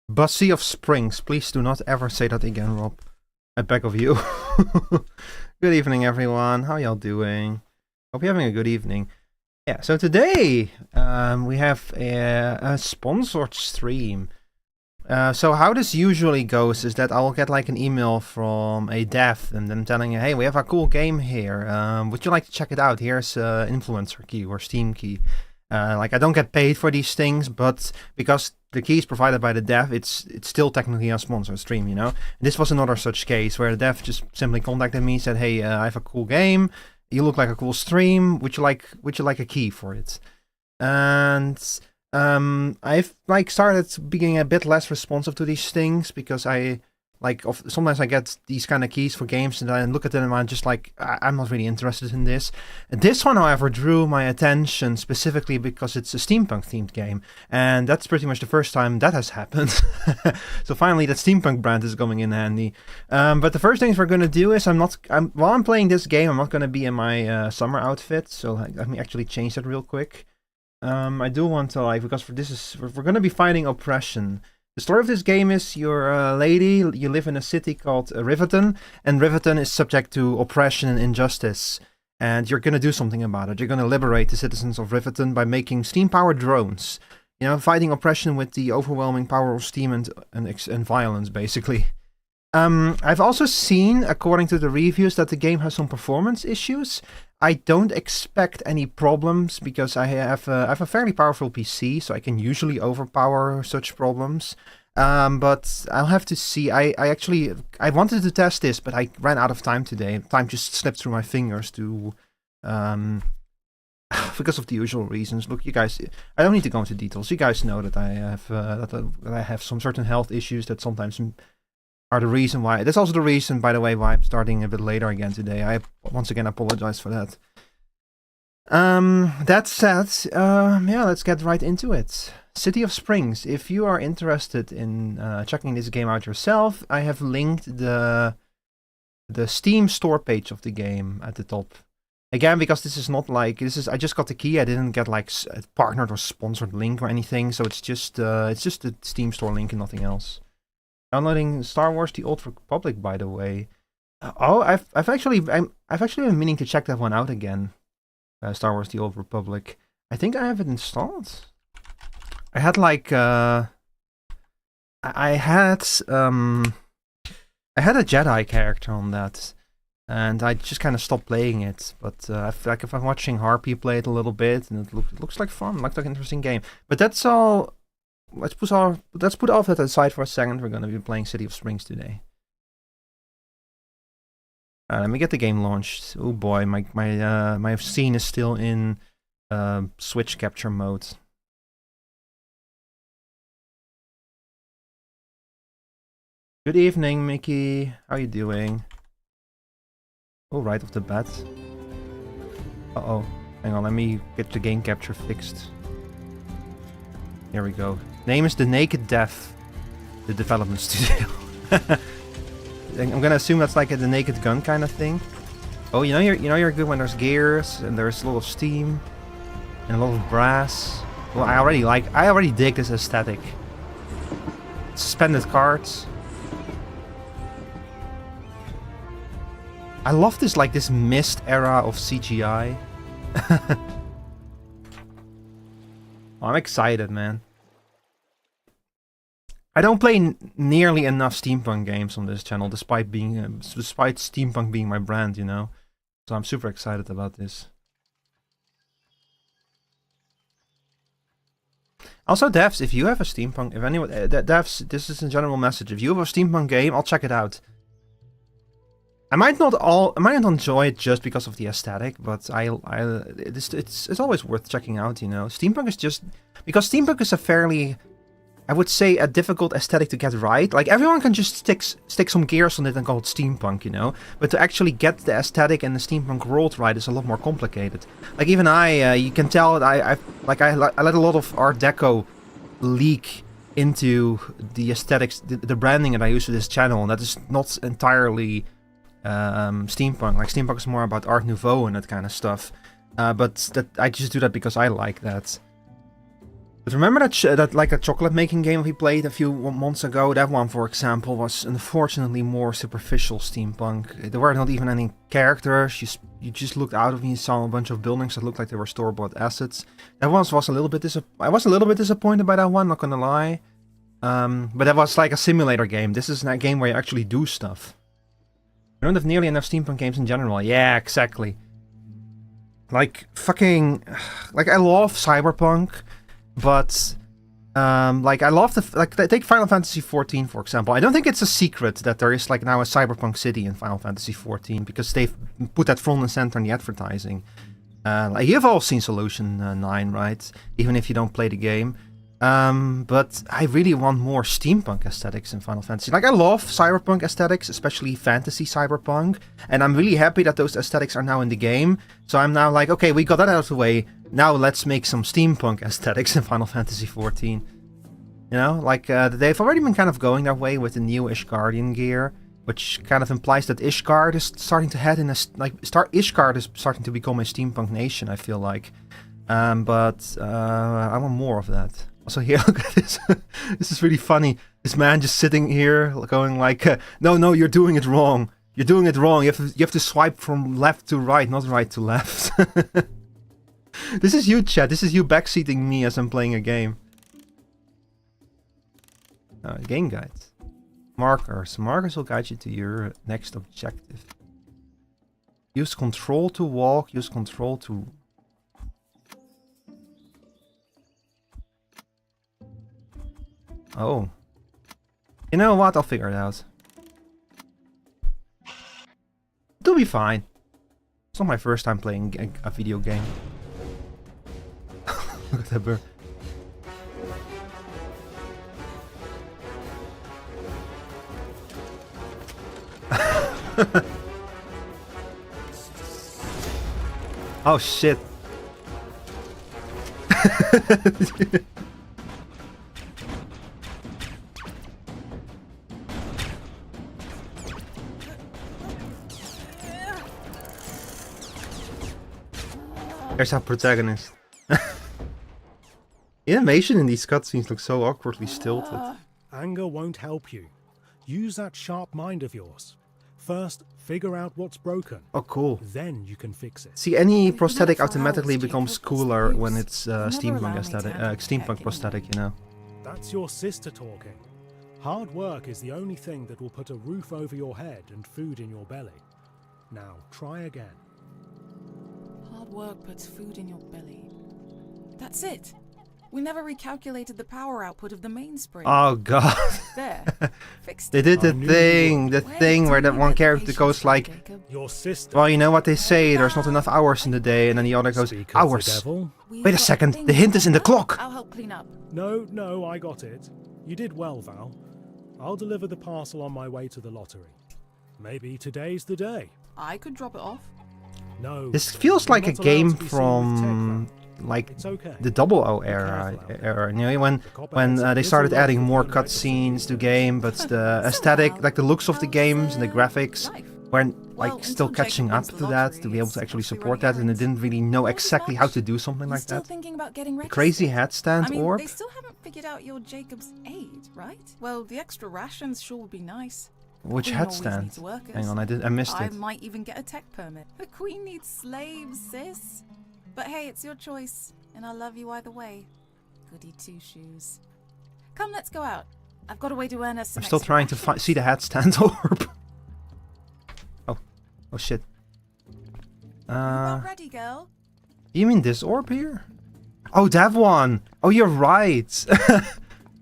Bussy of Springs. Please do not ever say that again, Rob. I beg of you. Good evening, everyone. How y'all doing? Hope you're having a good evening. Yeah, so today we have a sponsored stream. So how this usually goes is that I'll get like an email from a dev and them telling you, hey, we have a cool game here. Would you like to check it out? Here's an influencer key or Steam key. Like I don't get paid for these things, but because the key is provided by the dev, it's still technically a sponsored stream, you know? And this was another such case where the dev just simply contacted me, said, hey, I have a cool game. You look like a cool stream. Would you like a key for it? And I've like started being a bit less responsive to these things because sometimes I get these kind of keys for games and I look at them and I'm just like, I'm not really interested in this. This one, however, drew my attention specifically because it's a steampunk themed game, and that's pretty much the first time that has happened. So finally, that steampunk brand is coming in handy. But the first things we're gonna do is while I'm playing this game, I'm not gonna be in my summer outfit. So let me actually change that real quick. I do want to because we're gonna be fighting oppression. The story of this game is you're a lady, you live in a city called Ricotez, and Ricotez is subject to oppression and injustice. And you're gonna do something about it. You're gonna liberate the citizens of Ricotez by making steam-powered drones. You know, fighting oppression with the overwhelming power of steam and violence, basically. I've also seen, according to the reviews, that the game has some performance issues. I don't expect any problems because I have a fairly powerful PC, so I can usually overpower such problems. But I'll have to see. I wanted to test this, but I ran out of time today. Time just slipped through my fingers to because of the usual reasons. Look, you guys, I don't need to go into details. You guys know that I have some certain health issues that sometimes are the reason why. That's also the reason, by the way, why I'm starting a bit later again today. I once again apologize for that. That said, yeah, let's get right into it. City of Springs. If you are interested in checking this game out yourself, I have linked the Steam store page of the game at the top. Again, because this is not like I just got the key. I didn't get like a partnered or sponsored link or anything. So it's just the Steam store link and nothing else. Downloading Star Wars: The Old Republic, by the way. I've actually been meaning to check that one out again. Star Wars: The Old Republic. I think I have it installed. I had like I had a Jedi character on that, and I just kind of stopped playing it. But if I'm watching Harpy play it a little bit, and it looks like fun, looks like an interesting game. But that's all. Let's put all that aside for a second. We're going to be playing City of Springs today. Let me get the game launched. Oh boy, my scene is still in switch capture mode. Good evening, Mickey. How you doing? Oh, right off the bat. Uh-oh. Hang on, let me get the game capture fixed. Here we go. Name is The Naked Death, the development studio. I'm gonna assume that's like the Naked Gun kind of thing. Oh, you're good when there's gears and there's a lot of steam and a lot of brass. Well, I already dig this aesthetic. Suspended cards. I love this this mist era of CGI. I'm excited, man. I don't play nearly enough steampunk games on this channel, despite steampunk being my brand, you know. So I'm super excited about this. Also, devs, if you have a steampunk, if anyone, devs, this is a general message. If you have a steampunk game, I'll check it out. I might not enjoy it just because of the aesthetic, but it's always worth checking out, you know. Steampunk is just because steampunk is a fairly, I would say, a difficult aesthetic to get right. Like everyone can just stick some gears on it and call it steampunk, you know. But to actually get the aesthetic and the steampunk world right is a lot more complicated. Like even you can tell that I let a lot of Art Deco leak into the aesthetics, the branding that I use for this channel, and that is not entirely steampunk. Like steampunk is more about Art Nouveau and that kind of stuff. But that I just do that because I like that. But remember that like a chocolate making game we played a few months ago? That one, for example, was unfortunately more superficial steampunk. There were not even any characters. You just looked out of and you saw a bunch of buildings that looked like they were store-bought assets. That one was a little bit I was a little bit disappointed by that one, not gonna lie. But that was like a simulator game. This is a game where you actually do stuff. We don't have nearly enough steampunk games in general. Yeah, exactly. Like fucking, like I love cyberpunk. But, like, I love take Final Fantasy XIV, for example. I don't think it's a secret that there is, like, now a cyberpunk city in Final Fantasy XIV, because they've put that front and center in the advertising. Like, you've all seen Solution 9, right? Even if you don't play the game. But I really want more steampunk aesthetics in Final Fantasy. Like, I love cyberpunk aesthetics, especially fantasy cyberpunk, and I'm really happy that those aesthetics are now in the game. So I'm now like, okay, we got that out of the way. Now let's make some steampunk aesthetics in Final Fantasy XIV. You know, like, they've already been kind of going that way with the new Ishgardian gear, which kind of implies that Ishgard is starting to head in a, Ishgard is starting to become a steampunk nation, I feel like. But I want more of that. Also here, look at this. This is really funny. This man just sitting here going like, no, you're doing it wrong. You're doing it wrong. You have to swipe from left to right, not right to left. This is you, chat. This is you backseating me as I'm playing a game. Game guides. Markers. Markers will guide you to your next objective. Use control to walk. Use control to... Oh. You know what? I'll figure it out. It'll be fine. It's not my first time playing a video game. Look at that bird. Oh shit. There's our protagonist. Animation in these cutscenes looks so awkwardly stilted. Anger won't help you. Use that sharp mind of yours. First, figure out what's broken. Oh, cool. Then you can fix it. See, any prosthetic automatically becomes cooler when it's steampunk prosthetic, you know. That's your sister talking. Hard work is the only thing that will put a roof over your head and food in your belly. Now, try again. Hard work puts food in your belly. That's it. We never recalculated the power output of the mainspring. Oh god. There. Fixed They did the thing where that one character goes like, your sister. well, you know what they say, there's not enough hours in the day, and then the other goes, hours. Wait a second, the hint is in the clock. I'll help clean up. No, I got it. You did well, Val. I'll deliver the parcel on my way to the lottery. Maybe today's the day. I could drop it off. No. This feels like a not allowed game to be seen with from tech, like It's okay. the 00 era, you know, when they started adding more cutscenes to game, but the aesthetic, like the looks of the games and the graphics weren't like still catching up to that, to be able to actually support that, and they didn't really know exactly how to do something like that. The crazy headstand orb. They still haven't figured out your Jacob's aid, right? Well, the extra rations sure would be nice. Which headstand? Hang on, I missed it. I might even get a tech permit. The queen needs slaves, sis. But hey, it's your choice, and I love you either way. Goody two-shoes. Come, let's go out. I've got a way to earn us some I'm still trying to see the headstand orb. Oh shit. You about ready, girl? You mean this orb here? Oh, that one. Oh, you're right.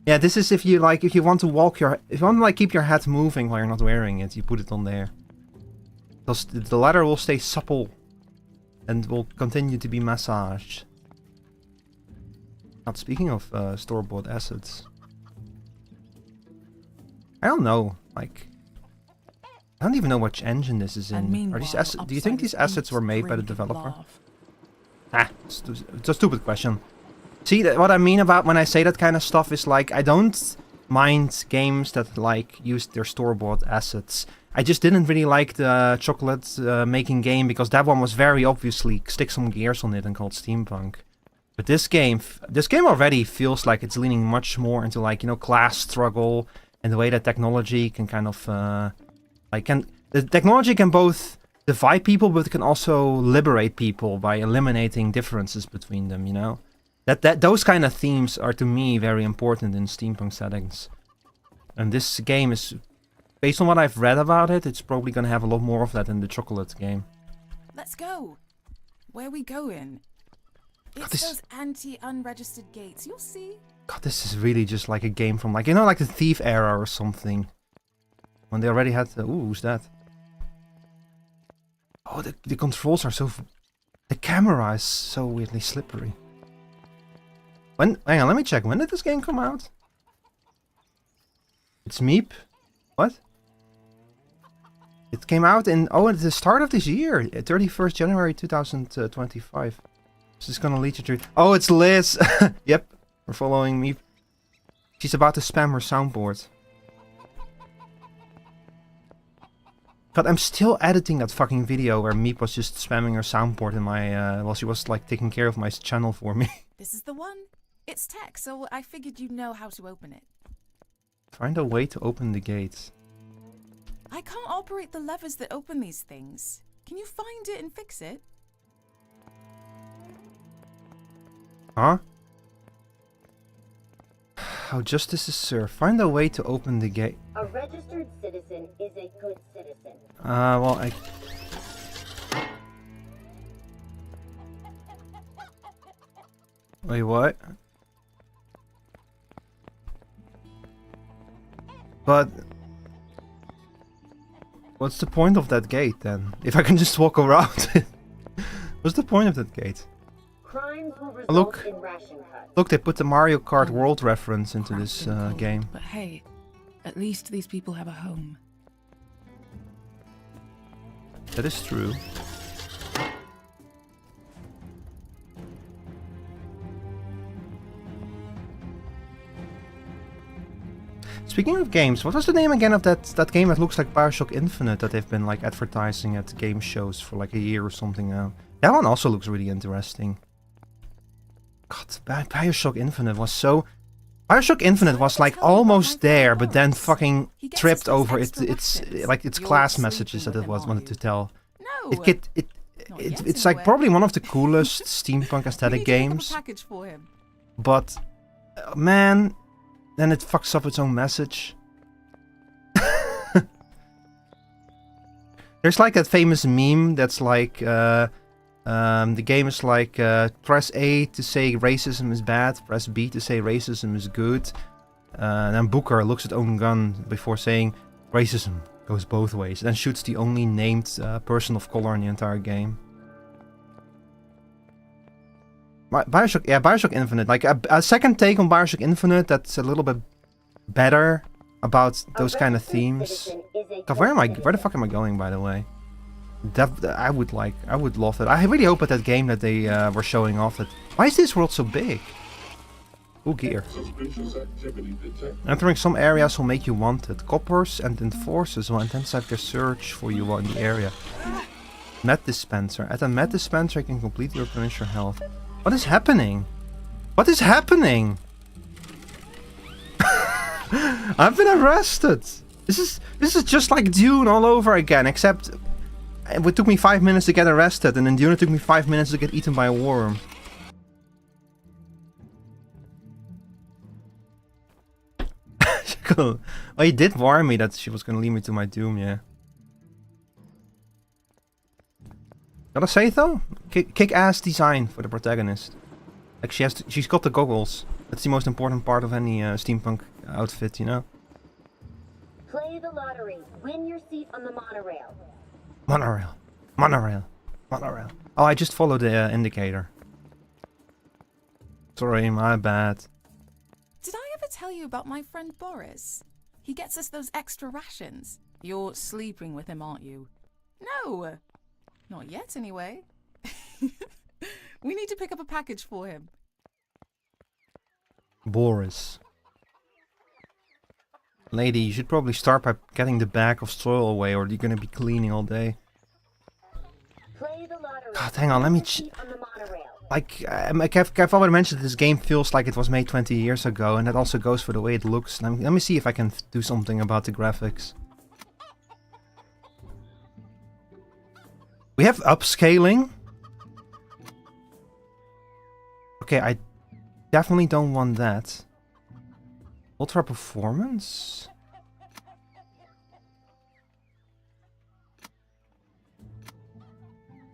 Yeah, this is if you want to walk if you want to like keep your head moving while you're not wearing it, you put it on there. The leather will stay supple and will continue to be massaged. Not speaking of store-bought assets. I don't know, like, I don't even know which engine this is in. Are these do you think these assets were made by the developer? It's a stupid question. See, what I mean about when I say that kind of stuff is like, I don't mind games that like use their store-bought assets. I just didn't really like the chocolate making game because that one was very obviously stick some gears on it and called steampunk. But this game already feels like it's leaning much more into like, you know, class struggle and the way that technology can kind of the technology can both divide people, but it can also liberate people by eliminating differences between them, you know? Those kind of themes are to me very important in steampunk settings. And this game is, based on what I've read about it, it's probably gonna have a lot more of that in the chocolate game. Let's go. Where are we going? It's those anti-unregistered gates. You'll see. God, this is really just like a game from like, you know, like the Thief era or something. When they already had... ooh, who's that? Oh, the controls are so... The camera is so weirdly slippery. Hang on, let me check. When did this game come out? It's Meep. What? It came out in... Oh, at the start of this year. 31st January 2025. This is gonna lead you to... Oh, it's Liz! Yep, we're following Meep. She's about to spam her soundboard. God, I'm still editing that fucking video where Meep was just spamming her soundboard in my... while she was like taking care of my channel for me. This is the one. It's tech, so I figured you'd know how to open it. Find a way to open the gates. I can't operate the levers that open these things. Can you find it and fix it? Huh? How justice is served. Find a way to open the gate. A registered citizen is a good citizen. Well, I... Wait, what? But... What's the point of that gate, then? If I can just walk around it. What's the point of that gate? Crimes will result Look. in ration cuts. Look, they put the Mario Kart World reference into this game. But hey, at least these people have a home. That is true. Speaking of games, what was the name again of that game that looks like BioShock Infinite that they've been like advertising at game shows for like a year or something now? That one also looks really interesting. God, BioShock Infinite was so... BioShock Infinite was like almost there, but then fucking tripped over its class messages that it was wanted to tell. No. It's like probably one of the coolest steampunk aesthetic games. Package for him. But man, then it fucks up its own message. There's like that famous meme that's like the game is like press A to say racism is bad, press B to say racism is good. And then Booker looks at own gun before saying racism goes both ways, and then shoots the only named person of color in the entire game. BioShock Infinite, like a second take on BioShock Infinite that's a little bit better about those kind of themes. God, where the fuck am I going, by the way? I would love it. I really hope at that game that they were showing off that. Why is this world so big? Ooh, gear. Entering some areas will make you wanted. Coppers and enforcers will intensify their search for you in the area. Med dispenser. At a med dispenser, you can completely replenish your health. What is happening? What is happening? I've been arrested. This is just like Dune all over again, except it took me 5 minutes to get arrested, and in Dune it took me 5 minutes to get eaten by a worm. Well, he did warn me that she was gonna lead me to my doom, yeah. Gotta say though, kick-ass design for the protagonist. Like she's got the goggles. That's the most important part of any steampunk outfit, you know. Play the lottery. Win your seat on the monorail. Monorail. Oh, I just followed the indicator. Sorry, my bad. Did I ever tell you about my friend Boris? He gets us those extra rations. You're sleeping with him, aren't you? No. Not yet, anyway. We need to pick up a package for him. Boris. Lady, you should probably start by getting the bag of soil away, or you're gonna be cleaning all day. Play the lottery. God, hang on, let me Seat on the monorail. like I've already mentioned, this game feels like it was made 20 years ago, and that also goes for the way it looks. Let me see if I can do something about the graphics. We have upscaling. Okay, I definitely don't want that. Ultra performance?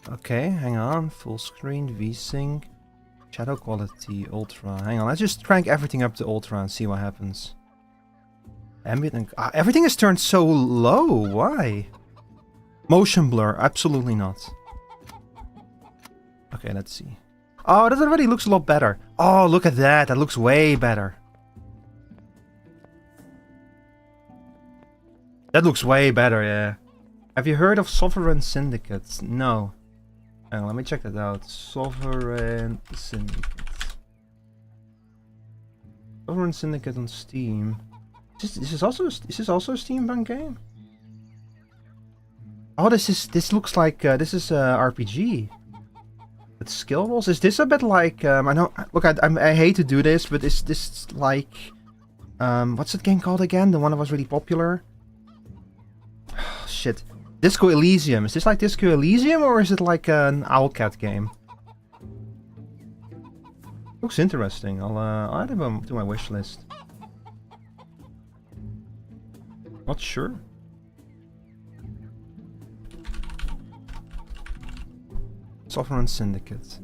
Okay, hang on. Full screen, VSync, shadow quality, ultra. Hang on, let's just crank everything up to ultra and see what happens. Ambient and... everything is turned so low. Why? Motion blur, absolutely not. Okay, let's see. Oh, that already looks a lot better. Oh, look at that. That looks way better. That looks way better, yeah. Have you heard of Sovereign Syndicates? No. Hang on, let me check that out. Sovereign Syndicate. Sovereign Syndicate on Steam. Is this also a steampunk game? Oh, this looks like this is a RPG. With skill rolls. Is this a bit like I know? Look, I hate to do this, but is this like what's that game called again? The one that was really popular. Oh, shit. Disco Elysium. Is this like Disco Elysium, or is it like an Owlcat game? Looks interesting. I'll add them to my wish list. Not sure. Sovereign Syndicate.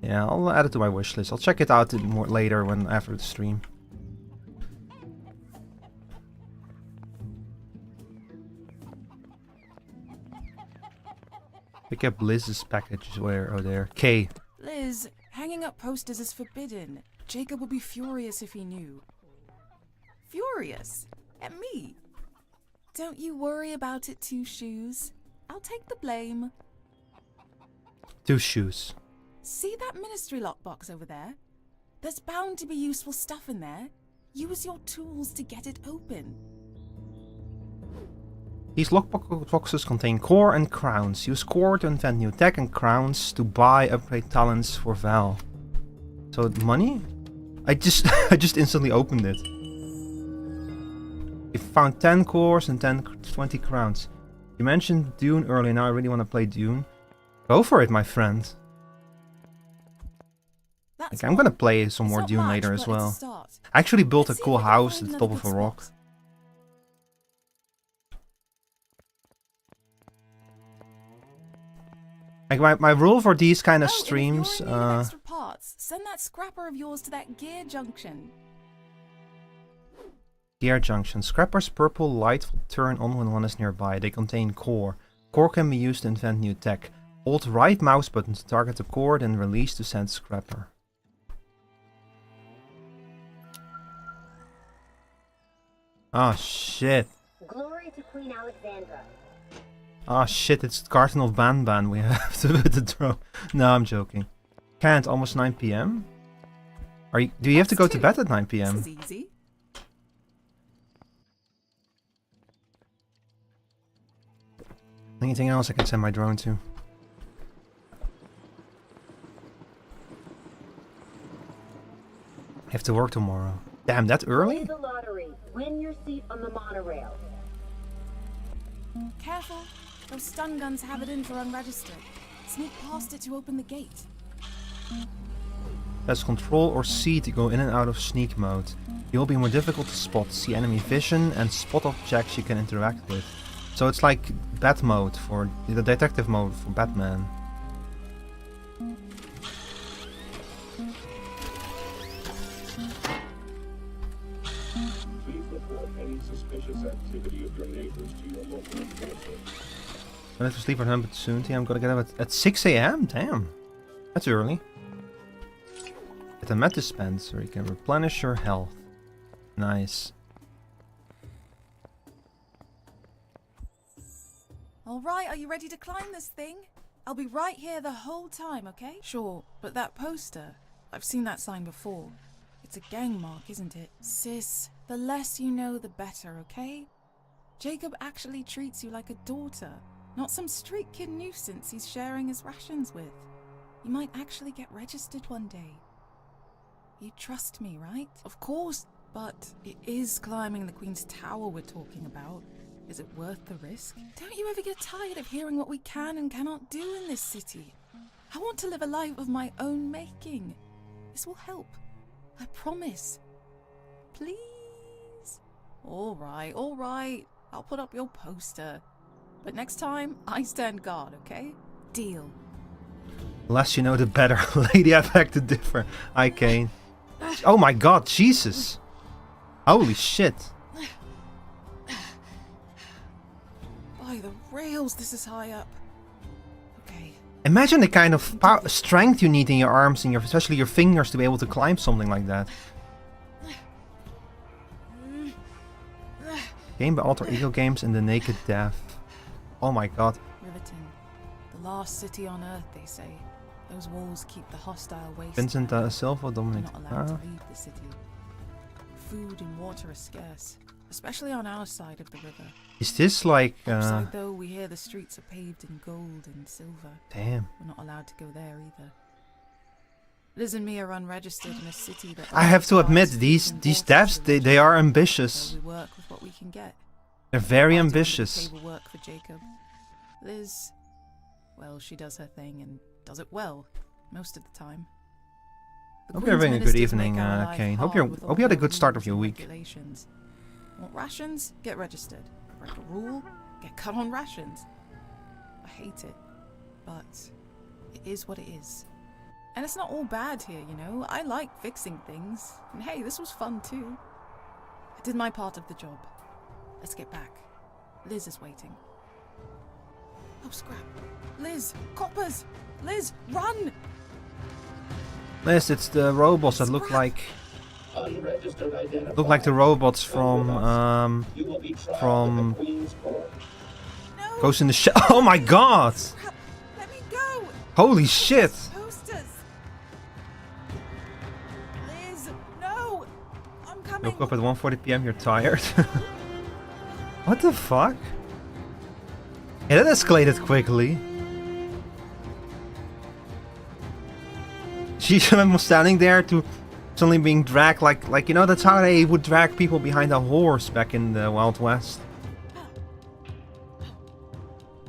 Yeah, I'll add it to my wish list. I'll check it out more later after the stream. Pick up Liz's package there. K. Liz, hanging up posters is forbidden. Jacob would be furious if he knew. Furious? At me? Don't you worry about it, Two Shoes. I'll take the blame. Two Shoes. See that ministry lockbox over there? There's bound to be useful stuff in there. Use your tools to get it open. These lockboxes contain core and crowns. Use core to invent new tech and crowns to buy upgrade talents for Val. So money? I just instantly opened it. You found 10 cores and 20 crowns. You mentioned Dune earlier, now I really want to play Dune. Go for it, my friend. Like, I'm gonna play some more Dune later as well. I actually built a cool house at the top of a rock. Like my rule for these kind of streams, Send that scrapper of yours to that gear junction. Gear junction. Scrapper's purple light will turn on when one is nearby. They contain core. Core can be used to invent new tech. Hold right mouse button to target the core, then release to send scrapper. Oh shit. Glory to Queen Alexandra. Oh shit, it's Cardinal Ban we have to throw. No, I'm joking. Can't, almost 9 PM? Do you have to go to bed at 9 PM? This is easy. Anything else I can send my drone to? I have to work tomorrow. Damn, that early? The lottery. Win your seat on the monorail. Careful. Those stun guns have it in for unregistered. Sneak past it to open the gate. Press Control or C to go in and out of sneak mode. You'll be more difficult to spot, see enemy vision, and spot objects you can interact with. So it's like Bat mode for the detective mode for Batman. Please report any suspicious activity of your neighbors to your local enforcer. I have to sleep at home soon. I'm gonna get up at 6 AM. Damn, that's early. At a med dispenser, you can replenish your health. Nice. Alright, are you ready to climb this thing? I'll be right here the whole time, okay? Sure, but that poster, I've seen that sign before. It's a gang mark, isn't it? Sis, the less you know, the better, okay? Jacob actually treats you like a daughter, not some street kid nuisance he's sharing his rations with. You might actually get registered one day. You trust me, right? Of course, but it is climbing the Queen's Tower we're talking about. Is it worth the risk? Don't you ever get tired of hearing what we can and cannot do in this city? I want to live a life of my own making. This will help. I promise. Please? All right. I'll put up your poster. But next time, I stand guard, okay? Deal. The less you know, the better. Lady, I beg to differ. I Kane. Oh my god, Jesus. Holy shit. By the rails, this is high up. Okay. Imagine the kind of strength you need in your arms and especially your fingers to be able to climb something like that. Game by Alter Ego Games and the Naked Death. Oh my god. Riverton. The last city on Earth, they say. Those walls keep the hostile waste. Vincent Silva, We're Dominic. not allowed to leave the city. Food and water are scarce, especially on our side of the river. Is this like... Upside though, we hear the streets are paved in gold and silver. Damn. We're not allowed to go there either. Liz and me are unregistered in a city that... I have to admit, these devs, they are So ambitious. we work with what we can get. They're very I do the ambitious. table work for Jacob. Liz, well, she does her thing and does it well, most of the time. The Hope you're Queen's having a good ministers evening, make our life Kane. Hope hard with you all had a their good start of rules your and week. regulations. Want rations? Get registered. Break a rule? Get cut on rations. I hate it, but it is what it is. And it's not all bad here, you know. I like fixing things. And hey, this was fun too. I did my part of the job. Let's get back. Liz is waiting. Oh, scrap. Liz! Coppers! Liz, run! Liz, it's the robots that look Scrap. like... Unregistered identifier. Look like the robots from... You will be tried from- at the Queen's Court. No! Ghost in the Shell. Oh my god! Scrap! Let me go! Holy shit! Posters! Liz, no! I'm coming! Woke up at 1:40 PM, you're tired. What the fuck? Yeah, that escalated quickly. She was standing there to suddenly being dragged like you know, that's how they would drag people behind a horse back in the Wild West.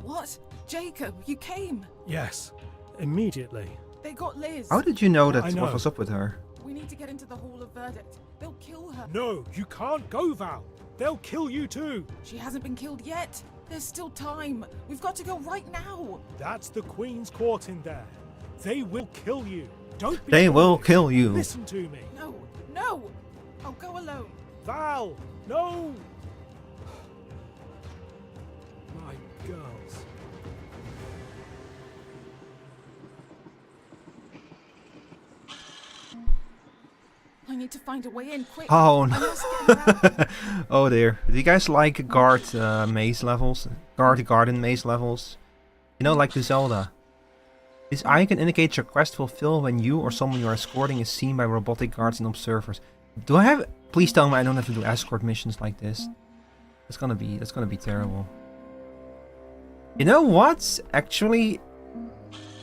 What? Jacob, you came! Yes, immediately. They got Liz! How did you know that I know. what was up with her? We need to get into the Hall of Verdict. They'll kill her. No, you can't go, Val. They'll kill you too. She hasn't been killed yet. There's still time. We've got to go right now. That's the Queen's Court in there. They will kill you. Don't be They will foolish. kill you. Listen to me. No, no! I'll go alone. Val, no! My girls. I need to find a way in quick. Oh I no. must get her out. Oh dear. Do you guys like guard maze levels? Guard garden maze levels? You know, like the Zelda. This icon indicates your quest fulfilled when you or someone you are escorting is seen by robotic guards and observers. Do I have... Please tell me I don't have to do escort missions like this. That's gonna be terrible. You know what? Actually,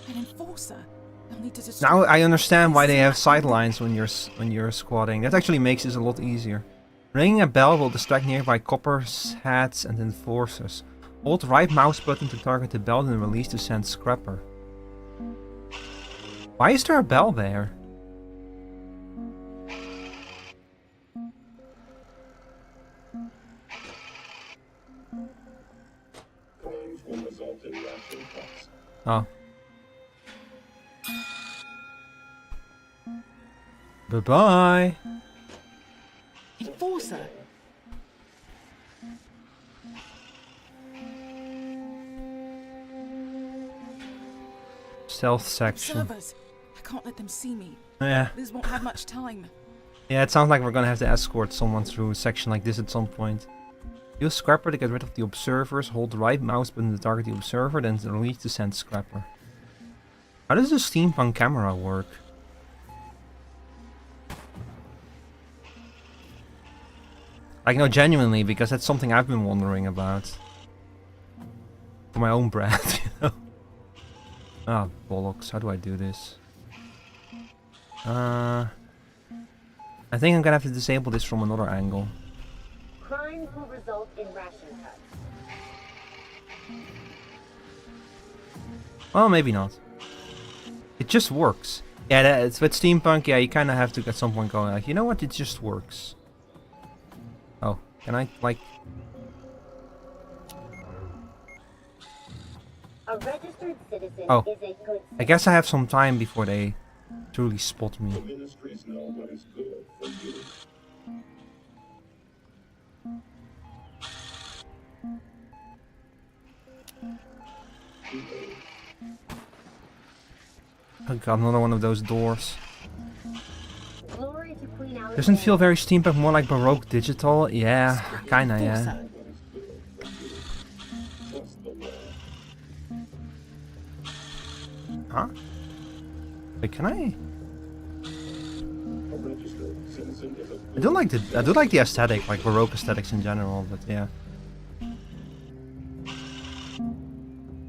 An enforcer. They'll need to destroy now I understand why they have sidelines when you're squatting. That actually makes this a lot easier. Ringing a bell will distract nearby coppers, hats, and enforcers. Hold right mouse button to target the bell and release to send scrapper. Why is there a bell there? Claims will result in ration cuts. Oh. Bye-bye. Enforcer. Stealth section. Servers. I can't let them see me. Yeah. Liz won't have much time. Yeah, it sounds like we're gonna have to escort someone through a section like this at some point. Use Scrapper to get rid of the observers. Hold the right mouse button to target the observer, then release to send Scrapper. How does the steampunk camera work? Like, no, genuinely, because that's something I've been wondering about. For my own brand, you know? Ah, bollocks. How do I do this? I think I'm gonna have to disable this from another angle. Crimes will result in ration cuts. Well, maybe not. It just works. Yeah, it's with steampunk. Yeah, you kind of have to at some point go like, you know what? It just works. Oh, can I like? A registered citizen Oh, is a good I guess I have some time before they truly spot me. The ministries know what is good for you. Oh god, another one of those doors. Glory to Queen Alexandra. Doesn't feel very steampunk, more like Baroque digital. Yeah, kinda, yeah. Trust the law. Huh? Wait, can I? A registered citizen is a I do like the aesthetic, like Baroque aesthetics in general, but yeah.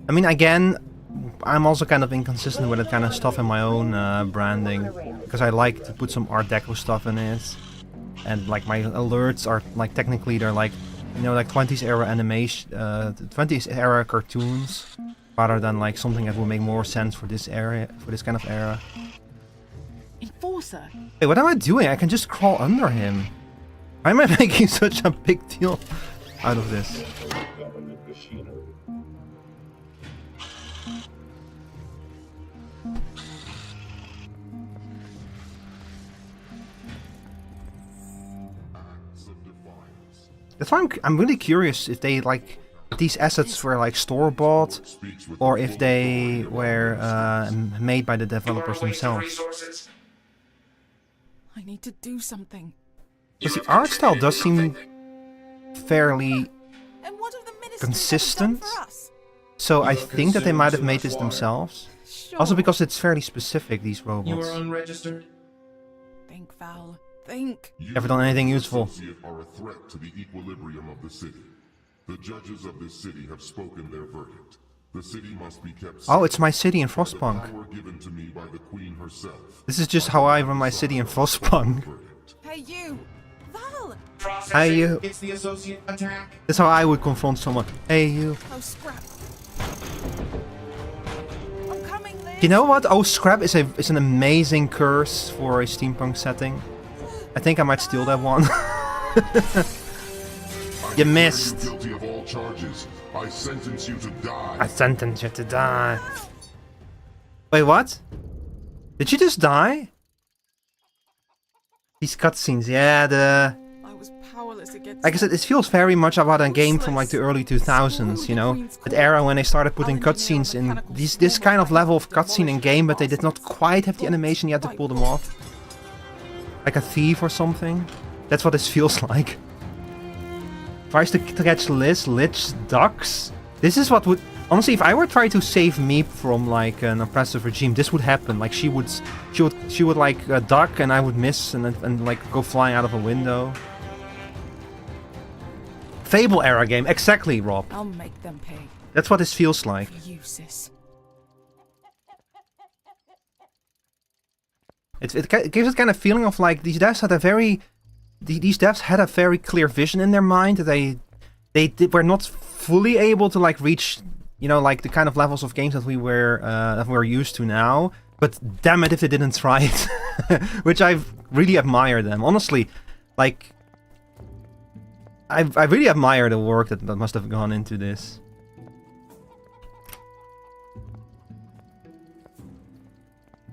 I mean, again, I'm also kind of inconsistent with that kind of stuff in my own branding, because I like to put some Art Deco stuff in it, and like my alerts are like technically they're like, you know, like 20s era animation, 20s era cartoons, rather than like something that would make more sense for this area, for this kind of era. Enforcer? Wait, what am I doing? I can just crawl under him. Why am I making such a big deal out of this? government machinery. That's why I'm really curious if they like these assets were like store bought or if they were made by the developers themselves. I need to do something. Because the art style does seem fairly And what have the ministers consistent. ever done for us? So I think that they might have made this themselves. Sure. Also because it's fairly specific, these You are robots. unregistered. Think, Val. Think. Ever done anything useful? Associate are a threat to the equilibrium of the city. The judges of this city have spoken their verdict. The city must be kept Oh, safe. it's my city in The Frostpunk. power given to me by the queen herself. This is just how I run my city in Frostpunk. Verdict. Hey, you. Val. Hey, you. It's the associate attack. That's how I would confront someone. Hey, you. Oh, scrap. I'm coming, Liz. You know what? Oh, scrap is an amazing curse for a steampunk setting. I think I might steal that one. You missed. You're guilty of all charges. I sentence you to die. I sentence you to die. Wait, what? Did you just die? These cutscenes, yeah, I was powerless against. like I said, it feels very much about a game from like the early 2000s, you know? That era when they started putting cutscenes in this kind of level of cutscene in game, but they did not quite have the animation yet to pull them off. Like a thief or something. That's what this feels like. Tries to catch Lich ducks. This is what would... Honestly, if I were trying to save Meep from like an oppressive regime, this would happen. Like she would like duck and I would miss and like go flying out of a window. Fable era game, exactly, Rob. I'll make them pay That's what this feels like. for you, sis. It gives this kind of feeling of like these devs had a very... These devs had a very clear vision in their mind that were not fully able to like reach, you know, like the kind of levels of games that we're used to now. But damn it if they didn't try it. Which I really admire them. Honestly, like... I really admire the work that must have gone into this.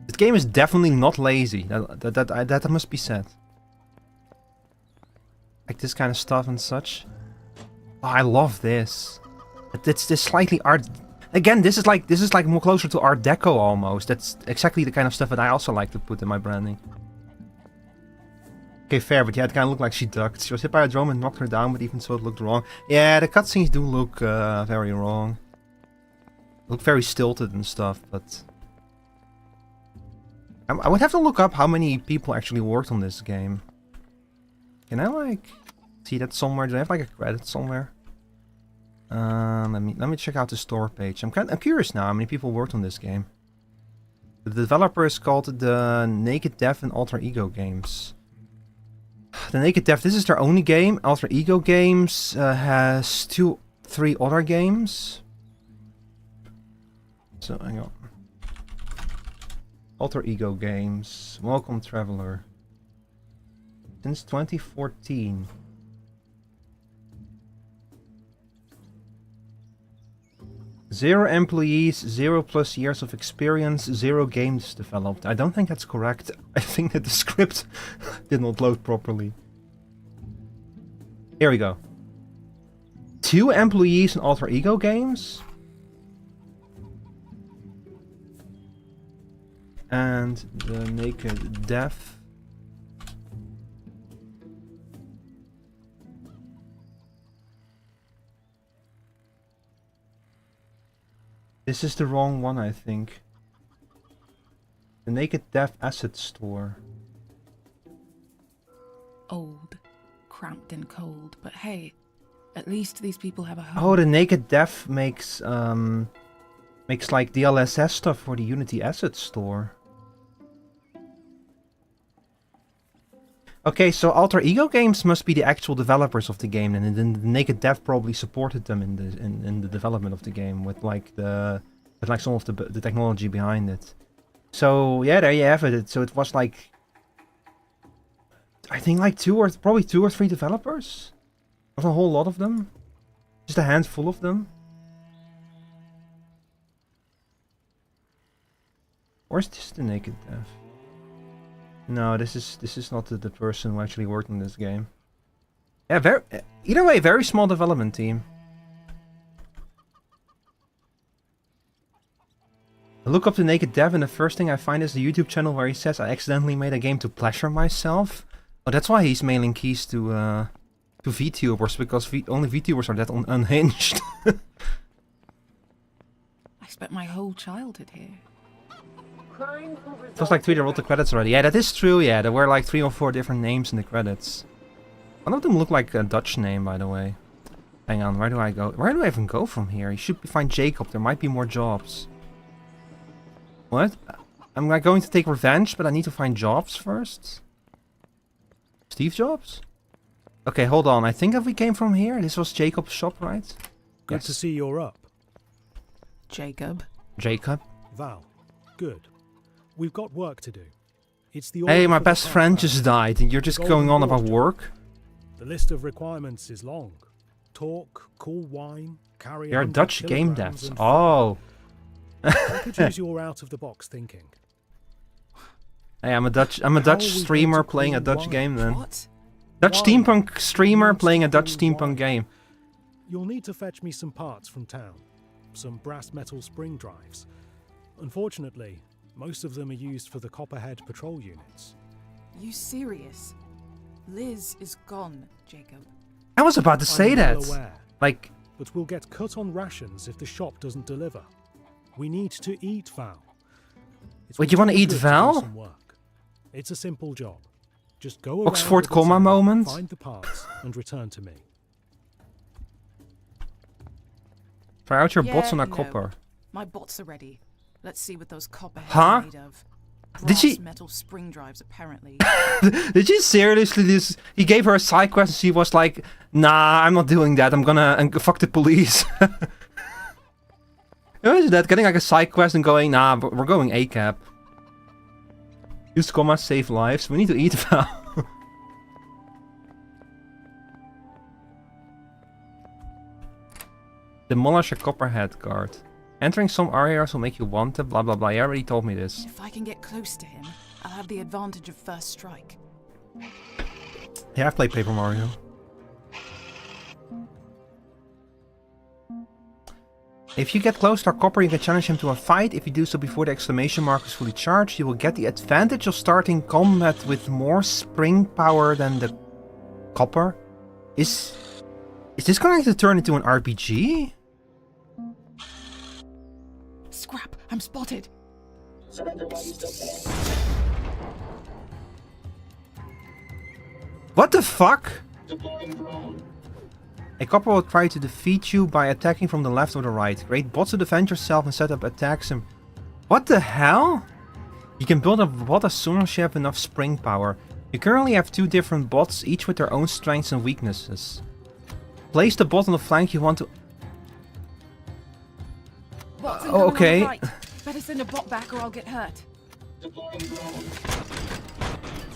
This game is definitely not lazy. That must be said. Like this kind of stuff and such. Oh, I love this. It's this slightly art. Again, this is like more closer to Art Deco almost. That's exactly the kind of stuff that I also like to put in my branding. Okay, fair, but yeah, it kind of looked like she ducked. She was hit by a drone and knocked her down, but even so, it looked wrong. Yeah, the cutscenes do look very wrong. Look very stilted and stuff, but I would have to look up how many people actually worked on this game. Can I like see that somewhere? Do I have like a credit somewhere? Let me check out the store page. I'm curious now how many people worked on this game. The developer is called the Naked Dev and Alter Ego Games. The Naked Dev, this is their only game. Alter Ego Games has 3 other games. So, hang on. Alter Ego Games. Welcome, Traveler. Since 2014. Zero employees, 0+ years of experience, 0 games developed. I don't think that's correct. I think that the script did not load properly. Here we go. 2 employees in Alter Ego Games. And the Naked Dev. This is the wrong one, I think. The Naked Dev Asset Store. Old, cramped and cold, but hey, at least these people have a home. Oh, the Naked Dev makes like DLSS stuff for the Unity Asset Store. Okay, so Alter Ego Games must be the actual developers of the game, and then the Naked Dev probably supported them in the development of the game with like some of the technology behind it. So yeah, there you have it. So it was like, I think like probably 2 or 3 developers. Not a whole lot of them, just a handful of them. Or is this the Naked Dev? No, this is not the person who actually worked on this game. Yeah, either way, very small development team. I look up the Naked Dev and the first thing I find is the YouTube channel where he says I accidentally made a game to pleasure myself. Oh, that's why he's mailing keys to VTubers, because only VTubers are that unhinged. I spent my whole childhood here. It was like 3 that wrote the credits already. Yeah, that is true, yeah. There were like 3 or 4 different names in the credits. One of them looked like a Dutch name, by the way. Hang on, where do I go? Where do I even go from here? You should find Jacob, there might be more jobs. What? I'm like going to take revenge, but I need to find jobs first? Steve Jobs? Okay, hold on. I think that we came from here. This was Jacob's shop, right? Good to see you're up. Jacob. Jacob? Val, good. We've got work to do. It's the Hey, order my for the best friend contract. just died, and you're just The going on golden about water. work? The list of requirements is long. Talk, cool wine, carry You're 100 Dutch game kilograms devs. and Oh. I could use your out-of-the-box thinking. Hey, I'm a Dutch How are we streamer going to playing a cool Dutch wine? game then. What? Dutch Wine. steampunk streamer Wants playing a to Dutch cool steampunk wine. game. You'll need to fetch me some parts from town. Some brass metal spring drives. Unfortunately, most of them are used for the Copperhead patrol units. You serious? Liz is gone, Jacob. I was about to say I'm that. well aware, Like, but we'll get cut on rations if the shop doesn't deliver. We need to eat, Val. It's Wait, you wanna too eat good to do Val? some work. It's a simple job. Just go around Oxford with the comma town, moment. find the parts, and return to me. try out your Yeah, bots on a no. copper. My bots are ready. Let's see what those copperheads Huh? are made of. Did Brass she- metal spring drives, apparently. Did you seriously this? He gave her a side quest and she was like, nah, I'm not doing that. I'm gonna fuck the police. Imagine that, getting like a side quest and going, nah, we're going ACAP. Use commas, save lives. We need to eat Val. Demolish a copperhead guard. Entering some areas will make you wanted, blah blah blah. You already told me this. If I can get close to him, I'll have the advantage of first strike. Yeah, I've played Paper Mario. If you get close to our copper, you can challenge him to a fight. If you do so before the exclamation mark is fully charged, you will get the advantage of starting combat with more spring power than the copper. Is this going to turn into an RPG? Scrap! I'm spotted! What the fuck? A copper will try to defeat you by attacking from the left or the right. Create bots to defend yourself and set up attacks and... What the hell? You can build a bot as soon as you have enough spring power. You currently have 2 different bots, each with their own strengths and weaknesses. Place the bot on the flank you want to... Watson Oh, coming on okay. the right. Better send a bot back or I'll get hurt. Deploying drone.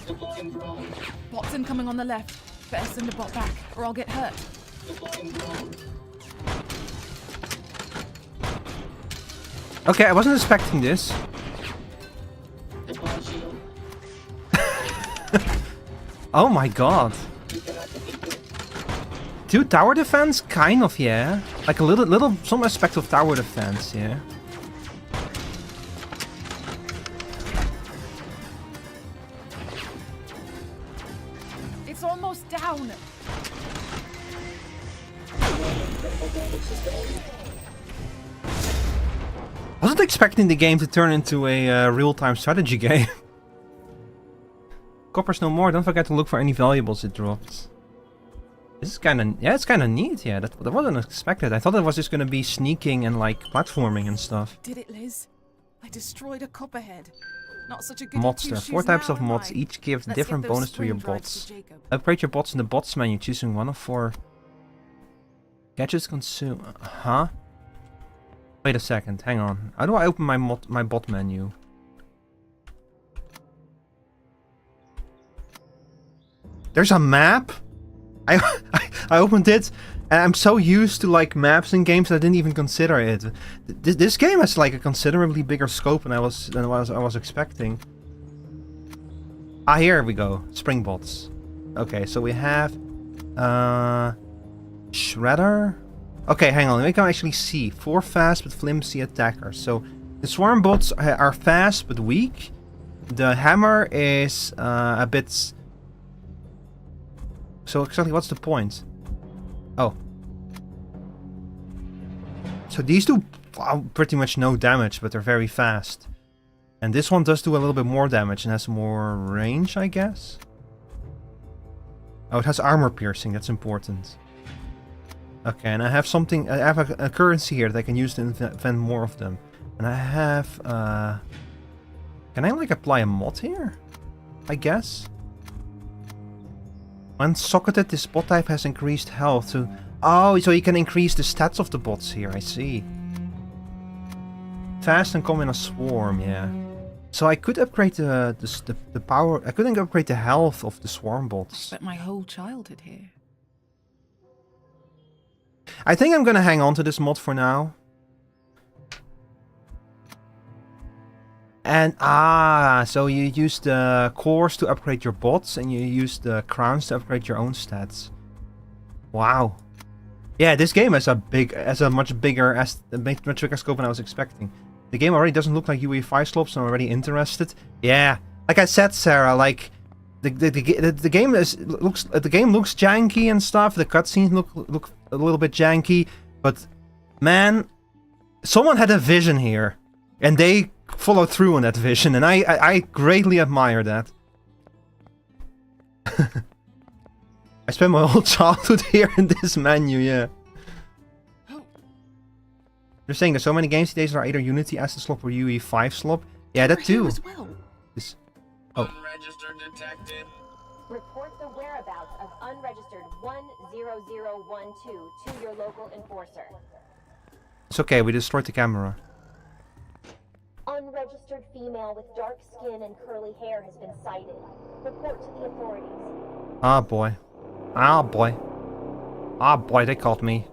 Deploying drone. Watson coming on the left. Better send a bot back or I'll get hurt. Deploying drone. Okay, I wasn't expecting this. Deploy shield. Oh my god. You cannot defeat it. 2 tower defense? Kind of, yeah. Like a little, some aspect of tower defense, yeah. It's almost down. Wasn't expecting the game to turn into a real-time strategy game. Coppers no more. Don't forget to look for any valuables it dropped. This is kind of... Yeah, it's kind of neat, yeah. That wasn't expected. I thought it was just going to be sneaking and, like, platforming and stuff. Did it, Liz? I destroyed a copperhead. Not such a good Mods. There are 4 types of mods. Each gives Let's different get those bonus to your spring drives bots. to Jacob. Upgrade your bots in the bots menu, choosing one of 4. Gadgets consume... Huh? Wait a second, hang on. How do I open my bot menu? There's a map? I opened it, and I'm so used to like maps in games that I didn't even consider it. This game has like a considerably bigger scope than I was expecting. Ah, here we go. Spring bots. Okay, so we have Shredder. Okay, hang on. We can actually see 4 fast but flimsy attackers. So the swarm bots are fast but weak. The hammer is a bit. So exactly, what's the point? Oh. So these 2 pretty much no damage, but they're very fast. And this one does do a little bit more damage and has more range, I guess. Oh, it has armor piercing. That's important. Okay, and I have something. I have a currency here that I can use to invent more of them. And I have. Can I like apply a mod here? I guess. When socketed, this bot type has increased health to... Oh, so you can increase the stats of the bots here, I see. Fast and come in a swarm, yeah. So I could upgrade the power... I couldn't upgrade the health of the swarm bots. Spent my whole childhood here. I think I'm gonna hang on to this mod for now. And so you use the cores to upgrade your bots, and you use the crowns to upgrade your own stats. Wow. Yeah, this game has a much bigger scope than I was expecting. The game already doesn't look like UE5 slopes, so I'm already interested. Yeah, like I said, Sarah, like the game looks janky and stuff. The cutscenes look a little bit janky, but man, someone had a vision here, and they followed through on that vision, and I greatly admire that. I spent my whole childhood here in this menu, yeah. You're saying there's so many games these days that are either Unity Asset Slop or UE5 Slop? Yeah, that too. As well. This, oh. Unregistered detected. Report the whereabouts of unregistered 10012 to your local enforcer. It's okay, we destroyed the camera. Unregistered female with dark skin and curly hair has been sighted. Report to the authorities. Ah boy. Ah boy. Ah boy, they caught me.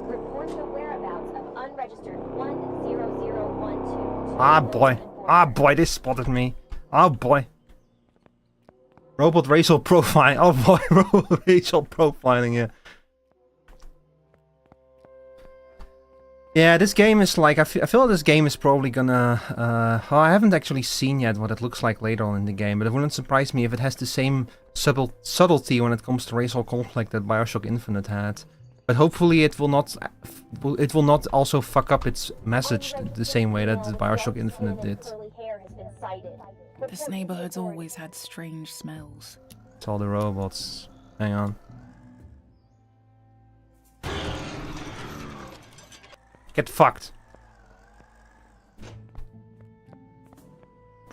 Report the whereabouts of unregistered 10012 to Ah your boy. local enforcer. Ah boy, they spotted me. Oh boy. Robot racial profile. Oh boy, robot racial profiling, yeah. Yeah, this game is like, I feel this game is probably gonna, well, I haven't actually seen yet what it looks like later on in the game, but it wouldn't surprise me if it has the same subtlety when it comes to racial conflict that Bioshock Infinite had. But hopefully it will not also fuck up its message the same way that Bioshock Infinite did. This neighborhood's always had strange smells. It's all the robots. Hang on. Get fucked.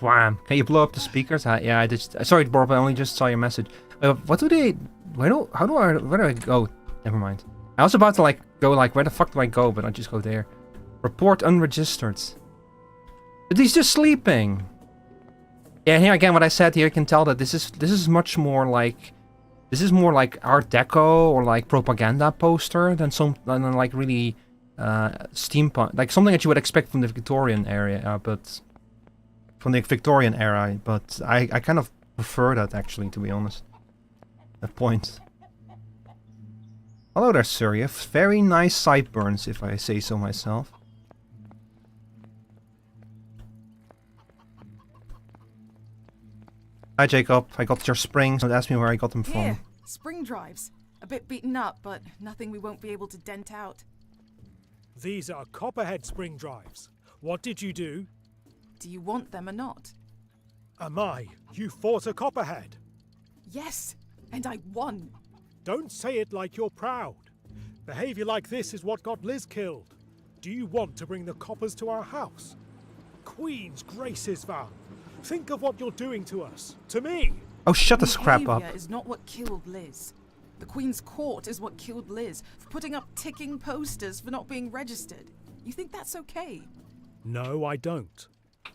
Wham! Can you blow up the speakers? Yeah, I did. Sorry, Borb, I only just saw your message. What do they? Where do I go? Never mind. I was about to like go like where the fuck do I go? But I just go there. Report unregistered. But he's just sleeping. Yeah, here again, what I said here, you can tell that this is much more like Art Deco or like propaganda poster than like really steampunk, like something that you would expect from the Victorian era, but from the Victorian era. But I kind of prefer that actually, to be honest. At point. Hello there, sir. You have very nice sideburns, if I say so myself. Hi, Jacob. I got your springs. Don't ask me where I got them from. Here, spring drives. A bit beaten up, but nothing we won't be able to dent out. These are copperhead spring drives. What did you do? Do you want them or not? Am I? You fought a copperhead. Yes, and I won. Don't say it like you're proud. Behavior like this is what got Liz killed. Do you want to bring the coppers to our house? Queen's graces, Val. Think of what you're doing to us. To me. Oh, shut the scrap up. Behavior is not what killed Liz. The Queen's court is what killed Liz, for putting up ticking posters for not being registered. You think that's okay? No, I don't.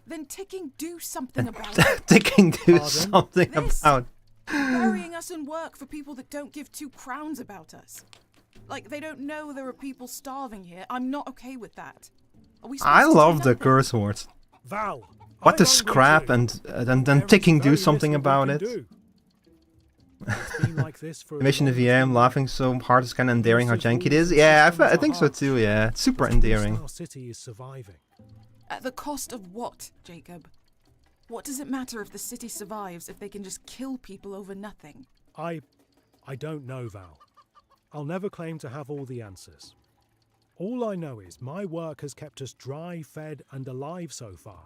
Then ticking do something about it. Ticking do Pardon? something This. about. Burying us in work for people that don't give 2 crowns about us. Like they don't know there are people starving here. I'm not okay with that. Are we supposed I to do love the nothing? curse words. Val. What I the don't scrap want to. and then There is ticking do very something little we about can it. do. It's been like this for a Mission long the VM time. laughing so hard is kind of endearing how This is janky it all is. since Yeah, the I sons think are so hearts. too. Yeah, it's super But at least endearing. Our city is surviving. At the cost of what, Jacob? What does it matter if the city survives if they can just kill people over nothing? I don't know, Val. I'll never claim to have all the answers. All I know is my work has kept us dry, fed, and alive so far.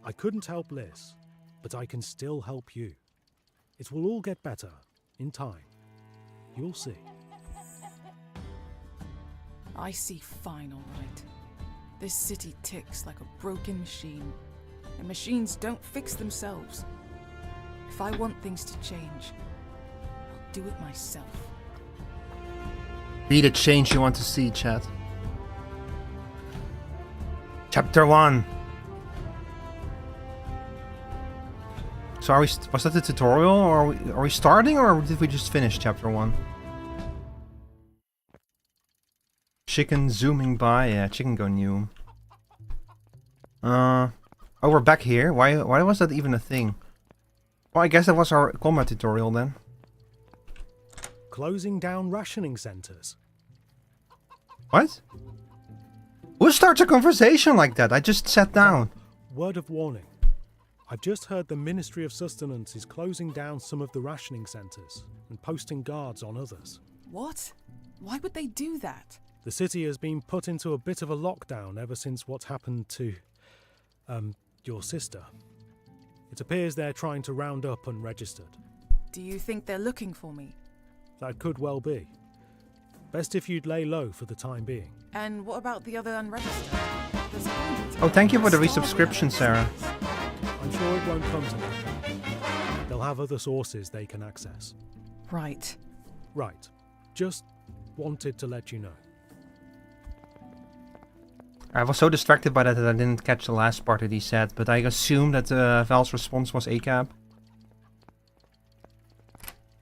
I couldn't help Liz, but I can still help you. It will all get better in time. You'll see. I see fine, all right. This city ticks like a broken machine, and machines don't fix themselves. If I want things to change, I'll do it myself. Be the change you want to see, chat. Chapter 1. So was that the tutorial, or are we starting, or did we just finish chapter 1? Chicken zooming by, yeah, chicken go new. Oh, we're back here. Why was that even a thing? Well, I guess that was our combat tutorial then. Closing down rationing centres. What? Who starts a conversation like that? I just sat down. Word of warning. I've just heard the Ministry of Sustenance is closing down some of the rationing centres and posting guards on others. What? Why would they do that? The city has been put into a bit of a lockdown ever since what's happened to, your sister. It appears they're trying to round up unregistered. Do you think they're looking for me? That could well be. Best if you'd lay low for the time being. And what about the other unregistered? There's hundreds of Oh, thank you for the them. resubscription, Sarah. I'm sure it won't come to that. They'll have other sources they can access. Right. Right. Just wanted to let you know. I was so distracted by that I didn't catch the last part that he said, but I assume that Val's response was ACAB.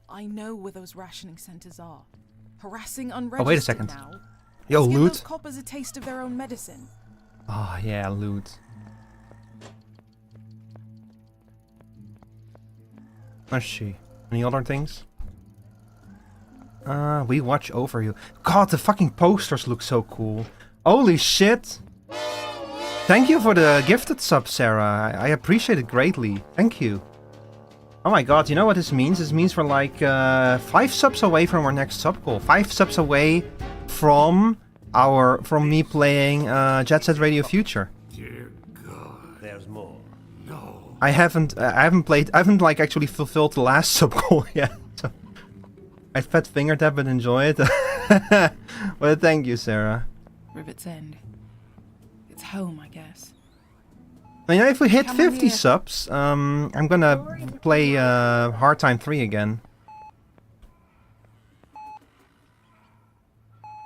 I know where those rationing centers are. Harassing unregistered Oh, wait a second. now. Yo, Let's give loot. those coppers a taste of their own medicine. Oh, yeah, loot. Let's see. Any other things? We watch over you. God, the fucking posters look so cool. Holy shit! Thank you for the gifted sub, Sarah. I appreciate it greatly. Thank you. Oh my god, you know what this means? This means we're like 5 subs away from our next sub goal. 5 subs away from me playing Jet Set Radio Future. Dear God. There's more. No. I haven't like actually fulfilled the last sub goal yet. So I fat fingered that, but enjoy it. Well, thank you, Sarah. Rivet's End. It's home, I guess. Now, if we hit Come on 50 here. subs, I'm gonna play Hard Time 3 again.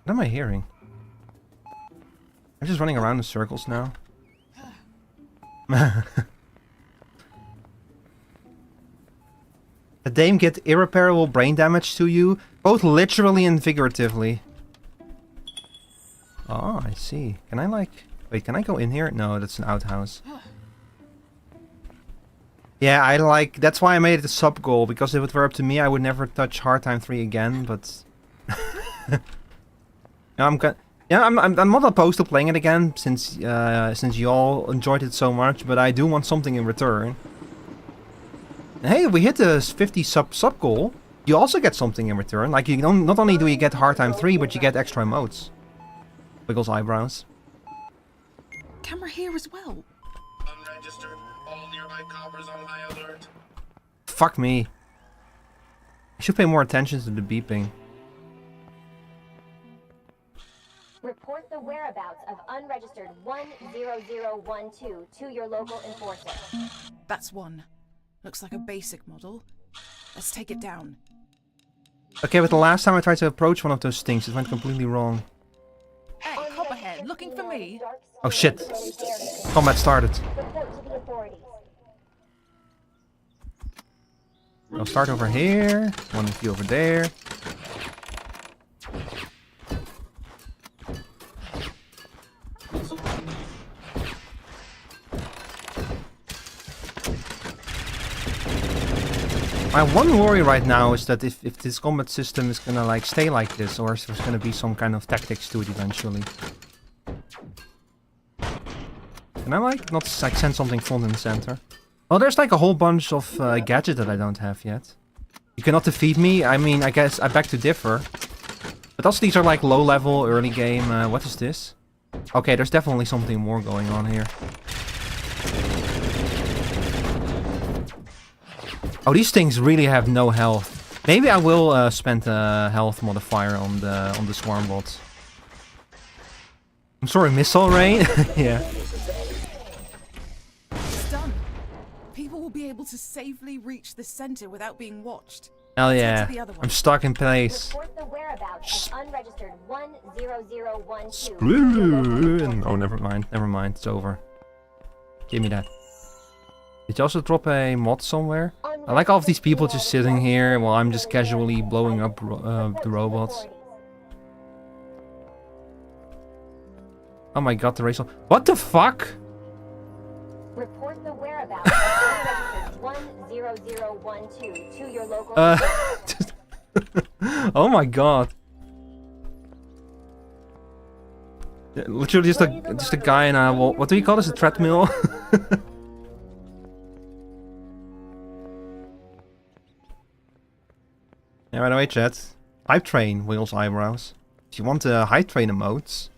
What am I hearing? I'm just running around in circles now. The Dame get irreparable brain damage to you, both literally and figuratively. Oh, I see. Can I like... Wait, can I go in here? No, that's an outhouse. Yeah, I like... That's why I made it a sub goal, because if it were up to me, I would never touch Hard Time 3 again, but... No, I'm not opposed to playing it again, since you all enjoyed it so much, but I do want something in return. And hey, if we hit the 50 sub goal, you also get something in return. Like, you don't, not only do you get Hard Time 3, but you get extra emotes. Wiggles eyebrows. Camera here as well. Unregistered. All nearby coppers on high alert. Fuck me. I should pay more attention to the beeping. Report the whereabouts of unregistered 10012 to your local enforcer. That's one. Looks like a basic model. Let's take it down. Okay, but the last time I tried to approach one of those things, it went completely wrong. Hey, Copperhead, looking for me? Oh shit. Combat started. Report to the authorities. I'll start over here. One of you over there. My one worry right now is that if this combat system is gonna like stay like this, or if there's gonna be some kind of tactics to it eventually. Can I like not like send something front and center? Well, there's like a whole bunch of gadgets that I don't have yet. You cannot defeat me. I mean, I guess I beg to differ. But also these are like low level, early game. What is this? Okay, there's definitely something more going on here. Oh, these things really have no health. Maybe I will spend a health modifier on the swarm bots. I'm sorry, missile rain. Yeah. It's done. People will be able to safely reach the center without being watched. Hell Let's head yeah. to the other one. I'm stuck in place. Report the whereabouts of unregistered 10012. Oh, never mind. Never mind. It's over. Give me that. Did you also drop a mod somewhere? I like all of these people just sitting here while I'm just casually blowing up the robots. Oh my god, the racial... What the fuck? Report the whereabouts of unregistered 10012 to your local. Just oh my god. Yeah, literally just a guy in a... What do you call this? A treadmill? Yeah, by the way, chat. Hype train wiggles eyebrows. If you want the hype train emotes,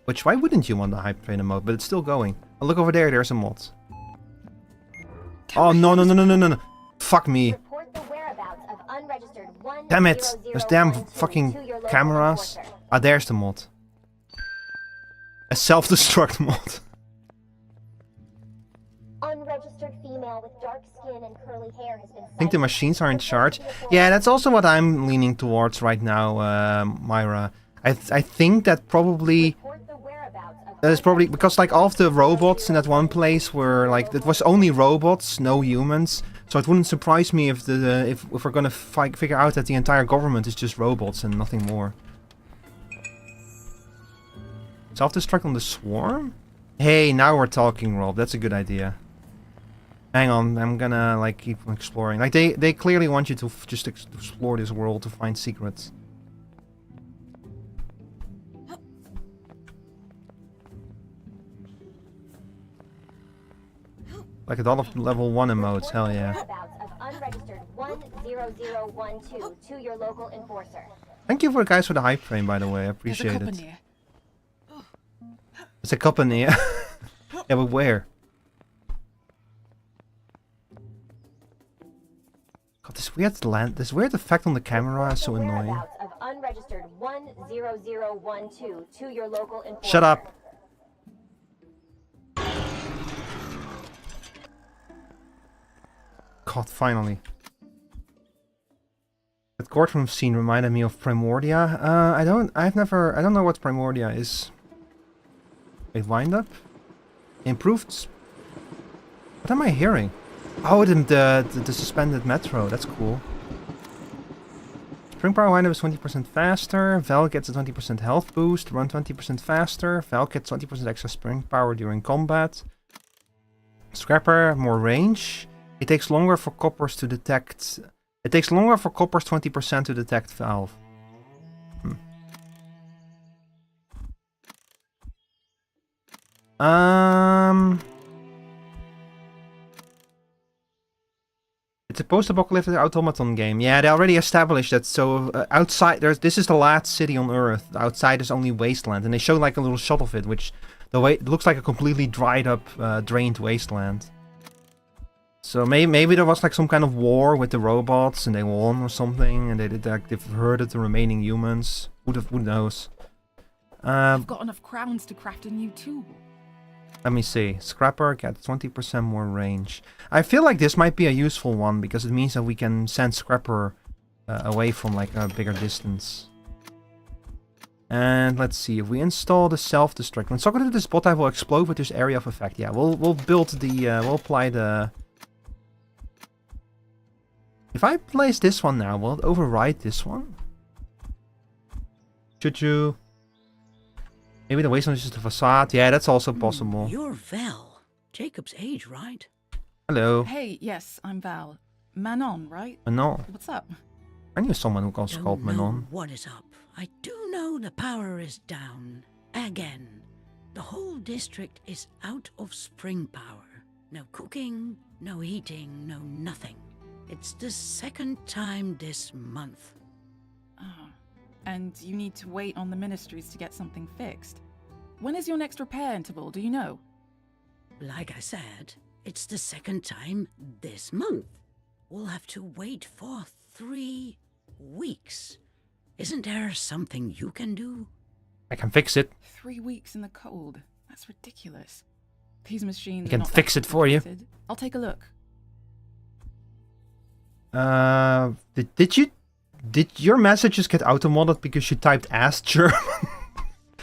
which why wouldn't you want the hype train emote? But it's still going. Oh, look over there. There's a mod. Oh no no no no no no no! Fuck me! Report the whereabouts of unregistered Damn it! Those damn fucking cameras. Ah, there's the mod. A self-destruct mod. Unregistered female with dark skin and curly hair has been. I think the machines are in charge. Yeah, that's also what I'm leaning towards right now, Myra. I think that probably... That is probably because like all of the robots in that one place were like... It was only robots, no humans. So it wouldn't surprise me if if we're gonna figure out that the entire government is just robots and nothing more. Self-destruct on the swarm? Hey, now we're talking, Rob. That's a good idea. Hang on, I'm gonna like keep exploring. Like they clearly want you to just explore this world to find secrets. Like a lot of level 1 emotes, hell yeah. Thank you for guys for the hype train, by the way. I appreciate it. It's a cup in here. Yeah, but where? God, this weird effect on the camera is so annoying. Shut up. god, finally. That courtroom scene reminded me of Primordia. I don't know what Primordia is. Wait, wind up? Improved? What am I hearing? Oh, the suspended metro. That's cool. Spring power wind up is 20% faster. Val gets a 20% health boost. Run 20% faster. Val gets 20% extra spring power during combat. Scrapper, more range. It takes longer for coppers to detect. It takes longer for coppers 20% to detect Valve. It's a post-apocalyptic automaton game. Yeah, they already established that. So outside, this is the last city on Earth. Outside is only wasteland, and they showed like a little shot of it, which it looks like a completely dried up, drained wasteland. So maybe there was like some kind of war with the robots, and they won or something, and they've herded the remaining humans. Who knows? I've got enough crowns to craft a new tool. Let me see. Scrapper gets 20% more range. I feel like this might be a useful one because it means that we can send Scrapper away from like a bigger distance. And let's see, if we install the self-destruct. When talking to this bot, I will explode with this area of effect. Yeah, we'll build the we'll apply the. If I place this one now, will it override this one? Should you? Maybe the wasteland is just a facade. Yeah, that's also possible. You're Val. Jacob's age, right? Hello. Hey, yes, I'm Val. Manon, right? Manon. What's up? I knew someone who was called Manon. What is up? I do know the power is down. Again. The whole district is out of spring power. No cooking, no heating, no nothing. It's the second time this month. Oh. And you need to wait on the ministries to get something fixed. When is your next repair interval, do you know? Like I said, it's the second time this month. We'll have to wait for 3 weeks. Isn't there something you can do? I can fix it. 3 weeks in the cold. That's ridiculous. These machines I can are not fix it for you. I'll take a look. Did your messages get auto-modded because you typed ass German?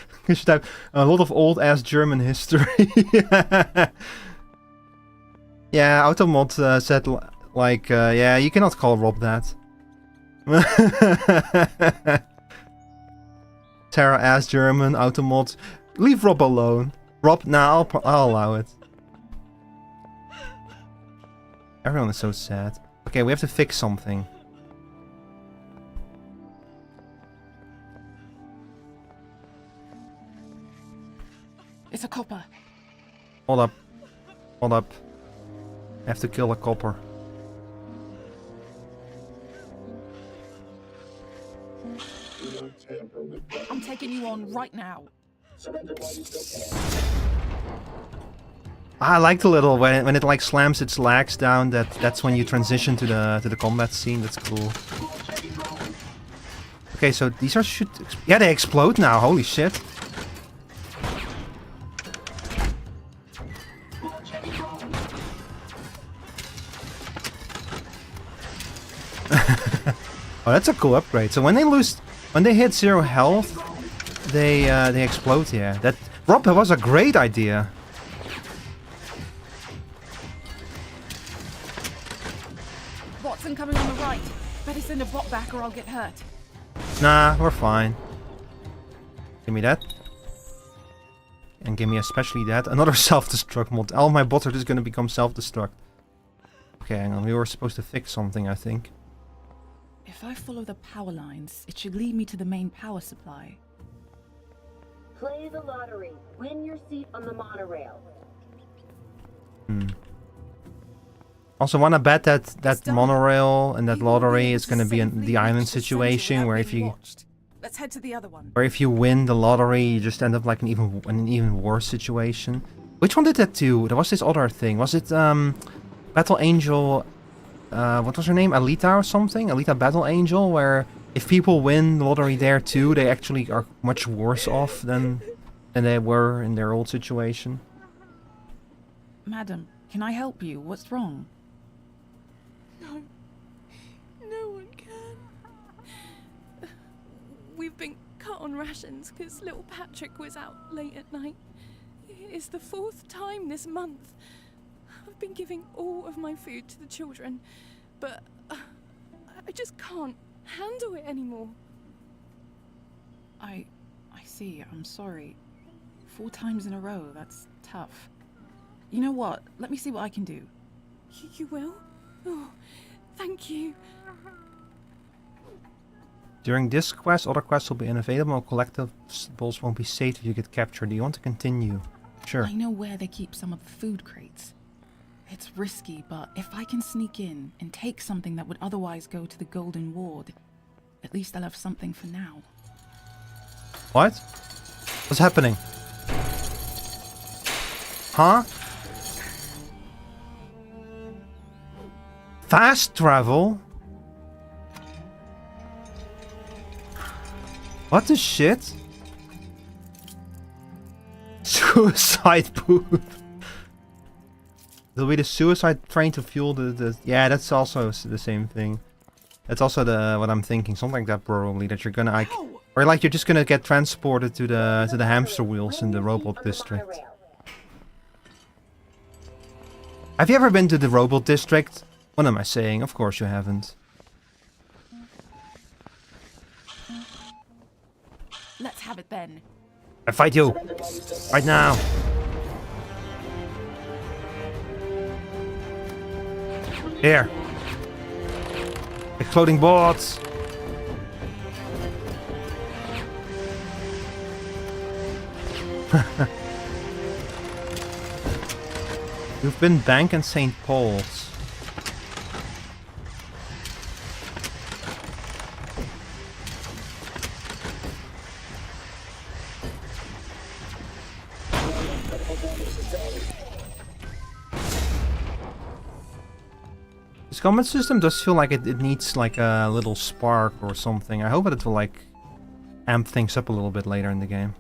Because you typed a lot of old ass German history. Yeah, automod said like, yeah, you cannot call Rob that. Terra ass German, automod. Leave Rob alone. Rob, nah, I'll allow it. Everyone is so sad. Okay, we have to fix something. It's a copper. Hold up. Hold up. I have to kill a copper. I'm taking you on right now. I like the little when it like slams its legs down. That's when you transition to the combat scene. That's cool. Okay, so these are yeah, they explode now. Holy shit. Oh, that's a cool upgrade. So when they hit 0 health, they explode. Yeah, that was a great idea. Watson coming on the right. Better send a bot back or I'll get hurt. Nah, we're fine. Give me that. And give me especially that. Another self-destruct mod. All my bots are just gonna become self-destruct. Okay, hang on. We were supposed to fix something, I think. If I follow the power lines, it should lead me to the main power supply. Play the lottery. Win your seat on the monorail. Also, wanna bet that monorail and that lottery is gonna be in the island situation where if you Let's head to the other one. where if you win the lottery, you just end up like in an even worse situation. Which one did that do? There was this other thing. Was it Battle Angel? What was her name? Alita or something? Alita Battle Angel, where if people win the lottery there too, they actually are much worse off than they were in their old situation. Madam, can I help you? What's wrong? been cut on rations because little Patrick was out late at night. It's the 4th time this month. I've been giving all of my food to the children, but I just can't handle it anymore. I see. I'm sorry. 4 times in a row, that's tough. You know what? Let me see what I can do. You will? Oh, thank you. During this quest, other quests will be unavailable. Collectibles won't be saved if you get captured. Do you want to continue? Sure. I know where they keep some of the food crates. It's risky, but if I can sneak in and take something that would otherwise go to the Golden Ward, at least I'll have something for now. What? What's happening? Huh? Fast travel? What the shit? Suicide booth. It'll be the suicide train to fuel the... Yeah, that's also the same thing. That's also what I'm thinking. Something like that probably. That you're gonna... or like you're just gonna get transported to the hamster wheels in the robot district. Have you ever been to the robot district? What am I saying? Of course you haven't. Let's have it then. I fight you! Right now! Here! Exploding boards! You've been Bank and St. Paul's. This combat system does feel like it needs like a little spark or something. I hope that it will like amp things up a little bit later in the game.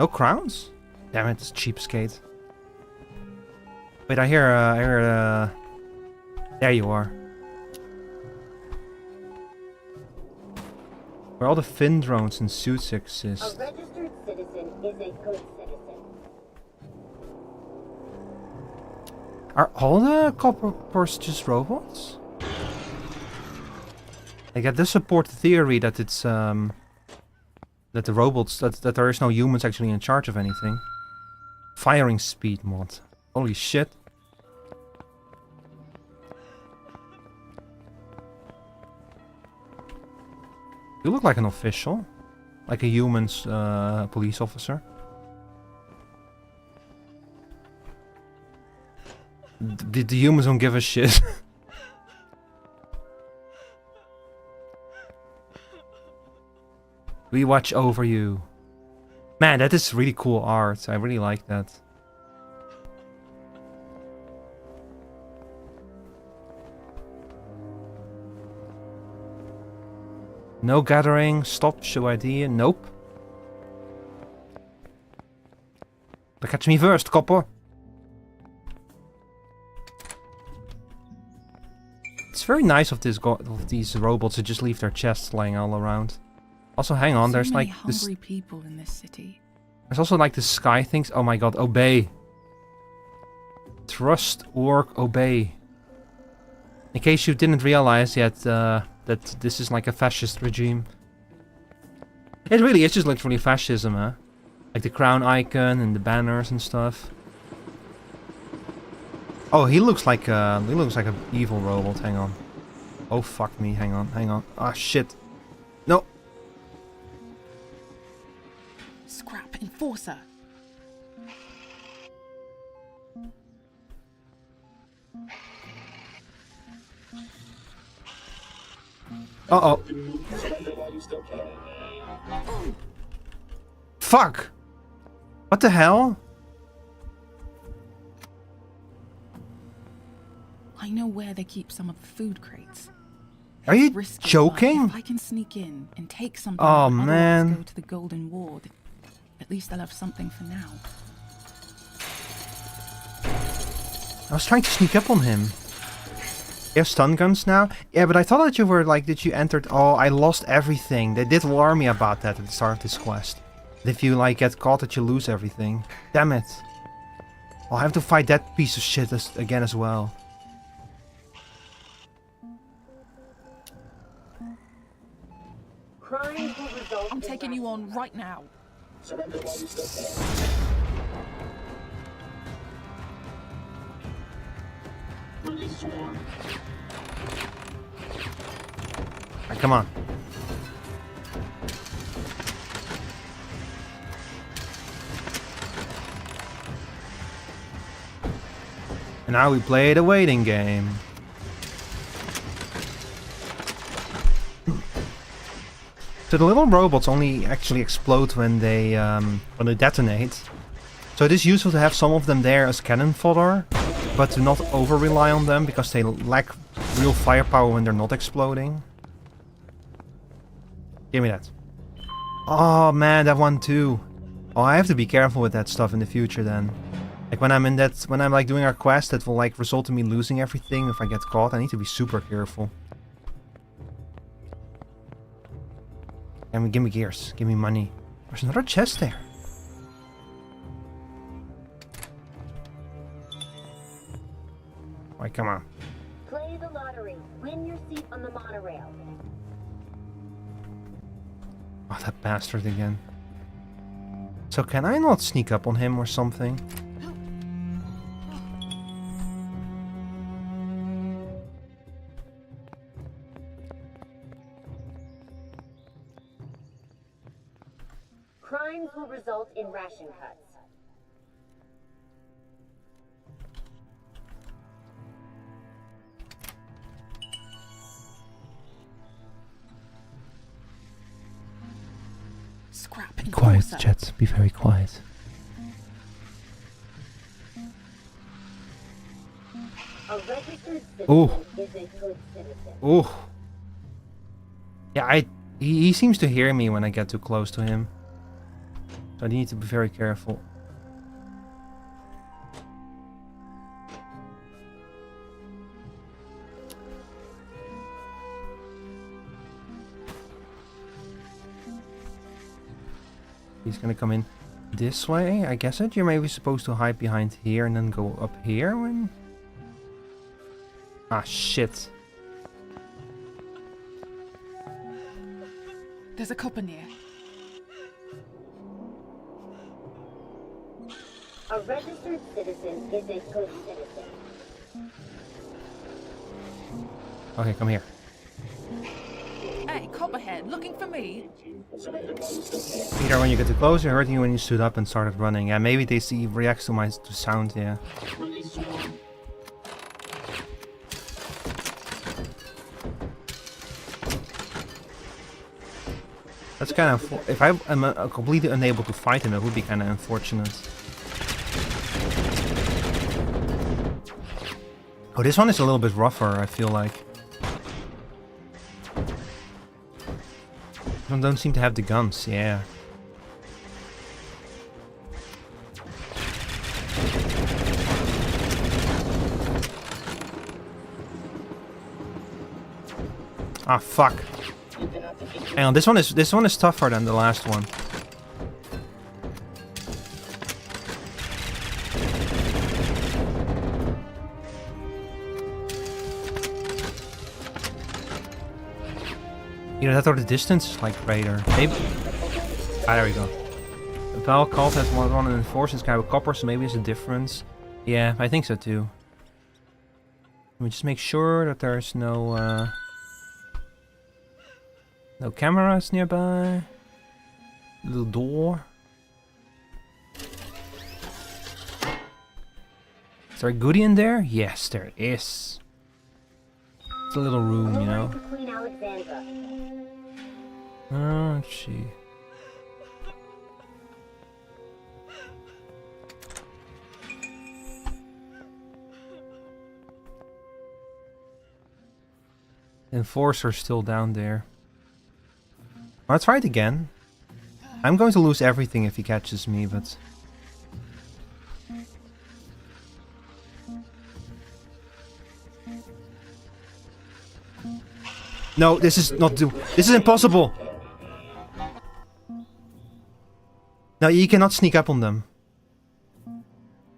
No crowns? Damn it, it's cheapskate. Wait, I hear there you are. Where all the fin drones and suits exist. A registered citizen is a good citizen. Are all the coppers just robots? Like, I does support the theory that it's that the robots that there is no humans actually in charge of anything. Firing speed mod. Holy shit. You look like an official. Like a human's police officer. The humans don't give a shit. We watch over you. Man, that is really cool art. I really like that. No gathering. Stop. Show ID. Nope. But catch me first, copper. It's very nice of these robots to just leave their chests lying all around. Also, hang on. There's like this. Hungry people in this city. There's also like the sky things. Oh my god! Obey. Trust, work, obey. In case you didn't realize yet that this is like a fascist regime. It really is just literally fascism, huh? Like the crown icon and the banners and stuff. Oh, he looks like an evil robot. Hang on. Oh fuck me! Hang on. Ah shit. No. Scrap enforcer. Uh-oh. Fuck! What the hell? I know where they keep some of the food crates. Are you Risky, joking? but if I can sneak in and take something Oh, that would man. otherwise go to the Golden Ward, at least I'll have something for now. I was trying to sneak up on him. You have stun guns now? Yeah, but I thought that you were like, that you entered... Oh, I lost everything. They did warn me about that at the start of this quest. That if you like get caught that you lose everything. Damn it. I'll have to fight that piece of shit again as well. I'm taking you on right now. Alright, come on. And now we play the waiting game. So the little robots only actually explode when they detonate. So it is useful to have some of them there as cannon fodder, but to not over rely on them because they lack real firepower when they're not exploding. Give me that. Oh man, that one too. Oh, I have to be careful with that stuff in the future then. Like when I'm like doing our quest that will like result in me losing everything if I get caught, I need to be super careful. And give me gears, give me money. There's another chest there. Alright, come on. Play the lottery. Win your seat on the monorail. Oh, that bastard again. So can I not sneak up on him or something? Crimes will result in ration cuts. Scrap. Be quiet, chat. Be very quiet. A registered citizen Oh. is a good citizen. Oh. Yeah, he seems to hear me when I get too close to him. So I need to be very careful. He's gonna come in this way. I guess that you're maybe supposed to hide behind here and then go up here when... Ah, shit. There's a copper near. A registered citizen is a good citizen. Okay, come here. Hey, Copperhead, looking for me? Peter, when you get too close, you heard you when you stood up and started running. Yeah, maybe they see reacts to my sound, yeah. That's kind of... If I am completely unable to fight him, that would be kind of unfortunate. Oh, this one is a little bit rougher, I feel like. They don't seem to have the guns, yeah. Ah, fuck. Hang on, this one is tougher than the last one. You know, that or the distance is like greater. Maybe. Ah, there we go. The Val cult has one and enforces kind of copper, so maybe it's a difference. Yeah, I think so too. Let me just make sure that there's no no cameras nearby. Little door. Is there a goodie in there? Yes, there is. It's a little room, you know. Oh, let's see. Enforcer's still down there. Let's try it again. I'm going to lose everything if he catches me, but... No, this is not this is impossible. No, you cannot sneak up on them.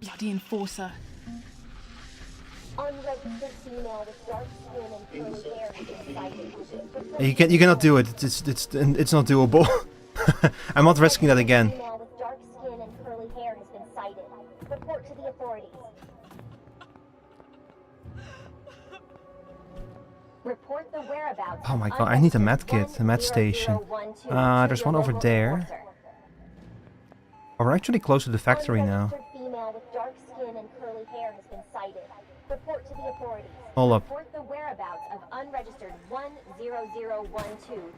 Bloody enforcer. Unregistered female with dark skin and curly hair has been sighted. You cannot do it. It's not doable. I'm not risking that again. Female with dark skin and curly hair has been sighted. Report to the authorities. Report the whereabouts. Oh my god, I need a med kit, a med station. There's one over there. Oh, we're actually close to the factory now. Female with dark skin and curly hair has been sighted. Report to the authorities. Hold up. Report the whereabouts of unregistered 10012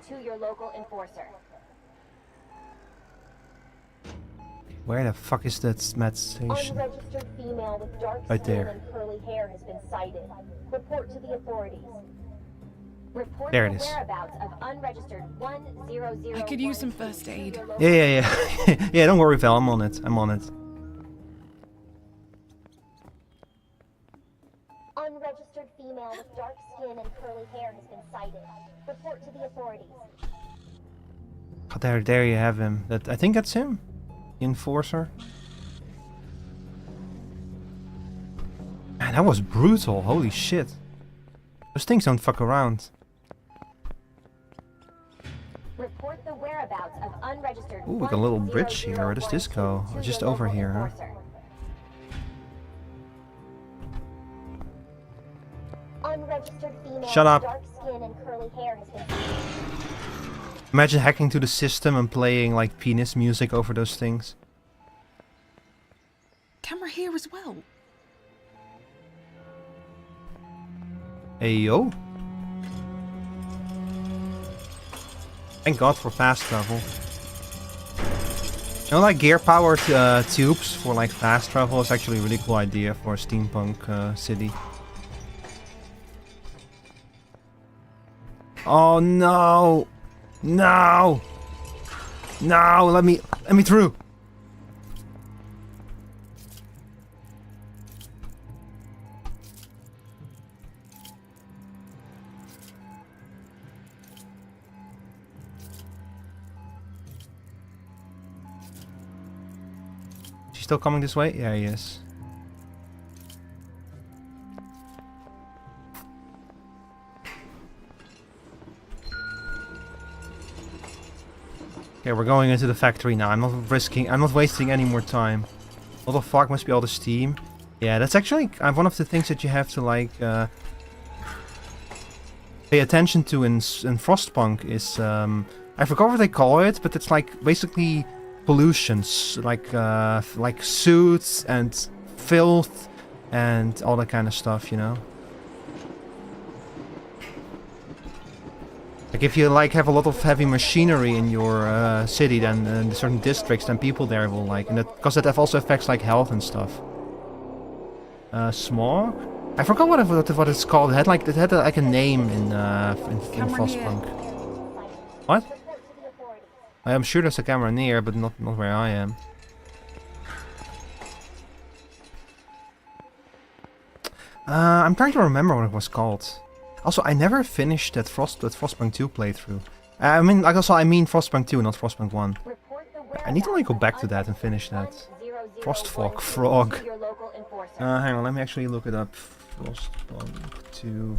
to your local enforcer. Where the fuck is that med station? Unregistered female with dark Right skin there. and curly hair has been sighted. Report to the authorities. Report There the it is. whereabouts of unregistered 10012 I could use some first to aid. your local Yeah. Yeah, don't worry, Val. I'm on it. I'm on it. Unregistered female with dark skin and curly hair has been sighted. Report to the authorities. Oh, there you have him. I think that's him. The enforcer. Man, that was brutal. Holy shit. Those things don't fuck around. Report the whereabouts of unregistered. Ooh, we got a little bridge here. Where does this go? to Just your over local here, huh? enforcer. Unregistered female Shut up. with dark skin and curly hair has been sighted. Imagine hacking to the system and playing like penis music over those things. Camera here as well. Hey yo. Thank God for fast travel. You know, like gear powered tubes for like fast travel is actually a really cool idea for a steampunk city. Oh no! No! No! Let me through! Is he still coming this way? Yeah, he is. Okay, we're going into the factory now. I'm not wasting any more time. What the fuck, must be all the steam. Yeah, that's actually one of the things that you have to like pay attention to in Frostpunk is I forgot what they call it, but it's like basically pollutions, like suits and filth and all that kind of stuff, you know. Like if you like have a lot of heavy machinery in your city, then in certain districts, then people there will like, and that because that also affects like health and stuff. Smog? I forgot what it's called. It had like a name in Frostpunk. What? I am sure there's a camera near, but not where I am. I'm trying to remember what it was called. Also, I never finished that Frostpunk 2 playthrough. I mean Frostpunk 2, not Frostpunk 1. I need to like go back to that and finish that. Frostfog frog. Hang on, let me actually look it up. Frostpunk 2.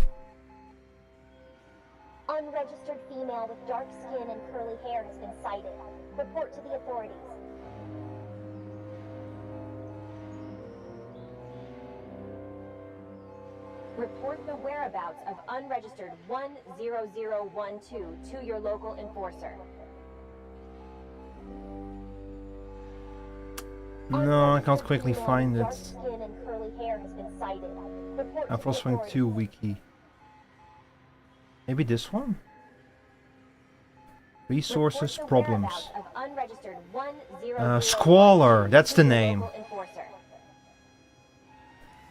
Unregistered female with dark skin and curly hair has been sighted. Report to the authorities. Report the whereabouts of unregistered 10012 to your local enforcer. No, I can't quickly find Dark it. skin and curly hair has been sighted. Report to the Frostpunk authorities. 2 wiki. Maybe this one? Resources Report the problems. whereabouts of unregistered 10012 Squalor, that's the to your name. local enforcer.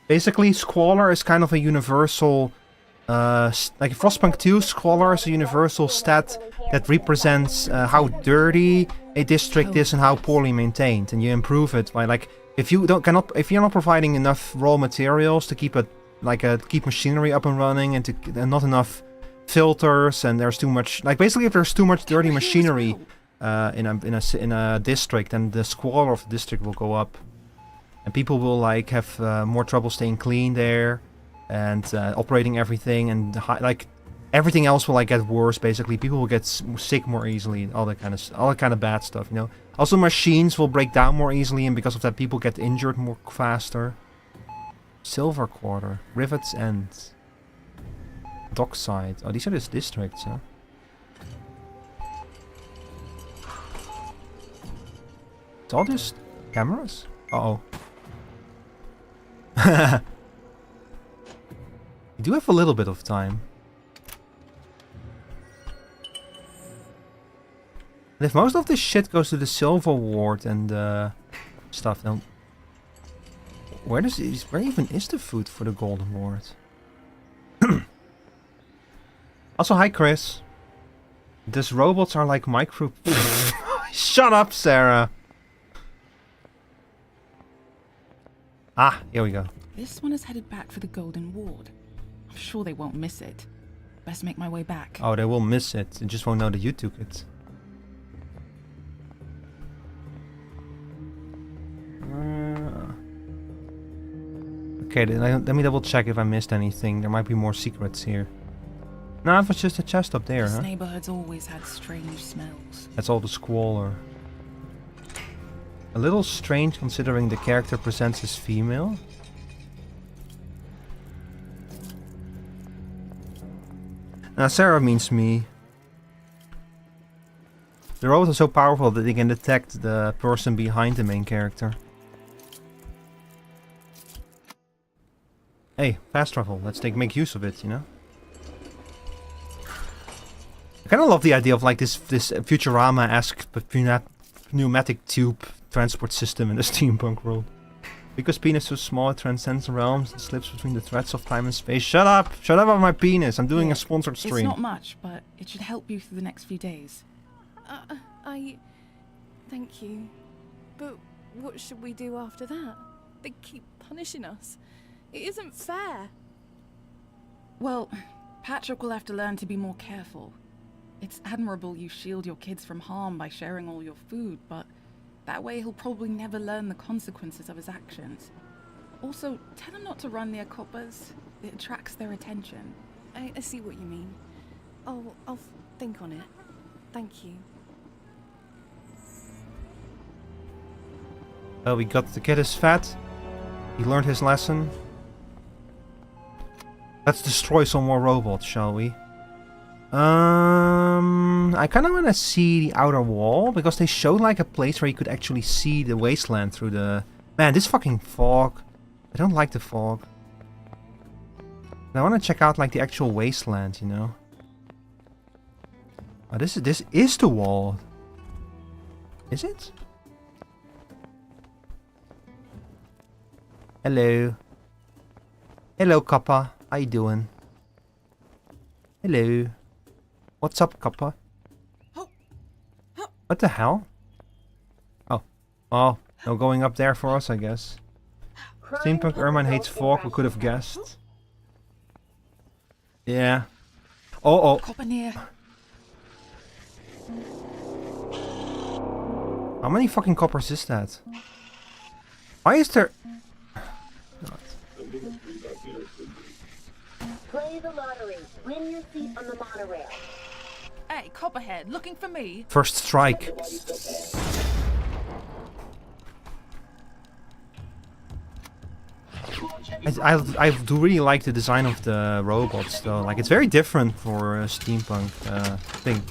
Basically, Squalor is kind of a universal, like Frostpunk 2, Squalor is a universal stat that represents how dirty a district is and how poorly maintained, and you improve it by like if you're not providing enough raw materials to keep machinery up and running and not enough filters and there's too much, like basically if there's too much dirty machinery in a district, then the squalor of the district will go up, and people will like have more trouble staying clean there and operating everything, and like everything else will like get worse. Basically, people will get sick more easily, all that kind of bad stuff, you know. Also, machines will break down more easily, and because of that, people get injured more faster. Silver Quarter, Rivets End, Dockside. Oh, these are just districts, huh? It's all just cameras? Uh-oh. You do have a little bit of time. And if most of this shit goes to the Silver Ward and stuff, then where even is the food for the Golden Ward? Also, hi Chris. These robots are like micro. Shut up, Sarah. Ah, here we go. This one is headed back for the Golden Ward. I'm sure they won't miss it. Best make my way back. Oh, they will miss it. They just won't know that you took it. Okay, then let me double check if I missed anything. There might be more secrets here. No, it was just a chest up there, This huh? neighborhood's always had strange smells. That's all the squalor. A little strange considering the character presents as female. Now, Sarah means me. The robots are so powerful that they can detect the person behind the main character. Hey, fast travel. Let's make use of it, you know? I kind of love the idea of like this Futurama-esque pneumatic tube transport system in the steampunk world. Because penis is so small, it transcends realms and slips between the threads of time and space. Shut up! Shut up about my penis! I'm doing a sponsored stream. It's not much, but it should help you through the next few days. Thank you. But what should we do after that? They keep punishing us. It isn't fair. Well, Patrick will have to learn to be more careful. It's admirable you shield your kids from harm by sharing all your food, but that way he'll probably never learn the consequences of his actions. Also, tell him not to run near coppers. It attracts their attention. I see what you mean. I'll think on it. Thank you. Well, we got the kid is fat. He learned his lesson. Let's destroy some more robots, shall we? I kind of want to see the outer wall, because they showed like a place where you could actually see the wasteland through the... Man, this fucking fog. I don't like the fog. And I want to check out like the actual wasteland, you know? Oh, this is the wall. Is it? Hello. Hello, Kappa. How you doing? Hello. What's up, Kappa? What the hell? Oh. Oh, no going up there for us, I guess. Steampunk Ermine hates fog, we could have guessed. Yeah. Oh, Copper near. How many fucking coppers is that? Why is there... Play the lottery. Win your seat on the monorail. Hey, Copperhead, looking for me? First strike. I do really like the design of the robots though. Like, it's very different for a steampunk thing.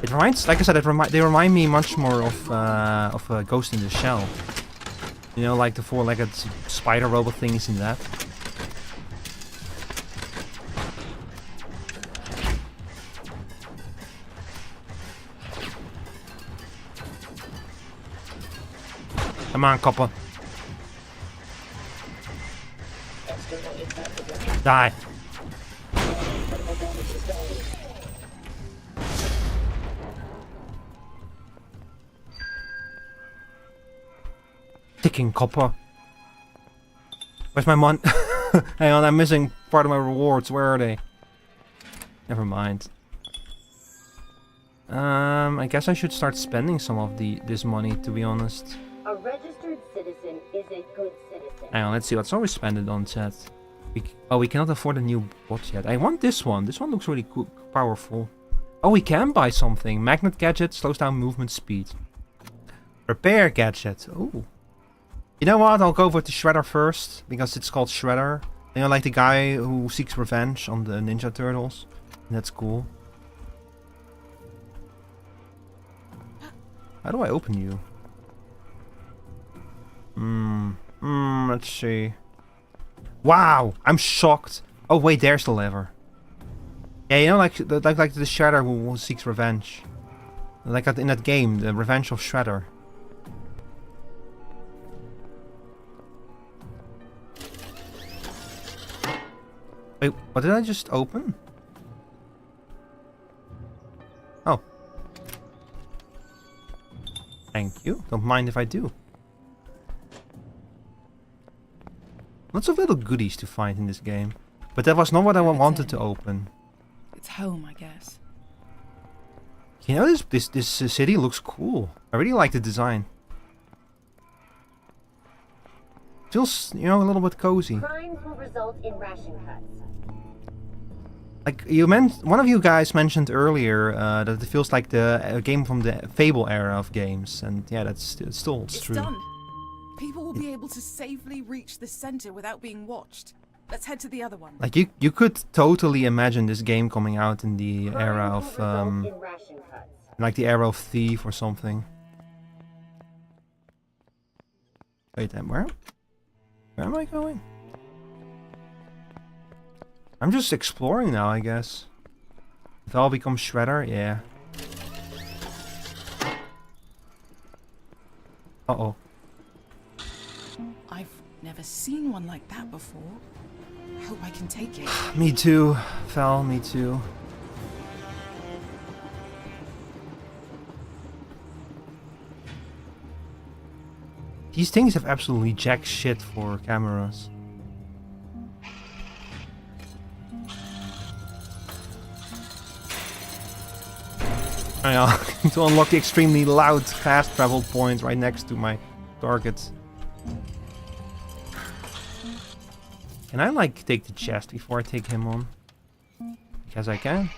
It reminds, like I said, they remind me much more of Ghost in the Shell. You know, like the four-legged spider robot things in that. Come on, Copper. Die. Ticking copper. Where's my mon? Hang on, I'm missing part of my rewards. Where are they? Never mind. I guess I should start spending some of this money, to be honest. A registered citizen is a good citizen. Hang on, let's see. Let's always spend it on chat. We cannot afford a new watch yet. I want this one. This one looks really cool, powerful. Oh, we can buy something. Magnet gadget slows down movement speed. Repair gadget. Oh. You know what? I'll go with the Shredder first, because it's called Shredder. You know, like the guy who seeks revenge on the Ninja Turtles. That's cool. How do I open you? Let's see. Wow, I'm shocked. Oh wait, there's the lever. Yeah, you know, like the Shredder who seeks revenge. Like in that game, the Revenge of Shredder. Wait, what did I just open? Oh. Thank you. Don't mind if I do. Lots of little goodies to find in this game. But that was not what I wanted to open. It's home, I guess. You know, this city looks cool. I really like the design. Feels, you know, a little bit cozy. Crimes will result in ration cuts. Like one of you guys mentioned earlier that it feels like the game from the Fable era of games, and yeah, that's still It's true. done. People will be able to safely reach the center without being watched. Let's head to the other one. Like you could totally imagine this game coming out in the era of like the era of Thief or something. Wait, where am I going? I'm just exploring now, I guess. If I'll become Shredder, yeah. Uh-oh. I've never seen one like that before. I hope I can take it. Me too, Val, me too. These things have absolutely jack shit for cameras. I know, to unlock the extremely loud fast travel point right next to my target. Can I like take the chest before I take him on? Because I can.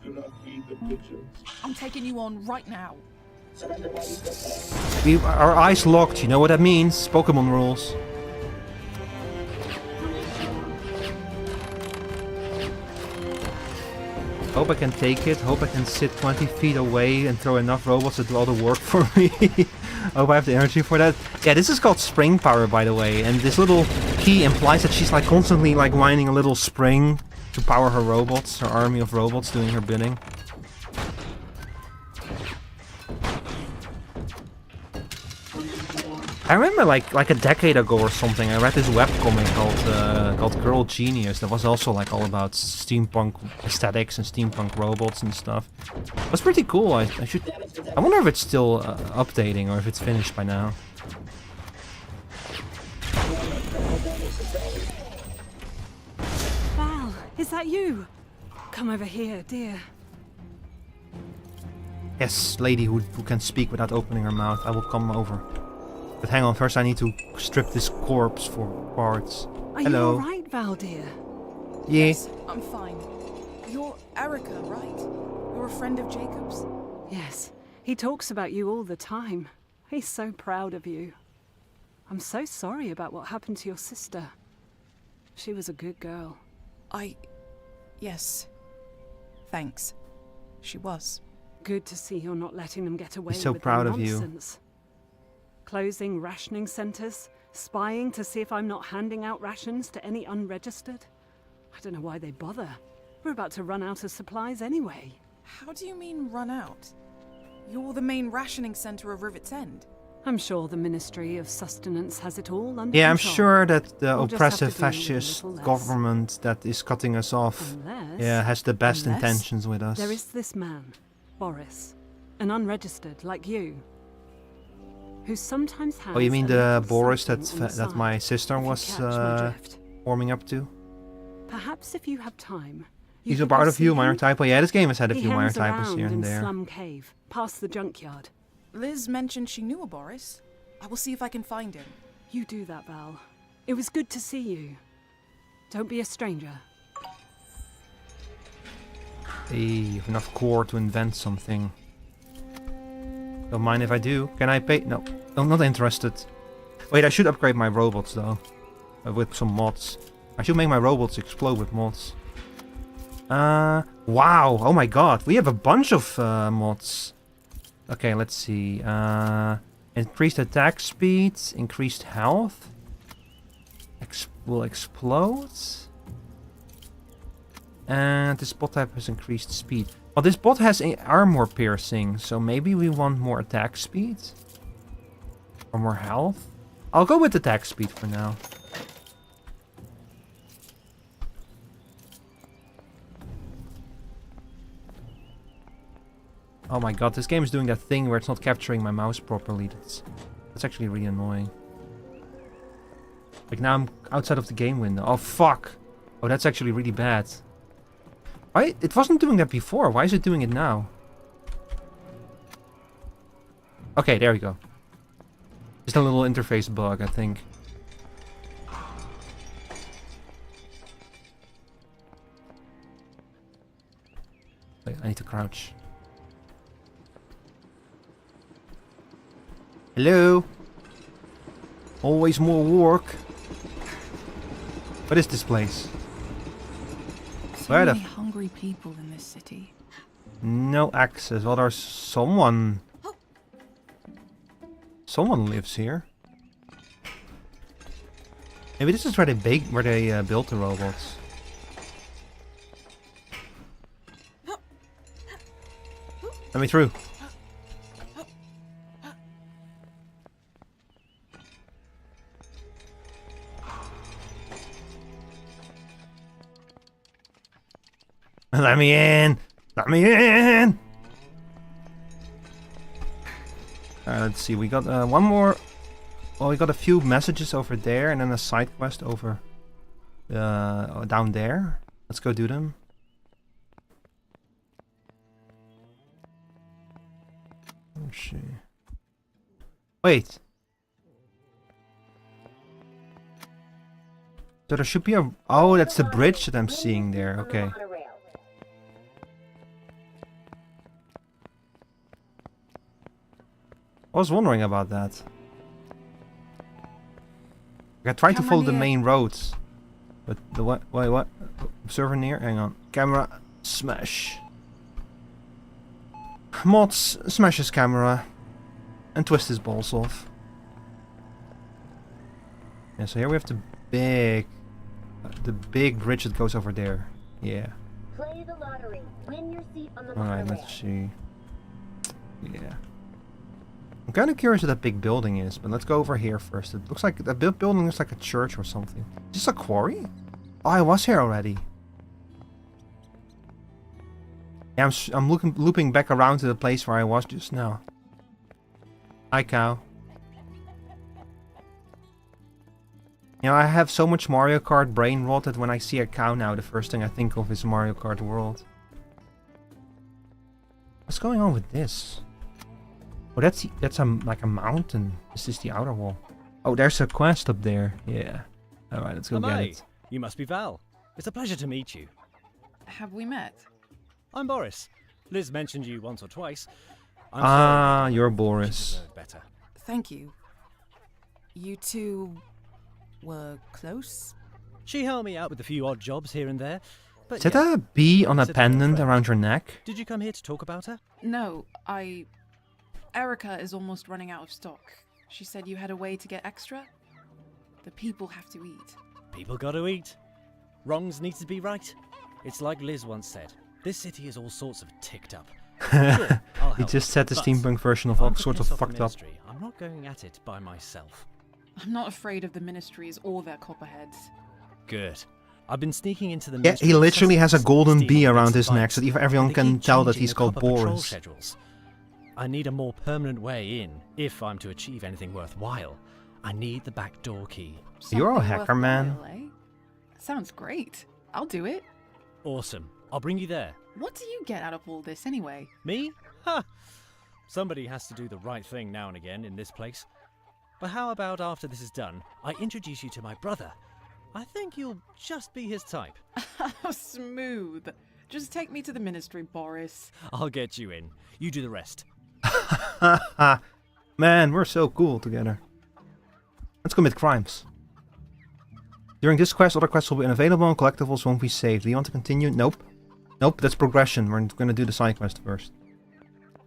Do not heed the pigeons. I'm taking you on right now. Our eyes locked, you know what that means? Pokemon rules. Hope I can take it, hope I can sit 20 feet away and throw enough robots to do all the work for me. Hope I have the energy for that. Yeah, this is called spring power, by the way, and this little key implies that she's like constantly like winding a little spring to power her robots, her army of robots doing her bidding. I remember like a decade ago or something, I read this webcomic called Girl Genius that was also like all about steampunk aesthetics and steampunk robots and stuff. It was pretty cool. I wonder if it's still updating or if it's finished by now. Val, is that you? Come over here, dear. Yes, lady who can speak without opening her mouth. I will come over. But hang on, first I need to strip this corpse for parts. Are Hello. you alright, Val, dear? Yeah. Yes, I'm fine. You're Erica, right? You're a friend of Jacob's? Yes. He talks about you all the time. He's so proud of you. I'm so sorry about what happened to your sister. She was a good girl. Yes. Thanks. She was. Good to see you're not letting them get away He's so with proud their of you. nonsense. Closing rationing centers, spying to see if I'm not handing out rations to any unregistered. I don't know why they bother. We're about to run out of supplies anyway. How do you mean run out? You're the main rationing center of Rivet's End. I'm sure the Ministry of Sustenance has it all under Yeah, I'm control. sure that the We'll just have to oppressive do a fascist little less. government that is cutting us off has the best Unless intentions with us. There is this man, Boris, an unregistered like you. who sometimes has Oh, you mean a the little Boris something on the that side, my sister if you was catch my drift. warming up to? Perhaps if you have time, He's you a could go part of see few minor him. typo. Yeah, this game has had a He few minor hangs typos around here and in there. Slum Cave, past the junkyard. Liz mentioned she knew a Boris. I will see if I can find him. You do that, Val. It was good to see you. Don't be a stranger. Hey, you have enough core to invent something. Don't mind if I do. Can I pay? No, I'm not interested. Wait, I should upgrade my robots though. With some mods. I should make my robots explode with mods. Wow. Oh my god. We have a bunch of mods. Okay, let's see. Increased attack speed. Increased health. Will explode. And this bot type has increased speed. Well, this bot has armor piercing, so maybe we want more attack speed? Or more health? I'll go with attack speed for now. Oh my god, this game is doing that thing where it's not capturing my mouse properly. That's actually really annoying. Like now I'm outside of the game window. Oh fuck! Oh, that's actually really bad. Why? It wasn't doing that before. Why is it doing it now? Okay, there we go. Just a little interface bug, I think. Wait, I need to crouch. Hello? Always more work. What is this place? So Where the many hungry people in this city. No access. Well, there's someone. Someone lives here. Maybe this is where they built the robots. Let me through. Let me in! Let me in! Let's see, we got one more... Well, we got a few messages over there and then a side quest over... down there. Let's go do them. Let's see. Wait! So there should be a... Oh, that's the bridge that I'm seeing there. Okay. I was wondering about that. I tried to follow the main roads. But the what? Wait, what? Observer near? Hang on. Camera. Smash. Mods. Smash his camera. And twist his balls off. Yeah, so here we have the big bridge that goes over there. Yeah. Play the lottery. Win your seat on the Alright, let's see. Yeah. I'm kind of curious what that big building is, but let's go over here first. It looks like that building looks like a church or something. Is this a quarry? Oh, I was here already. Yeah, I'm looping back around to the place where I was just now. Hi, cow. You know, I have so much Mario Kart brain rot that when I see a cow now, the first thing I think of is Mario Kart World. What's going on with this? Oh, that's like a mountain. This is the outer wall. Oh, there's a quest up there. Yeah. All right, let's go get it. You must be Val. It's a pleasure to meet you. Have we met? I'm Boris. Liz mentioned you once or twice. You're Boris. Better. Thank you. You two were close? She helped me out with a few odd jobs here and there. But Is that a bee on a pendant around your neck? Did you come here to talk about her? No, Erica is almost running out of stock. She said you had a way to get extra? The people have to eat. People gotta eat. Wrongs need to be right. It's like Liz once said. This city is all sorts of ticked up. Sure, I'll He help, just said the but steampunk version of if all I'm putting sorts of myself in fucked up. ministry, I'm not going at it by myself. I'm not afraid of the ministries or their copperheads. Good. I've been sneaking into the Yeah, ministry he of literally has a sustenance, golden stealing bee around bits his of neck so that bikes, everyone and they can keep tell that changing he's the called copper patrol Boris. schedules. I need a more permanent way in if I'm to achieve anything worthwhile. I need the back door key. You're a hacker, man. Eh? Sounds great. I'll do it. Awesome. I'll bring you there. What do you get out of all this anyway? Me? Ha! Somebody has to do the right thing now and again in this place. But how about after this is done, I introduce you to my brother? I think you'll just be his type. How smooth. Just take me to the ministry, Boris. I'll get you in. You do the rest. Man, we're so cool together. Let's commit crimes. During this quest, other quests will be unavailable and collectibles won't be saved. Do you want to continue? Nope. Nope, that's progression. We're gonna do the side quest first.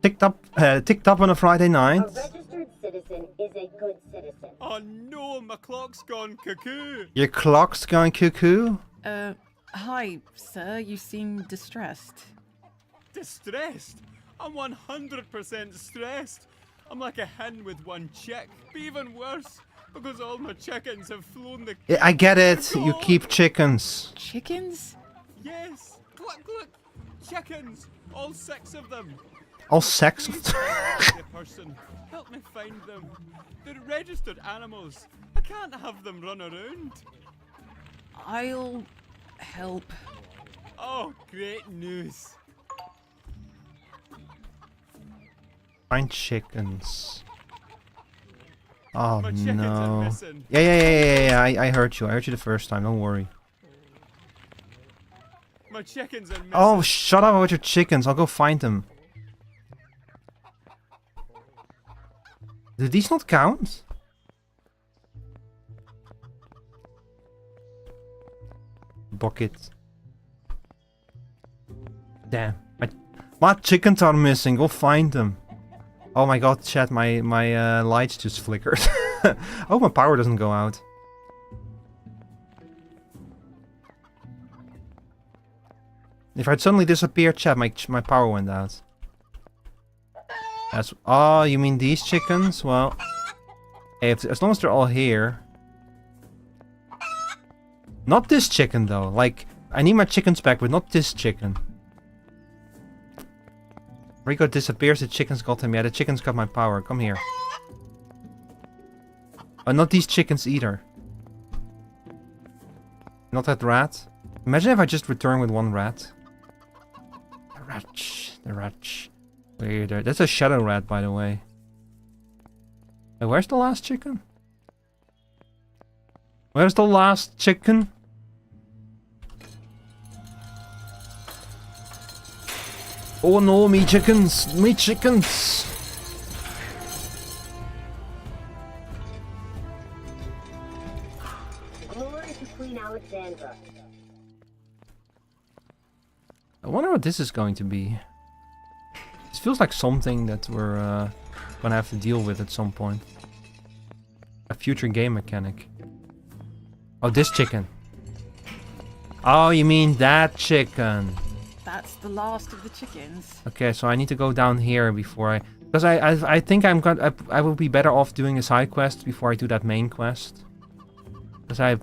Ticked up on a Friday night. A registered citizen is a good citizen. Oh no, my clock's gone cuckoo. Your clock's gone cuckoo? Hi, sir. You seem distressed. Distressed? I'm 100% stressed. I'm like a hen with one chick. But even worse, because all my chickens have flown the... Yeah, I get it. You keep chickens. Chickens? Yes. Look. Chickens. All 6 of them. All sex? Person, help me find them. They're registered animals. I can't have them run around. I'll help. Oh, great news. Find chickens. Oh My chickens are no. missing. Yeah. I heard you. I heard you the first time. Don't worry. My chickens are missing. Oh, shut up about your chickens. I'll go find them. Do these not count? Bucket. Damn. My chickens are missing. Go find them. Oh my god, chat. My lights just flickered. Oh, my power doesn't go out. If I'd suddenly disappeared, chat, my power went out. Oh, you mean these chickens? Well, hey, as long as they're all here. Not this chicken, though. Like, I need my chickens back, but not this chicken. Rico disappears, the chickens got him. Yeah, the chickens got my power. Come here. Oh, not these chickens either. Not that rat. Imagine if I just return with one rat. The rat. Weirder. That's a shadow rat, by the way. Hey, where's the last chicken? Where's the last chicken? Oh no, me chickens! Me chickens! Glory to Queen Alexandra. I wonder what this is going to be. This feels like something that we're gonna have to deal with at some point. A future game mechanic. Oh, this chicken. Oh, you mean that chicken. That's the last of the chickens. Okay, so I need to go down here before I... Because I think I will be better off doing a side quest before I do that main quest. Because I'm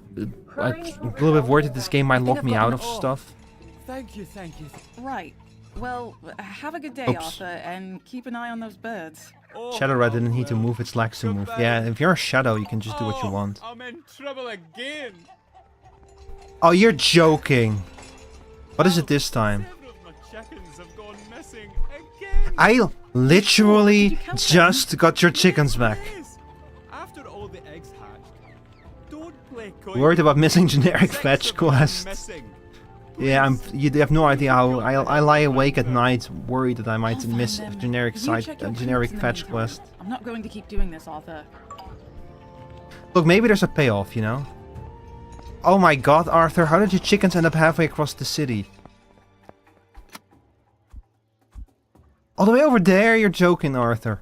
a little bit worried that this game might lock me out of stuff. Thank you. Right. Well, have a good day, Oops. Arthur, and keep an eye on those birds. Shadow Rat didn't need to move its legs to move. Yeah, if you're a shadow, you can just do what you want. I'm in trouble again. Oh, you're joking. What is it this time? My chickens have gone missing again. I literally just got your chickens back. After all the eggs hatched, don't play coy. Worried about missing generic 6 fetch of them quest. missing. Yeah, you have no idea how I lie awake at night worried that I might miss a generic fetch quest. I'm not going to keep doing this, Arthur. Look, maybe there's a payoff, you know? Oh my god, Arthur, how did your chickens end up halfway across the city? All the way over there? You're joking, Arthur.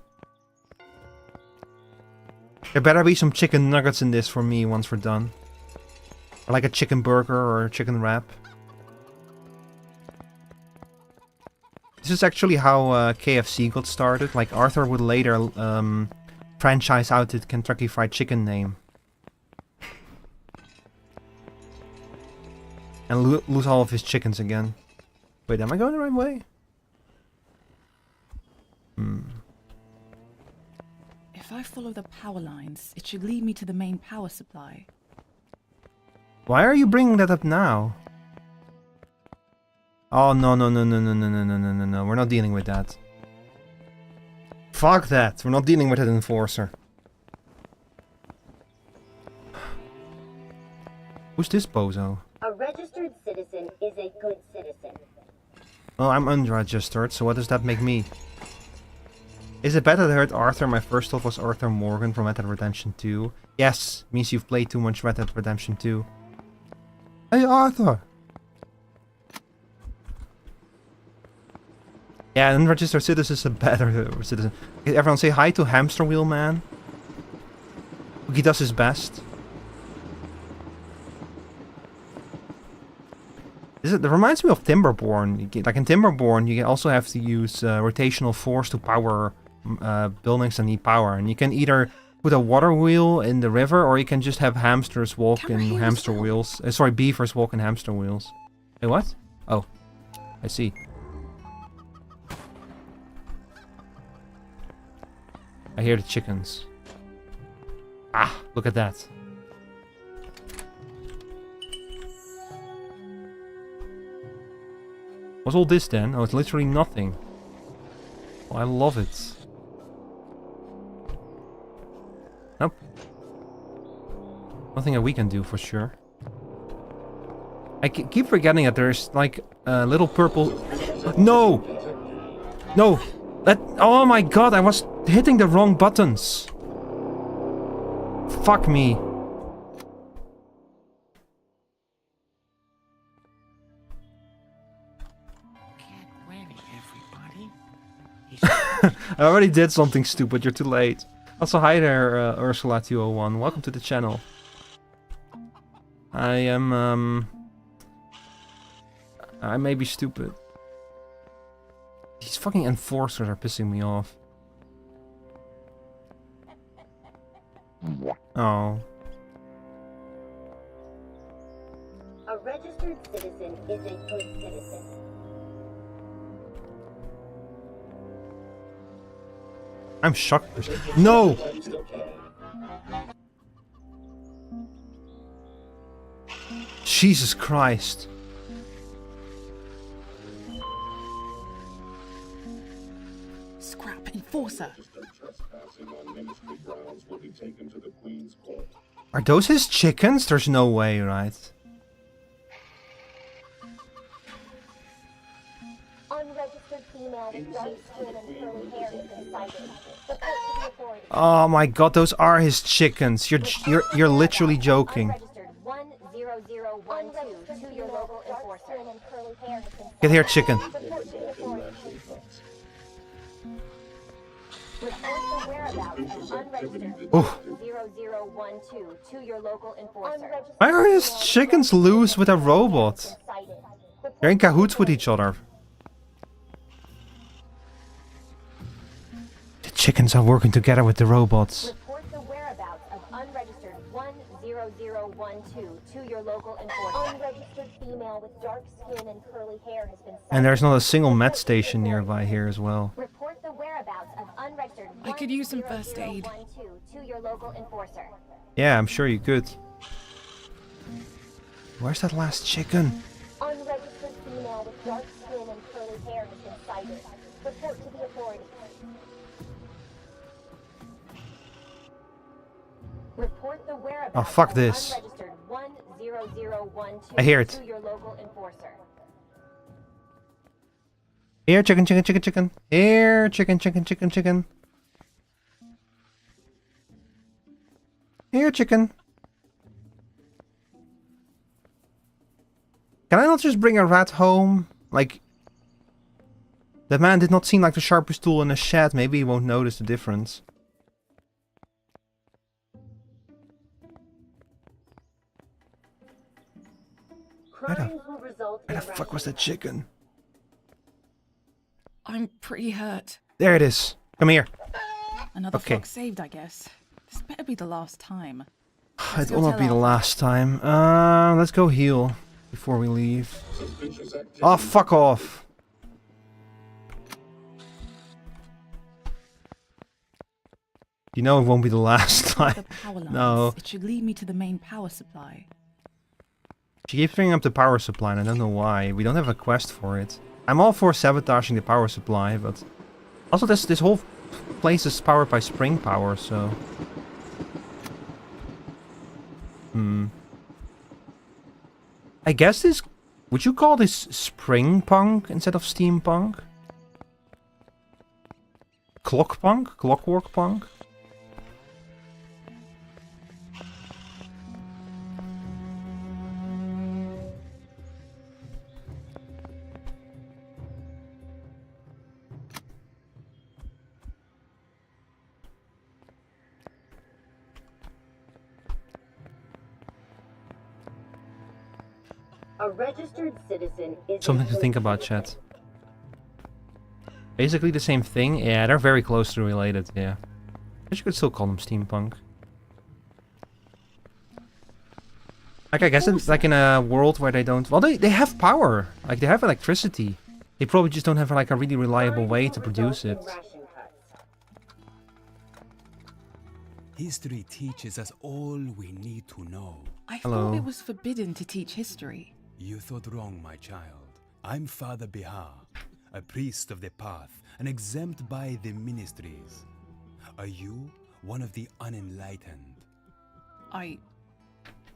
There better be some chicken nuggets in this for me once we're done. Or like a chicken burger or a chicken wrap. This is actually how KFC got started. Like, Arthur would later franchise out the Kentucky Fried Chicken name. And lose all of his chickens again. Wait, am I going the right way? If I follow the power lines, it should lead me to the main power supply. Why are you bringing that up now? Oh, no, no, no, no, no, no, no, no, no, no, no. We're not dealing with that. Fuck that. We're not dealing with that enforcer. Who's this bozo? A registered citizen is a good citizen. Well, I'm unregistered, so what does that make me? Is it better to hurt Arthur? My first thought was Arthur Morgan from Red Dead Redemption 2. Yes, means you've played too much Red Dead Redemption 2. Hey, Arthur! Yeah, an unregistered citizen is a better citizen. Okay, everyone say hi to Hamster Wheel Man. He does his best. It reminds me of Timberborn. Like in Timberborn, you also have to use rotational force to power buildings that need power. And you can either put a water wheel in the river, or you can just have hamsters walk in hamster wheels. Sorry, beavers walk in hamster wheels. Hey, what? Oh, I see. I hear the chickens. Ah, look at that. What's all this then? Oh, it's literally nothing. Oh, I love it. Nope. Nothing that we can do for sure. I keep forgetting that there's like a little purple... No! No! Oh my god, I was hitting the wrong buttons. Fuck me. I already did something stupid, you're too late. Also, hi there, Ursula201. Welcome to the channel. I am, I may be stupid. These fucking enforcers are pissing me off. Oh. A registered citizen is a good citizen. I'm shocked. No! Jesus Christ. Scrap enforcer. Are those his chickens? There's no way, right? Unregistered female with dark skin and curly hair has been sighted. Report to the authorities. Oh my god, those are his chickens. You're literally joking. Unregistered 10012 to your local enforcer. Get here, chicken. Report the whereabouts of unregistered Oh. 0012 to your local enforcer. Why are his chickens loose with a robot? They're in cahoots with each other. The chickens are working together with the robots. Report the whereabouts of unregistered 10012 to your local enforcer. Unregistered female with dark skin and curly hair has been sighted. And there's not a single med station nearby here as well. Report the whereabouts of unregistered I could use some first aid. 10012 to your local enforcer. Yeah, I'm sure you could. Where's that last chicken? Unregistered female with dark skin and curly hair has been sighted. Report to the authorities. Report the whereabouts Oh, fuck of this. unregistered 10012 I hear it. to your local enforcer. Here, chicken, chicken, chicken, chicken. Here, chicken, chicken, chicken, chicken. Here, chicken. Can I not just bring a rat home? Like, the man did not seem like the sharpest tool in the shed. Maybe he won't notice the difference. Crimes will result in Where the fuck was that chicken? I'm pretty hurt. There it is. Come here. Another Okay. flock saved, I guess. This better be the last time. It will not be the last time. Let's go heal before we leave. Oh, fuck off. You know it won't be the last time. The power lines. No. It should lead me to the main power supply. She keeps bringing up the power supply, and I don't know why. We don't have a quest for it. I'm all for sabotaging the power supply, but... Also, this whole place is powered by spring power, so... I guess this... Would you call this spring punk instead of steampunk? Clock punk? Clockwork punk? A registered citizen is Something to think about, chat. Basically the same thing? Yeah, they're very closely related, yeah. But you could still call them steampunk. Like, I guess it's like in a world where they don't... Well, they have power. Like, they have electricity. They probably just don't have like a really reliable way to produce it. History teaches us all we need to know. I thought it was forbidden to teach history. You thought wrong, my child. I'm Father Bihar, a priest of the path, and exempt by the ministries. Are you one of the unenlightened?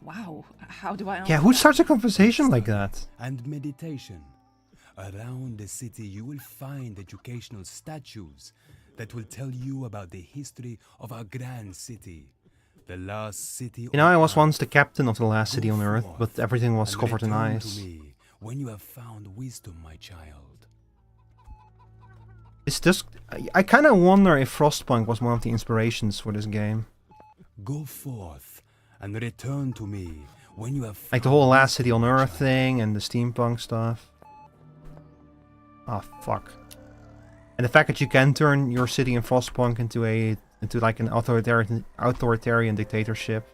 Wow, how do I answer Yeah, who that? starts a conversation like that? And meditation. Around the city you will find educational statues that will tell you about the history of our grand city. The last city. You know, I was once the captain of the last city on Earth, but everything was covered in return ice. to me when you have found wisdom, my child. It's just... I kind of wonder if Frostpunk was one of the inspirations for this game. Go forth and return to me when you have found Like the whole last city on Earth thing and the steampunk stuff. Oh, fuck. And the fact that you can turn your city in Frostpunk into like an authoritarian dictatorship.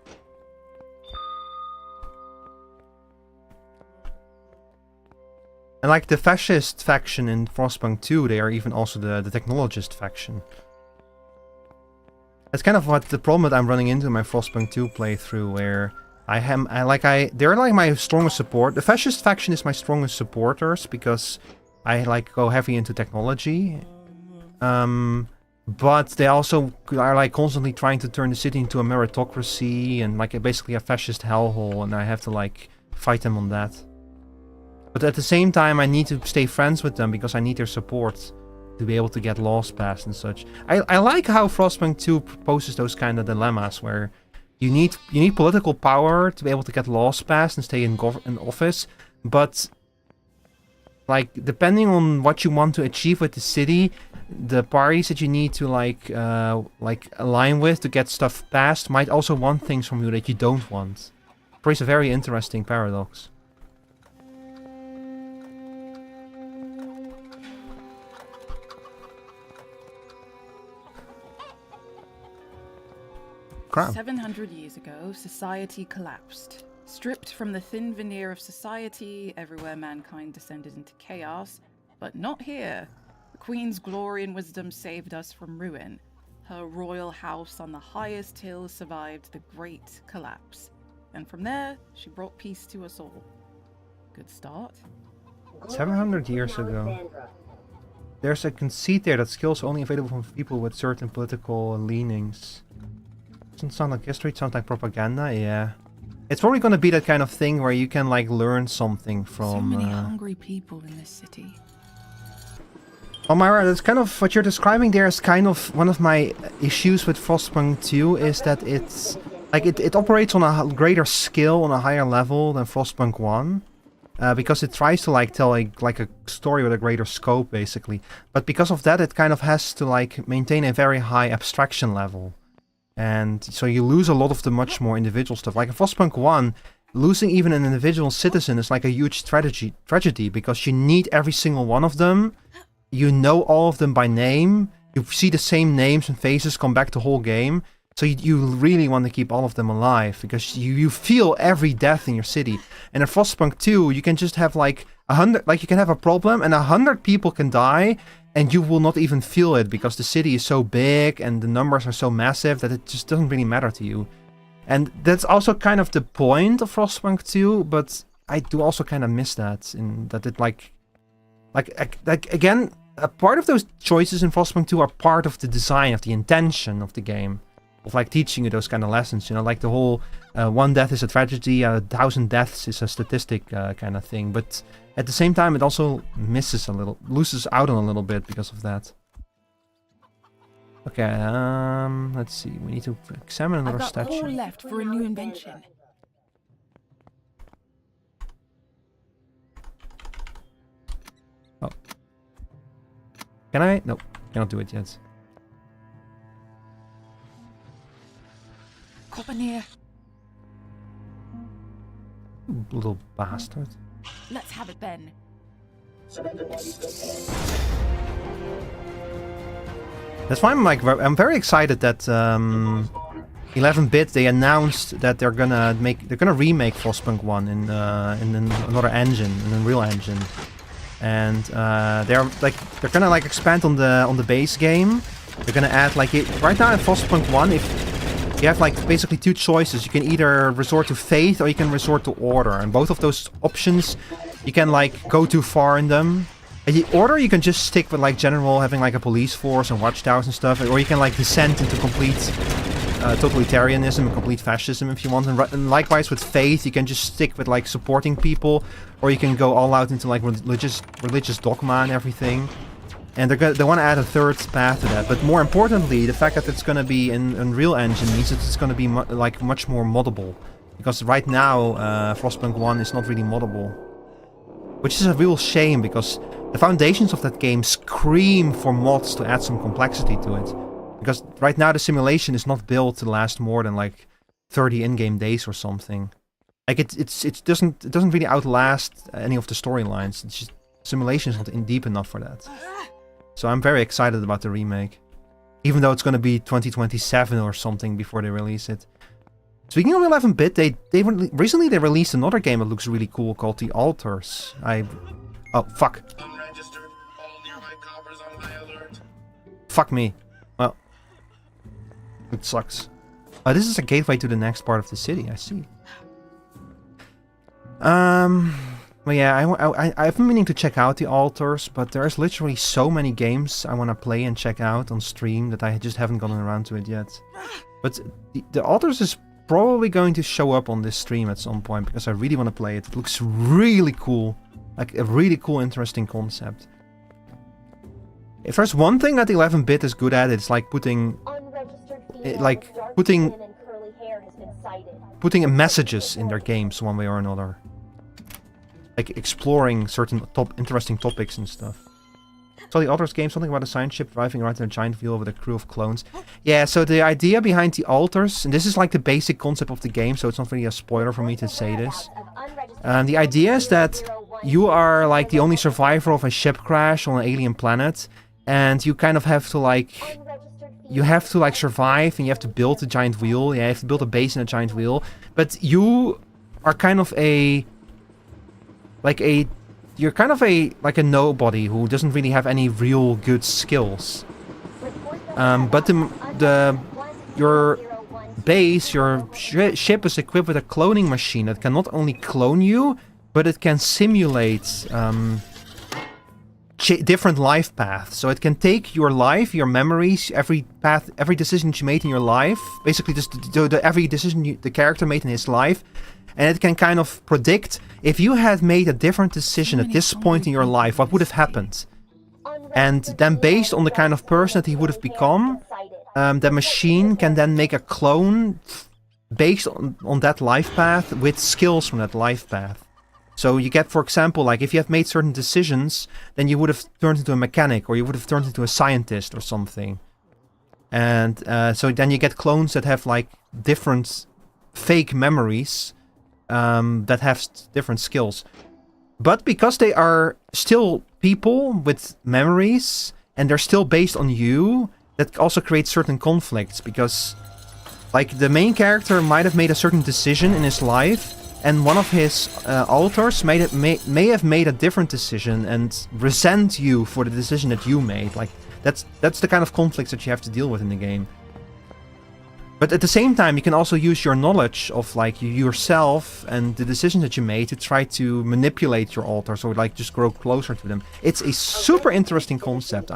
And like the fascist faction in Frostpunk 2, they are even also the technologist faction. That's kind of what the problem that I'm running into in my Frostpunk 2 playthrough, where they're like my strongest support. The fascist faction is my strongest supporters because I like go heavy into technology. But they also are like constantly trying to turn the city into a meritocracy and like basically a fascist hellhole, and I have to like fight them on that. But at the same time, I need to stay friends with them because I need their support to be able to get laws passed and such. I like how Frostpunk 2 proposes those kind of dilemmas where you need political power to be able to get laws passed and stay in office, but like depending on what you want to achieve with the city, the parties that you need to like align with to get stuff passed might also want things from you that you don't want. It's a very interesting paradox. Crown. 700 years ago, society collapsed. Stripped from the thin veneer of society, everywhere mankind descended into chaos. But not here. The Queen's glory and wisdom saved us from ruin. Her royal house on the highest hill survived the great collapse. And from there, she brought peace to us all. Good start. 700 years ago. There's a conceit there that skills are only available for people with certain political leanings. Doesn't sound like history, it sounds like propaganda, yeah. It's probably gonna be that kind of thing where you can like learn something from... So many hungry people in this city. Oh, Myra, that's kind of what you're describing there is kind of one of my issues with Frostpunk 2 is that it's... Like, it operates on a greater scale, on a higher level than Frostpunk 1. Because it tries to like tell a story with a greater scope, basically. But because of that, it kind of has to like maintain a very high abstraction level. And so you lose a lot of the much more individual stuff. Like in Frostpunk 1, losing even an individual citizen is like a huge tragedy because you need every single one of them. You know all of them by name. You see the same names and faces come back the whole game. So you really want to keep all of them alive because you feel every death in your city. And in Frostpunk 2, you can just have like 100, like you can have a problem and 100 people can die. and you will not even feel it because the city is so big and the numbers are so massive that it just doesn't really matter to you. And that's also kind of the point of Frostpunk 2, but I do also kind of miss that, in that it like again, a part of those choices in Frostpunk 2 are part of the design, of the intention of the game, of like teaching you those kind of lessons, you know, like the whole one death is a tragedy, 1,000 deaths is a statistic kind of thing, but at the same time it also loses out on a little bit because of that. Okay, let's see, we need to examine another I've got statue. all left for a new invention. Oh. Can I? No, cannot do it yet. Coppernear. Little bastard. Let's have it then. That's why I'm very excited that 11-bit they announced that they're gonna remake Frostpunk 1 in another engine, in a real engine, and they're gonna like expand on the base game. They're gonna add like right now in Frostpunk 1, if you have like basically two choices, you can either resort to faith or you can resort to order, and both of those options you can like go too far in them. The order you can just stick with like general, having like a police force and watchtowers and stuff, or you can like descend into complete totalitarianism and complete fascism if you want. And likewise with faith, you can just stick with like supporting people, or you can go all out into like religious dogma and everything. And they want to add a third path to that. But more importantly, the fact that it's going to be in Unreal Engine means that it's going to be much more moddable. Because right now, Frostpunk 1 is not really moddable. Which is a real shame, because the foundations of that game scream for mods to add some complexity to it. Because right now the simulation is not built to last more than like 30 in-game days or something. Like it doesn't really outlast any of the storylines. It's just simulation is not deep enough for that. So I'm very excited about the remake. Even though it's going to be 2027 or something before they release it. Speaking of 11-bit, recently they released another game that looks really cool called The Altars. Oh, fuck. Fuck me. Well, it sucks. This is a gateway to the next part of the city, I see. Well, yeah, I've been meaning to check out The Altars, but there's literally so many games I want to play and check out on stream that I just haven't gotten around to it yet. But The Altars is probably going to show up on this stream at some point, because I really want to play it. It looks really cool. Like a really cool, interesting concept. If there's one thing that 11-bit is good at, it's like putting messages in their games one way or another. Like exploring certain interesting topics and stuff. So The Altars game, something about a science ship driving around in a giant wheel with a crew of clones. Yeah, so the idea behind The Altars, and this is like the basic concept of the game, so it's not really a spoiler for me to say this. The idea is that you are like the only survivor of a ship crash on an alien planet, and you kind of have to like survive, and you have to build a giant wheel. Yeah, you have to build a base in a giant wheel, but you are kind of you're kind of like a nobody who doesn't really have any real good skills. But your base, your ship is equipped with a cloning machine that can not only clone you, but it can simulate different life paths. So it can take your life, your memories, every decision you made in your life, basically just every decision the character made in his life, and it can kind of predict if you had made a different decision at this point in your life, what would have happened. And then based on the kind of person that he would have become, the machine can then make a clone based on that life path with skills from that life path. So you get, for example, like if you have made certain decisions, then you would have turned into a mechanic, or you would have turned into a scientist or something. And so then you get clones that have like different fake memories that have different skills. But because they are still people with memories, and they're still based on you, that also creates certain conflicts, because like the main character might have made a certain decision in his life, and one of his altars may have made a different decision and resent you for the decision that you made. Like, that's the kind of conflicts that you have to deal with in the game. But at the same time, you can also use your knowledge of like yourself and the decisions that you made to try to manipulate your altars or like just grow closer to them. It's a super interesting concept.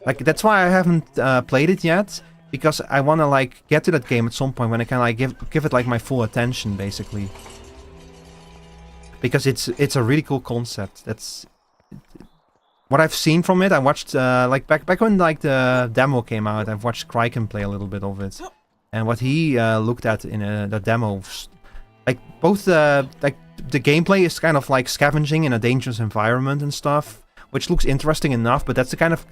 That's why I haven't played it yet, because I want to like get to that game at some point when I can like give it like my full attention, basically. Because it's a really cool concept. That's what I've seen from it. I watched like back when like the demo came out. I've watched Kraken play a little bit of it, and what he looked at in the demo, like both like the gameplay is kind of like scavenging in a dangerous environment and stuff, which looks interesting enough. But that's the kind of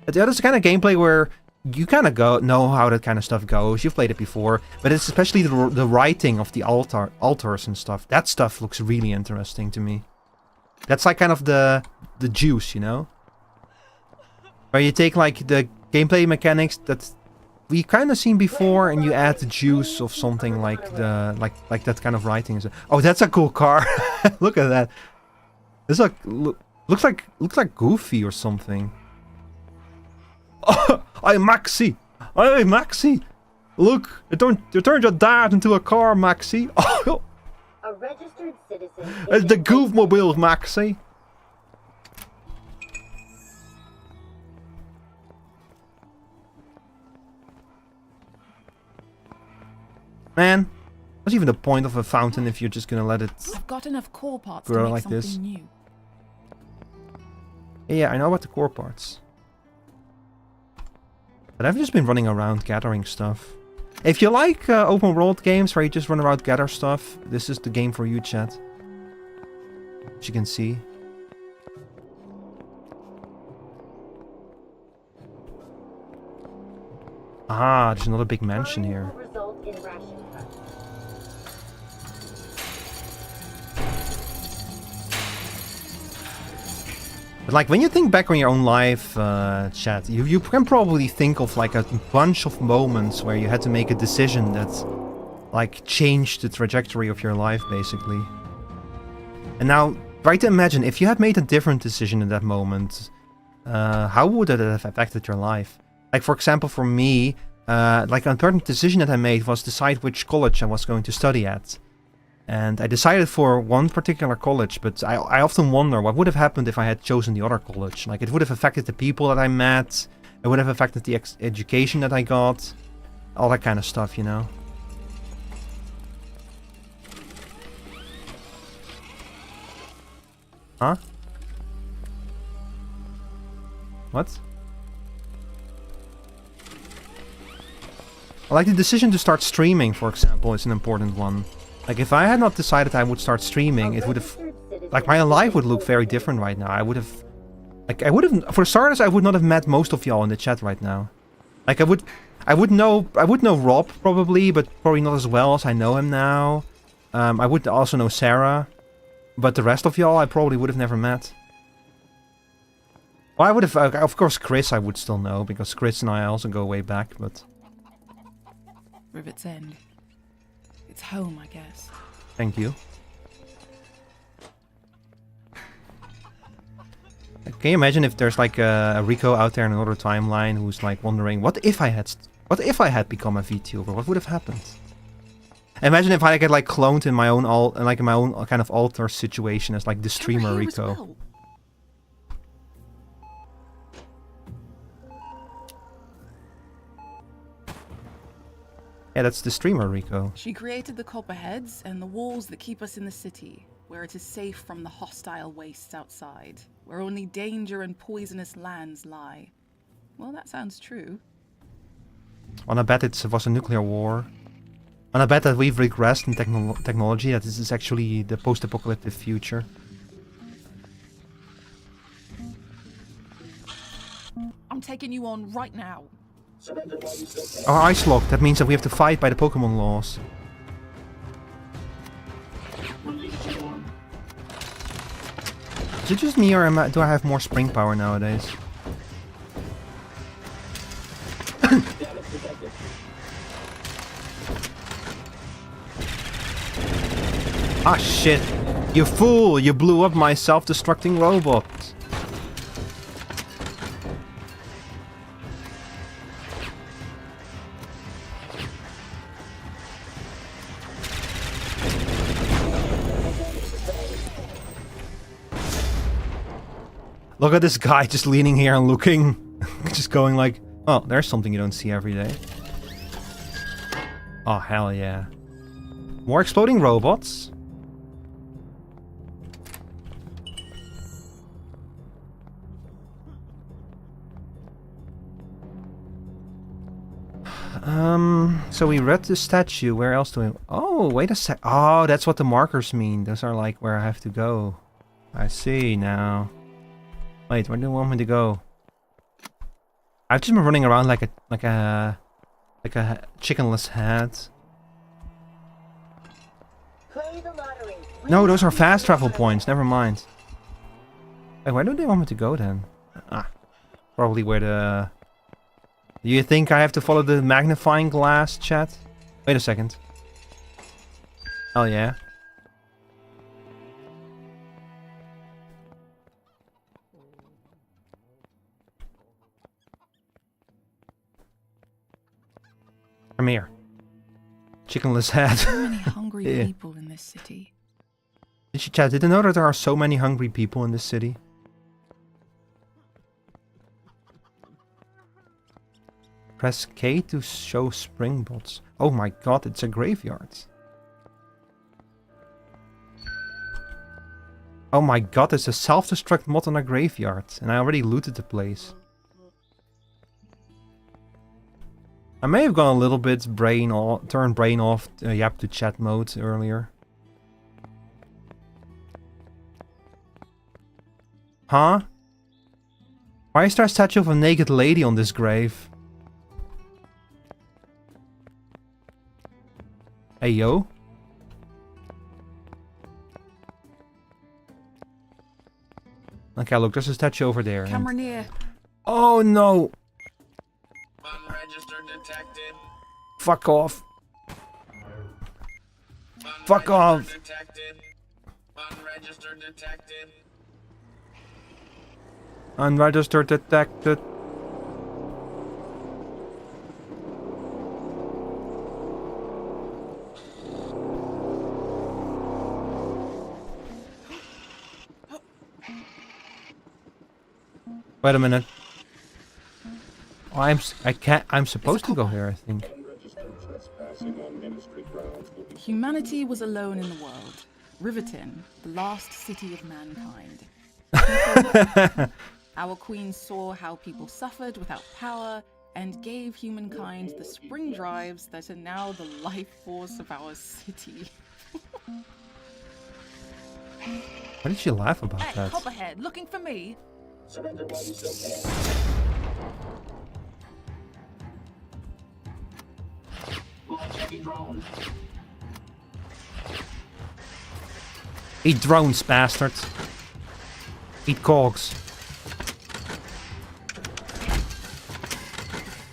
gameplay where you kind of know how that kind of stuff goes. You've played it before, but it's especially the writing of the altars and stuff. That stuff looks really interesting to me. That's like kind of the juice, you know? Where you take like the gameplay mechanics that we kind of seen before and you add the juice of something like like that kind of writing. Oh, that's a cool car. Look at that. This looks like Goofy or something. Oh, hey Maxie! Hey Maxie! Look, you turned your dad into a car, Maxie. Oh, a registered citizen. It's the Goofmobile, Maxie. Man, what's even the point of a fountain if you're just gonna let it I've got enough core parts grow to make like something this? new. Yeah, I know about the core parts. But I've just been running around gathering stuff. If you like open world games where you just run around gather stuff, this is the game for you, chat. As you can see. Ah, there's another big mansion here. But like, when you think back on your own life, chat, you can probably think of like a bunch of moments where you had to make a decision that like changed the trajectory of your life, basically. And now, try to imagine, if you had made a different decision in that moment, how would it have affected your life? Like, for example, for me, like an important decision that I made was decide which college I was going to study at. And I decided for one particular college, but I often wonder what would have happened if I had chosen the other college. Like, it would have affected the people that I met, it would have affected the education that I got, all that kind of stuff, you know? Huh? What? Like, the decision to start streaming, for example, is an important one. Like, if I had not decided I would start streaming, it would have... Like, my life would look very different right now. I would have... Like, I would have... For starters, I would not have met most of y'all in the chat right now. Like, I would know Rob, probably, but probably not as well as I know him now. I would also know Sarah. But the rest of y'all, I probably would have never met. Well, I would have... of course, Chris I would still know, because Chris and I also go way back, but... Rivet's End. It's home, I guess. Thank you. Can you imagine if there's like a Rico out there in another timeline who's like wondering, what if I had become a VTuber? What would have happened? Imagine if I get like cloned in my own kind of alter situation as like the streamer Rico. Well. Yeah, that's the streamer Rico. She created the copperheads and the walls that keep us in the city, where it is safe from the hostile wastes outside, where only danger and poisonous lands lie. Well, that sounds true. And I bet it was a nuclear war. And I bet that we've regressed in technology, that this is actually the post-apocalyptic future. I'm taking you on right now. Oh, ice lock. That means that we have to fight by the Pokemon laws. Is it just me, or do I have more spring power nowadays? Ah, shit. You fool! You blew up my self-destructing robot. Look at this guy just leaning here and looking. Just going like, oh, there's something you don't see every day. Oh, hell yeah. More exploding robots. So we read the statue. Where else do we... Oh, wait a sec. Oh, that's what the markers mean. Those are like where I have to go. I see now. Wait, where do you want me to go? I've just been running around like a chickenless head. Play the lottery. No, those are fast travel points. Never mind. Wait, where do they want me to go then? Ah, probably where the... Do you think I have to follow the magnifying glass, chat? Wait a second. Oh yeah. Come here. Chickenless head. So many hungry Yeah. people in this city. Did you chat? Did you know that there are so many hungry people in this city? Press K to show springbots. Oh my god, it's a graveyard. Oh my god, it's a self-destruct mod on a graveyard. And I already looted the place. I may have gone a little bit turned brain off yap to chat mode earlier. Huh? Why is there a statue of a naked lady on this grave? Hey yo. Okay, look, there's a statue over there. Camera near. Oh no! Unregistered detected. Fuck off. Fuck off. Detected. Unregistered detected. Unregistered detected. Wait a minute. Oh, I'm supposed to go here, I think. Humanity was alone in the world. Riverton, the last city of mankind. Our queen saw how people suffered without power and gave humankind the spring drives that are now the life force of our city. Why did she laugh about Hey, that? Copperhead, looking for me? Surrender while you still can. Launch heavy drone. Eat drones, bastard. Eat cogs.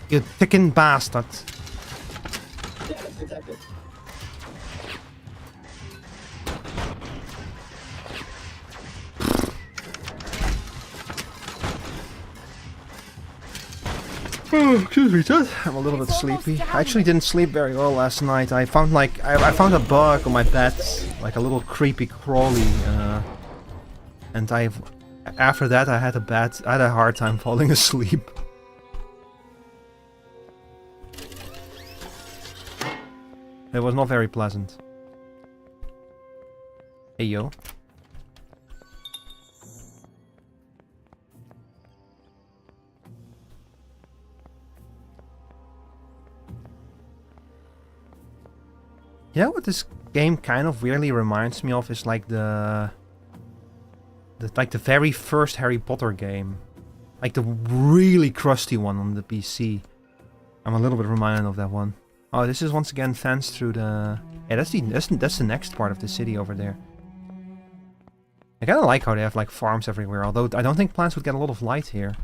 You thicken bastard. Damage detected. Oh, excuse me, Dad. I'm a little bit sleepy. I actually didn't sleep very well last night. I found like I found a bug on my bed, like a little creepy crawly, and after that I had a hard time falling asleep. It was not very pleasant. Hey yo. You know what this game kind of weirdly reminds me of is like the very first Harry Potter game. Like the really crusty one on the PC. I'm a little bit reminded of that one. Oh, this is once again fenced through the... Yeah, that's the next part of the city over there. I kinda like how they have like farms everywhere, although I don't think plants would get a lot of light here.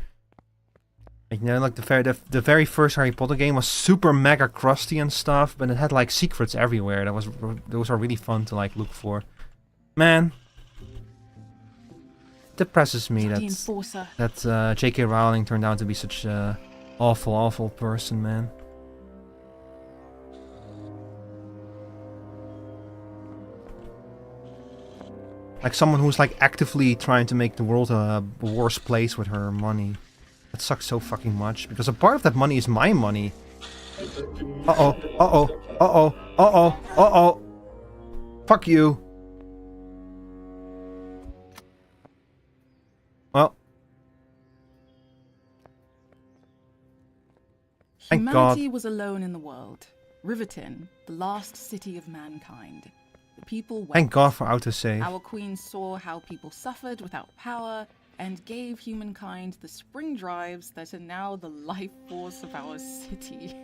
Like, you know, like the very first Harry Potter game was super mega crusty and stuff, but it had like secrets everywhere. Those are really fun to like look for. Man. Depresses me The enforcer. that J.K. Rowling turned out to be such a awful, awful person, man. Like someone who's like actively trying to make the world a worse place with her money. That sucks so fucking much, because a part of that money is my money. Uh-oh, uh-oh, uh-oh, uh-oh, uh-oh. Fuck you. Well. Thank God. Humanity was alone in the world. Riverton, the last city of mankind. The people wept. Thank God for autosave. Our queen saw how people suffered without power and gave humankind the spring drives that are now the life force of our city.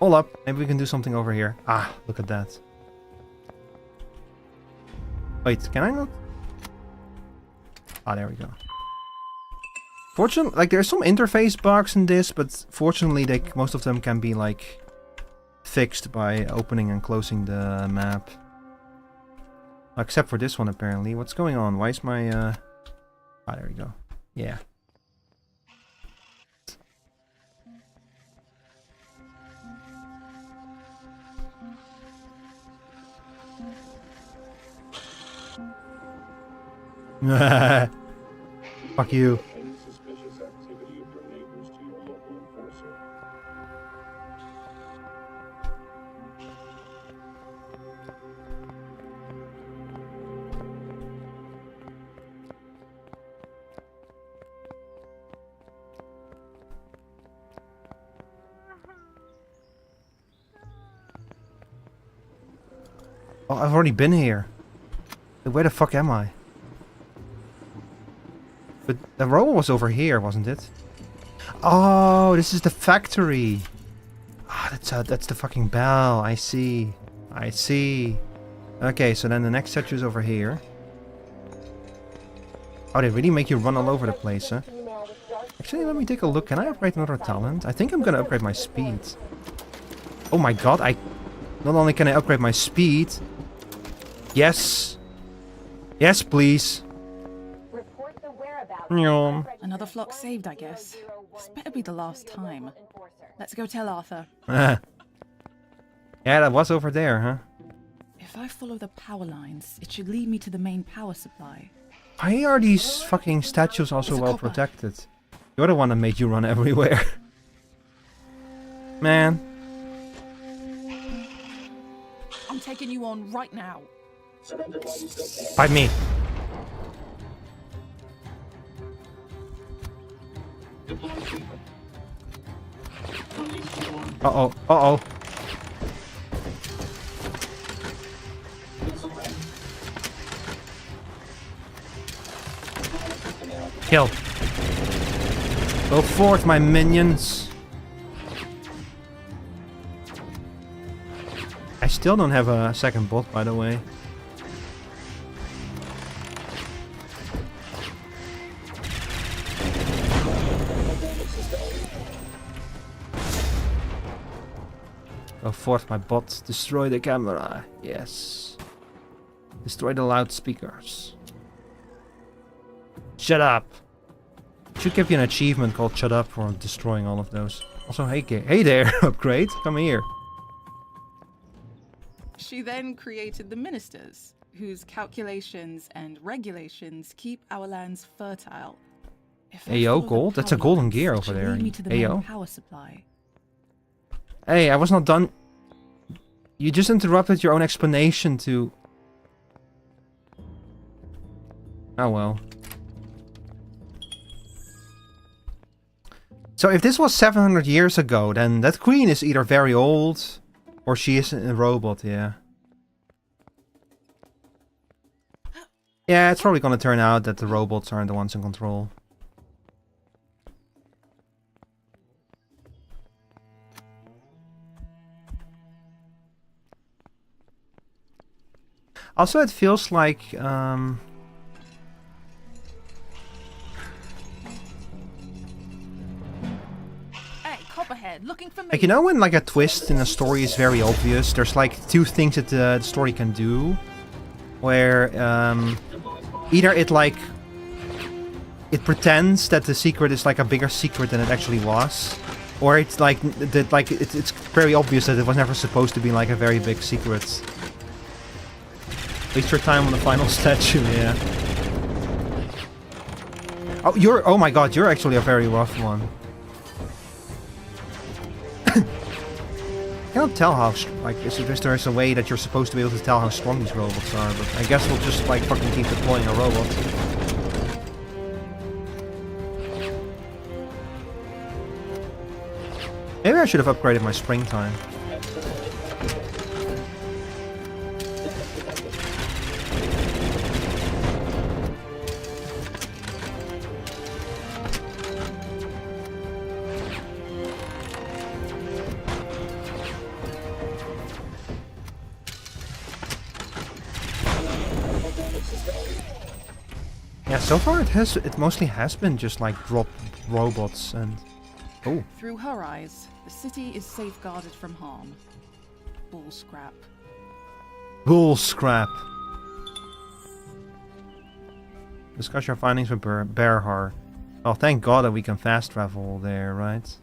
Hold up, maybe we can do something over here. Ah, look at that. Wait, can I not? Ah, there we go. Fortunately, like there's some interface bugs in this, but fortunately most of them can be like fixed by opening and closing the map. Except for this one apparently. What's going on? Why is my ah, there we go. Yeah. Fuck you. Any suspicious activity of your neighbors to your local enforcer. Oh, I've already been here. Where the fuck am I? But the robot was over here, wasn't it? Oh, this is the factory. Ah, that's the fucking bell. I see. I see. Okay, so then the next statue is over here. Oh, they really make you run all over the place, huh? Actually, let me take a look. Can I upgrade another talent? I think I'm gonna upgrade my speed. Oh my god, not only can I upgrade my speed. Yes. Yes, please. Another flock saved, I guess. This better be the last time. Let's go tell Arthur. Yeah, that was over there, huh? If I follow the power lines, it should lead me to the main power supply. Why are these fucking statues also well protected? You're the one that made you run everywhere. Man. I'm taking you on right now. Fight me. Uh-oh, uh-oh. Kill. Go forth, my minions. I still don't have a second bot, by the way. Go forth, my bot. Destroy the camera. Yes. Destroy the loudspeakers. Shut up. Should give you an achievement called Shut Up for destroying all of those. Also, hey there, upgrade. Come here. She then created the ministers, whose calculations and regulations keep our lands fertile. Ayo, gold? That's a golden gear over there. Ayo. Power supply. Hey, I was not done. You just interrupted your own explanation to... Oh well. So if this was 700 years ago, then that queen is either very old, or she is a robot, yeah. Yeah, it's probably gonna turn out that the robots aren't the ones in control. Also, it feels like, Hey, Copperhead, looking for me. Like, you know when like a twist in a story is very obvious? There's like two things that the story can do. Where either it pretends that the secret is like a bigger secret than it actually was. Or it's like it's very obvious that it was never supposed to be like a very big secret. Waste your time on the final statue, yeah. Oh my god, you're actually a very rough one. I can't tell how, like, there's a way that you're supposed to be able to tell how strong these robots are, but I guess we'll just, like, fucking keep deploying a robot. Maybe I should have upgraded my springtime. Yeah, so far it mostly has been just like drop robots and oh. Through her eyes, the city is safeguarded from harm. Bull scrap. Bull scrap. Discuss your findings with Berhar. Oh, thank God that we can fast travel there, right?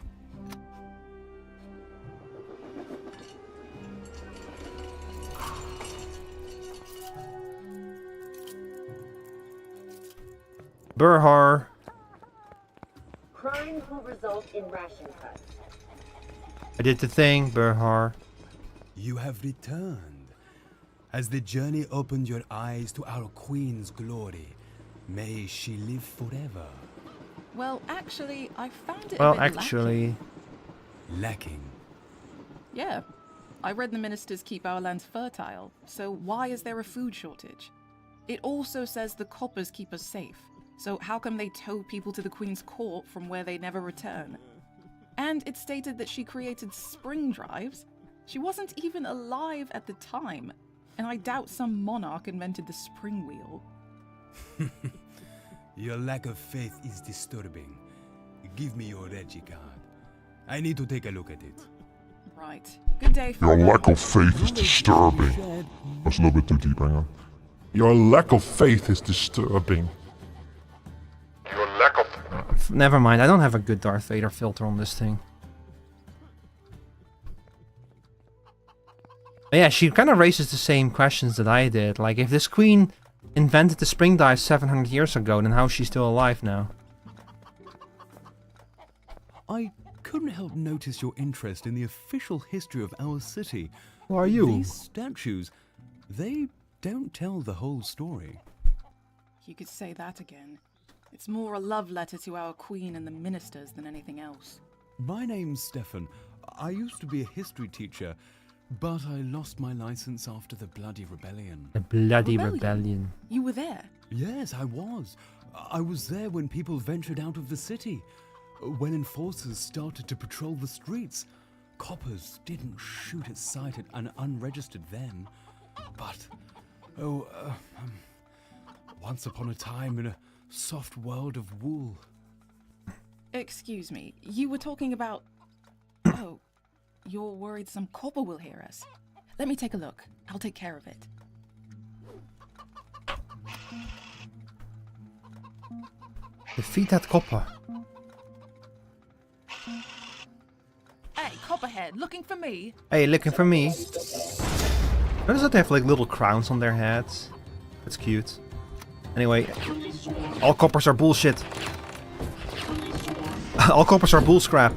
Berhar. Crime will result in ration cuts. I did the thing, Berhar. You have returned. Has the journey opened your eyes to our queen's glory? May she live forever. Well, actually, I found it Well, a bit actually... Lacking? Yeah. I read the ministers keep our lands fertile, so why is there a food shortage? It also says the coppers keep us safe. So how come they tow people to the Queen's court from where they never return? And it stated that she created spring drives. She wasn't even alive at the time, and I doubt some monarch invented the spring wheel. Your lack of faith is disturbing. Give me your Reggie card. I need to take a look at it. Right. Good day, Your lack of faith is disturbing. That's a little bit too deep, hang on. Your lack of faith is disturbing. Your lack of... Never mind, I don't have a good Darth Vader filter on this thing. But yeah, she kind of raises the same questions that I did. Like, if this queen invented the spring dive 700 years ago, then how is she still alive now? I couldn't help notice your interest in the official history of our city. Who are you? These statues, they don't tell the whole story. You could say that again. It's more a love letter to our queen and the ministers than anything else. My name's Stefan. I used to be a history teacher, but I lost my license after the bloody rebellion. The bloody rebellion. You were there? Yes, I was. I was there when people ventured out of the city. When enforcers started to patrol the streets. Coppers didn't shoot at sight at an unregistered then. But, once upon a time in a soft world of wool. Excuse me, you were talking about... Oh, you're worried some copper will hear us. Let me take a look. I'll take care of it. Defeat that copper. Hey, Copperhead, looking for me? Hey, looking for me? Notice that they have like little crowns on their heads. That's cute. Anyway, all coppers are bullshit. All coppers are bull scrap.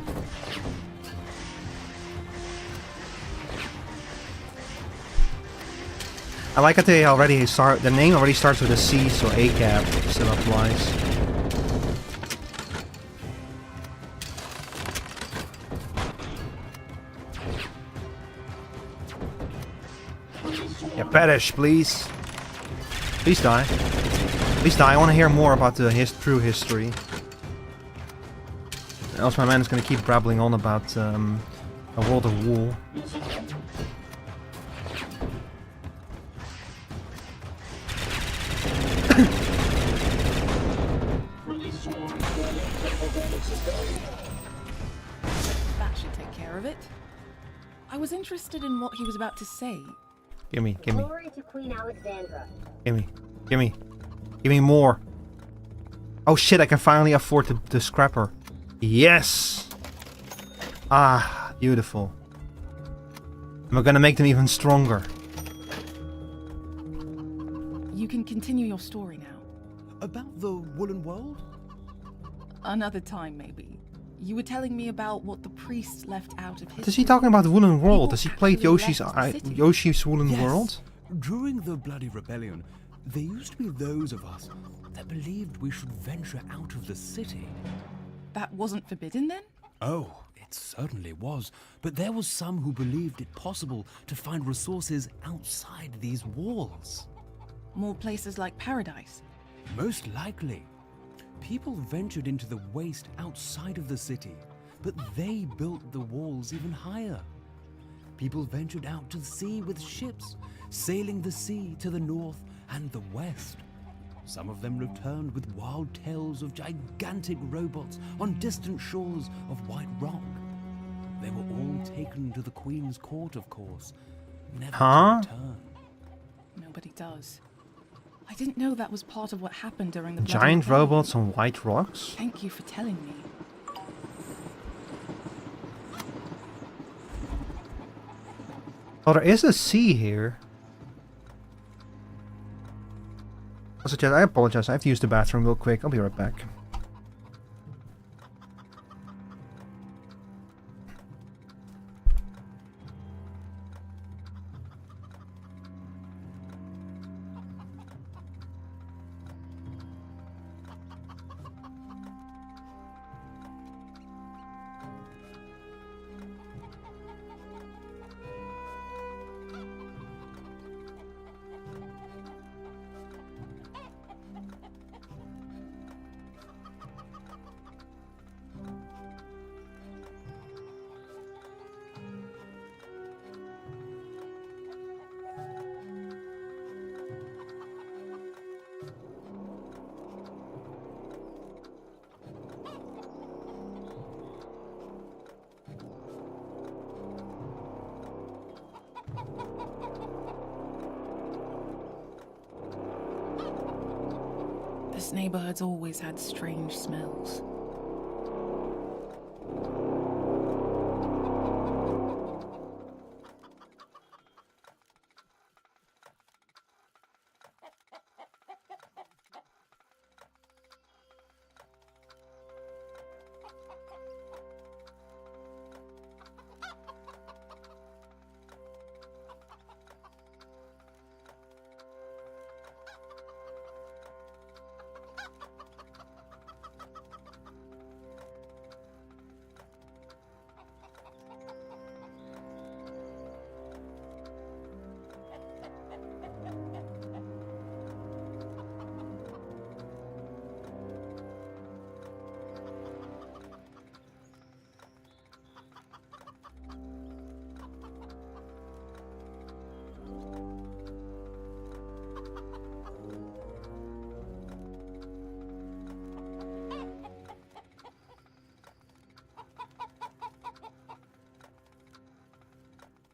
I like that they already start. The name already starts with a C, so ACAB still applies. Yeah, perish, please. Please die. Please die. I want to hear more about the true history. Else my man is going to keep babbling on about a world of wool. That should care of it. I was interested in what he was about to say. Gimme. Glory to Queen Alexandra. Gimme more. Oh shit, I can finally afford the scrapper. Yes! Ah, beautiful. And we're gonna make them even stronger. You can continue your story now. About the woolen world? Another time, maybe. You were telling me about what the priests left out of history. Is he talking about the Woolen World? Has he played actually Yoshi's left the city. Yoshi's Woolen Yes. World? During the Bloody Rebellion, there used to be those of us that believed we should venture out of the city. That wasn't forbidden then? Oh, it certainly was. But there was some who believed it possible to find resources outside these walls. More places like paradise? Most likely. People ventured into the waste outside of the city, but they built the walls even higher. People ventured out to sea with ships, sailing the sea to the north and the west. Some of them returned with wild tales of gigantic robots on distant shores of White Rock. They were all taken to the Queen's court, of course, never to return. Nobody does. I didn't know that was part of what happened during the Bloody Giant Rebellion. robots on White Rocks? Thank you for telling me. Oh, there is a sea here. Also, chat, I apologize. I have to use the bathroom real quick. I'll be right back. This neighborhood's always had strange smells.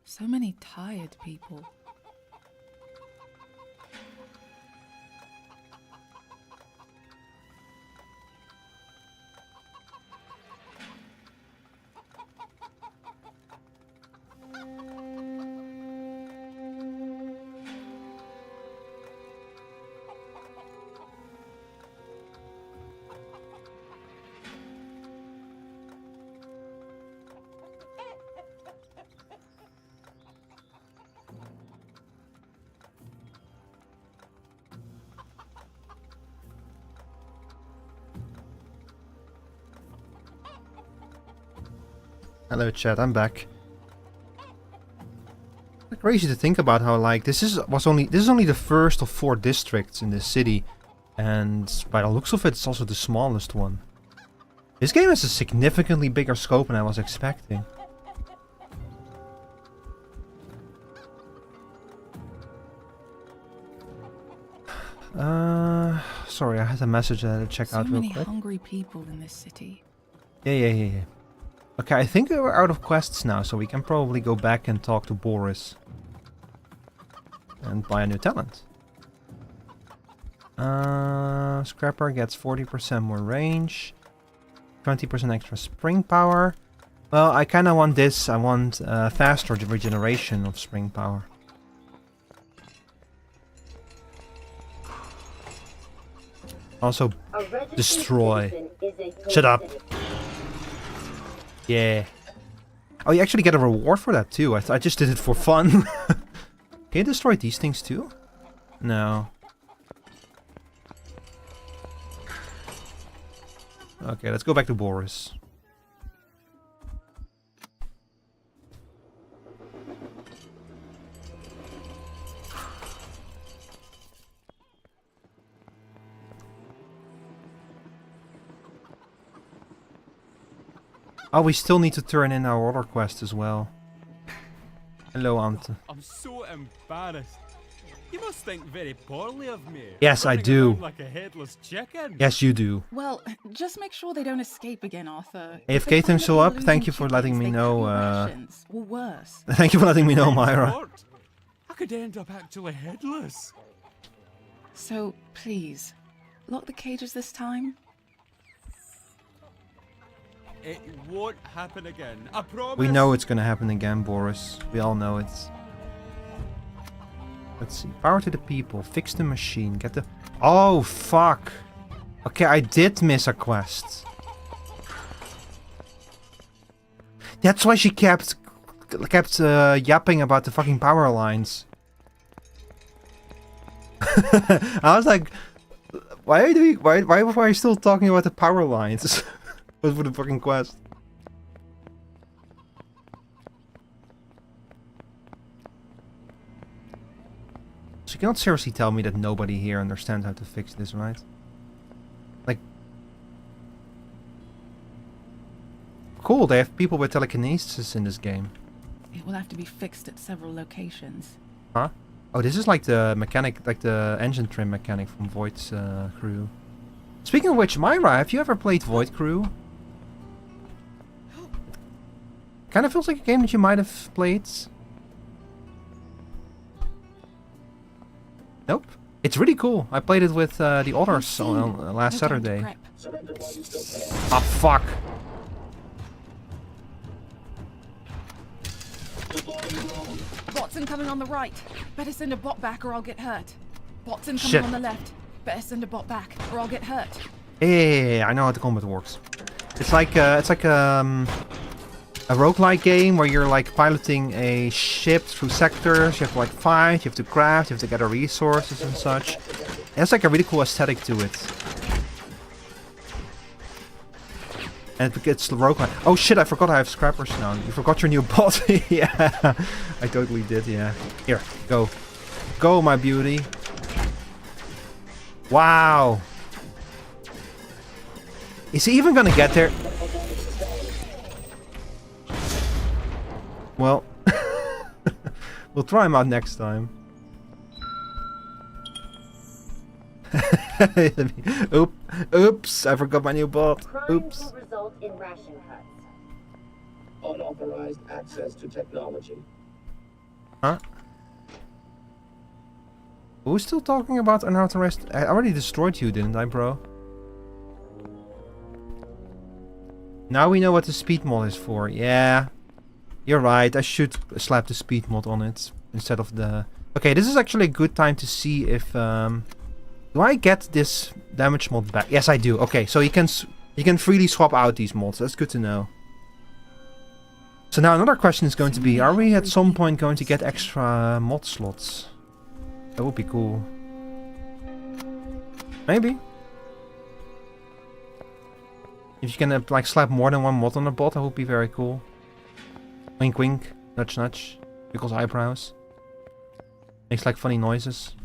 So many tired people. Hello chat, I'm back. It's crazy to think about how like this is only the first of 4 districts in this city, and by the looks of it, it's also the smallest one. This game has a significantly bigger scope than I was expecting. Sorry, I had a message I had to check out real quick. So many hungry people in this city. Yeah. Okay, I think we're out of quests now, so we can probably go back and talk to Boris. And buy a new talent. Scrapper gets 40% more range. 20% extra spring power. Well, I kind of want this. I want faster regeneration of spring power. Also, destroy. Shut up. Yeah. Oh, you actually get a reward for that too. I just did it for fun. Can you destroy these things too? No. Okay, let's go back to Boris. Oh, we still need to turn in our other quest as well. Hello, Ante. I'm so embarrassed. You must think very poorly of me. Yes, I running do. around like a headless chicken. Yes, you do. Well, just make sure they don't escape again, Arthur. If Kate things show up, thank you for letting me know. Or worse. Thank you for letting me know, Myra. I could end up actually headless. So, please, lock the cages this time. It won't happen again. I promise. We know it's gonna happen again, Boris. We all know it. Let's see. Power to the people. Fix the machine. Get the... Oh, fuck. Okay, I did miss a quest. That's why she kept yapping about the fucking power lines. I was like, why are you still talking about the power lines? Was for the fucking quest. So you cannot seriously tell me that nobody here understands how to fix this, right? Like... Cool, they have people with telekinesis in this game. It will have to be fixed at several locations. Huh? Oh, this is like the mechanic, like the engine trim mechanic from Void's crew. Speaking of which, Myra, have you ever played Void Crew? Kind of feels like a game that you might have played. Nope. It's really cool. I played it with the others on last Saturday. Ah, fuck. Watson coming on the right. Better send a bot back or I'll get hurt. Watson coming Shit. on the left. Better send a bot back or I'll get hurt. Yeah, I know how the combat works. It's like a roguelike game where you're like piloting a ship through sectors. You have to like fight, you have to craft, you have to gather resources and such. It has like a really cool aesthetic to it. And it's roguelike. Oh shit, I forgot I have scrappers now. You forgot your new bot. Yeah, I totally did, yeah. Here, go. Go, my beauty. Wow. Is he even gonna get there? Well, we'll try him out next time. Oops, I forgot my new bot. Oops. Will result in ration cuts. Unauthorized access to technology. Huh? Who's still talking about unauthorized? I already destroyed you, didn't I, bro? Now we know what the speed mod is for. Yeah. You're right, I should slap the speed mod on it instead of the... Okay, this is actually a good time to see if... Do I get this damage mod back? Yes, I do. Okay, so you can freely swap out these mods. That's good to know. So now another question is going to be, are we at some point going to get extra mod slots? That would be cool. Maybe. If you can like slap more than one mod on a bot, that would be very cool. Wink wink, nudge nudge, because eyebrows. Makes like funny noises.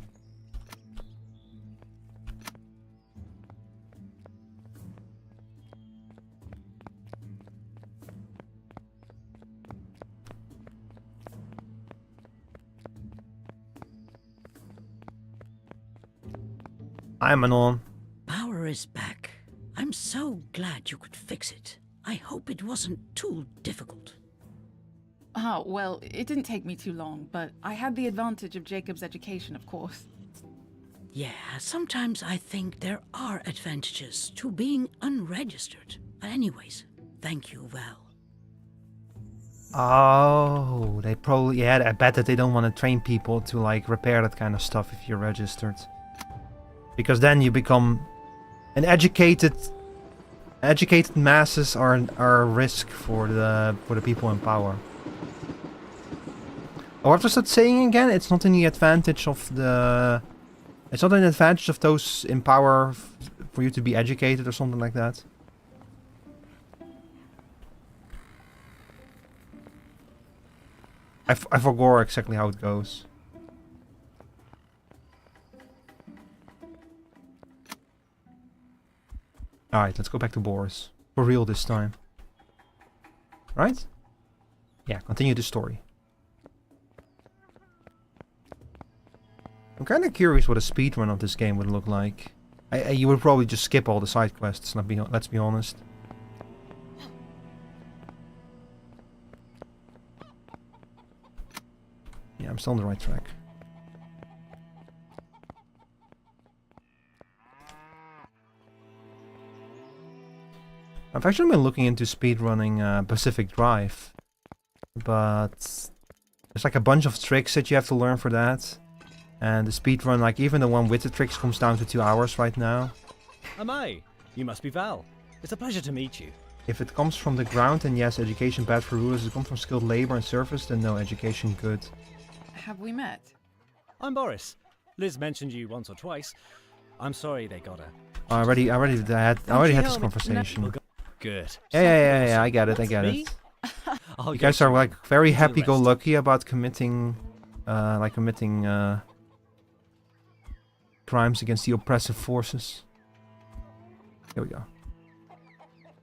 I'm Anon. Power is back. I'm so glad you could fix it. I hope it wasn't too difficult. Oh, well, it didn't take me too long, but I had the advantage of Jacob's education, of course. Yeah, sometimes I think there are advantages to being unregistered. Anyways, thank you, Val. Oh, they probably... Yeah, I bet that they don't want to train people to, like, repair that kind of stuff if you're registered. Because then you become an educated masses are a risk for the people in power. Oh, what was that saying again? It's not in the advantage of the... It's not an advantage of those in power for you to be educated or something like that. I forgot exactly how it goes. Alright, let's go back to Boris. For real this time. Right? Yeah, continue the story. I'm kind of curious what a speedrun of this game would look like. You would probably just skip all the side quests, let's be honest. Yeah, I'm still on the right track. I've actually been looking into speedrunning Pacific Drive, but there's like a bunch of tricks that you have to learn for that. And the speedrun, like even the one with the tricks, comes down to 2 hours right now. Am I? You must be Val. It's a pleasure to meet you. If it comes from the ground, then yes, education bad for rulers. If it comes from skilled labor and service, then no, education good. Have we met? I'm Boris. Liz mentioned you once or twice. I'm sorry they got her. I already had this conversation. Good. Yeah, I get it. You guys are like very happy-go-lucky about committing crimes against the oppressive forces. Here we go.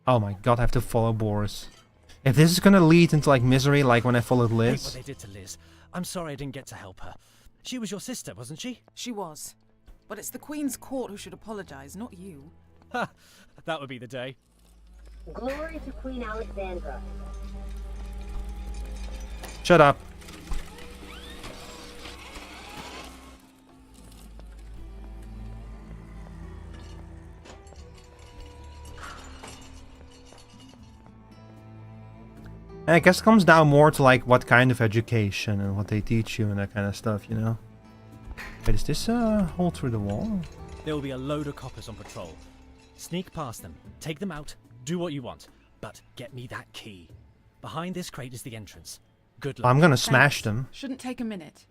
Oh my god, I have to follow Boris. If this is gonna lead into like misery, like when I followed I hate Liz. what they did to Liz. I'm sorry I didn't get to help her. She was your sister, wasn't she? She was. But it's the Queen's court who should apologize, not you. Ha! That would be the day. Glory to Queen Alexandra. Shut up. And I guess it comes down more to like what kind of education and what they teach you and that kind of stuff, you know? Wait, is this a hole through the wall? There will be a load of coppers on patrol. Sneak past them, take them out, do what you want, but get me that key. Behind this crate is the entrance. Good luck. I'm gonna smash them. Shouldn't take a minute.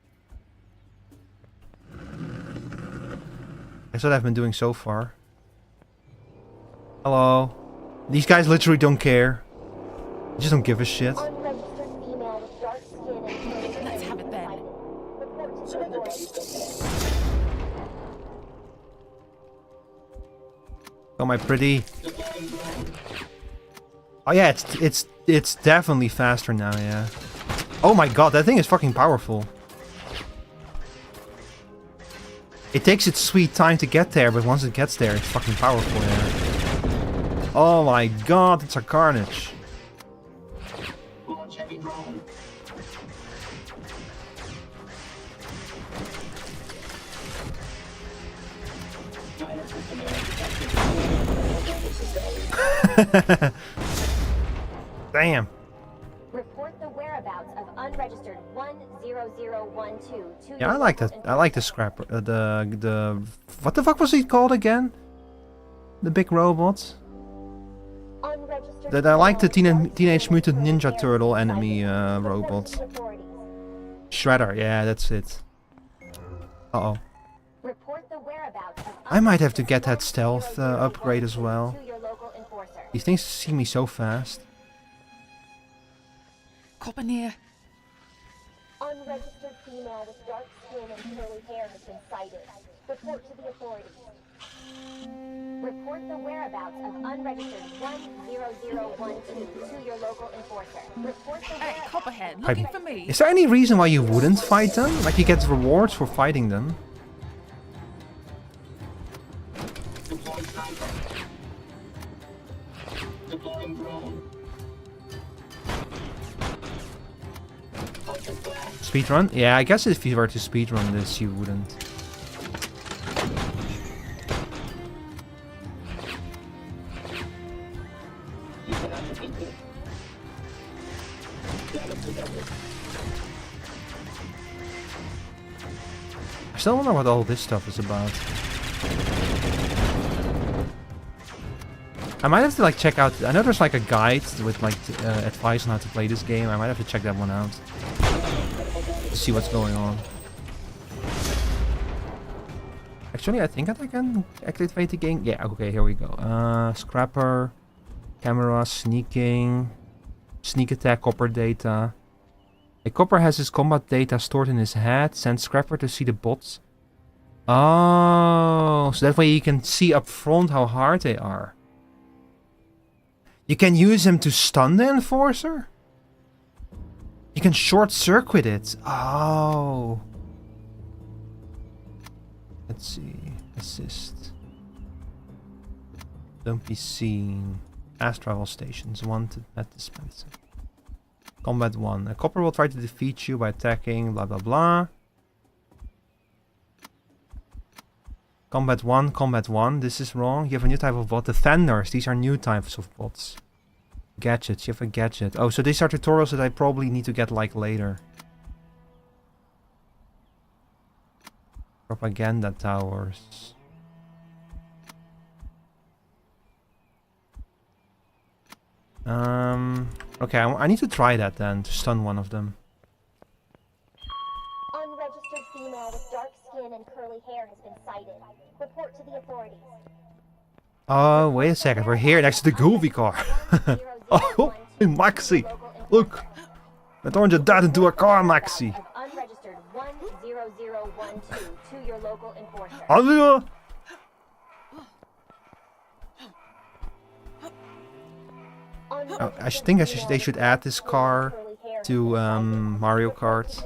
That's what I've been doing so far. Hello. These guys literally don't care. They just don't give a shit. Unregistered female with dark skin and Let's have it then. Report to the authorities. Oh, my pretty. Oh yeah, it's definitely faster now, yeah. Oh my god, that thing is fucking powerful. It takes its sweet time to get there, but once it gets there, it's fucking powerful, yeah. Oh my god, it's a carnage. Damn. Report the whereabouts of unregistered 10012 to Yeah, I like that. I like the scrap. The what the fuck was he called again? The big robot. I like the Teenage Mutant Ninja Turtle enemy robot. Shredder. Yeah, that's it. Uh oh. Report the whereabouts of I might have to get that stealth upgrade as well. to your local enforcer. These things see me so fast. Copper near. Unregistered female with dark skin and curly hair has been sighted. Report to the authorities. Report the whereabouts of unregistered 10012 to your local enforcer. Report the Hey, whereabouts. Copperhead, looking for me. Is there any reason why you wouldn't fight them? Like you get rewards for fighting them. Speedrun? Yeah, I guess if you were to speedrun this, you wouldn't. I still wonder what all this stuff is about. I might have to like check out. I know there's like a guide with like advice on how to play this game. I might have to check that one out to see what's going on. Actually, I think that I can activate the game. Yeah, okay, here we go. Scrapper, camera, sneaking, sneak attack, copper data. A copper has his combat data stored in his head. Send Scrapper to see the bots. Oh, so that way you can see up front how hard they are. You can use him to stun the enforcer? You can short circuit it. Oh. Let's see. Assist. Don't be seen. Fast travel stations. Wanted at dispenser. Combat 1. A copper will try to defeat you by attacking blah blah blah. Combat 1, Combat 1. This is wrong. You have a new type of bot. Defenders. These are new types of bots. Gadgets. You have a gadget. Oh, so these are tutorials that I probably need to get like later. Propaganda towers. Okay, I need to try that then, to stun one of them. Unregistered female with dark skin and curly hair has been sighted. Report to the authorities. Oh, wait a second. We're here next to the Goofy car. Oh, hey, Maxi. Look. We're throwing your dad into a car, Maxi. Unregistered 10012 to your local enforcer. Oh, I think they should add this car to Mario Kart.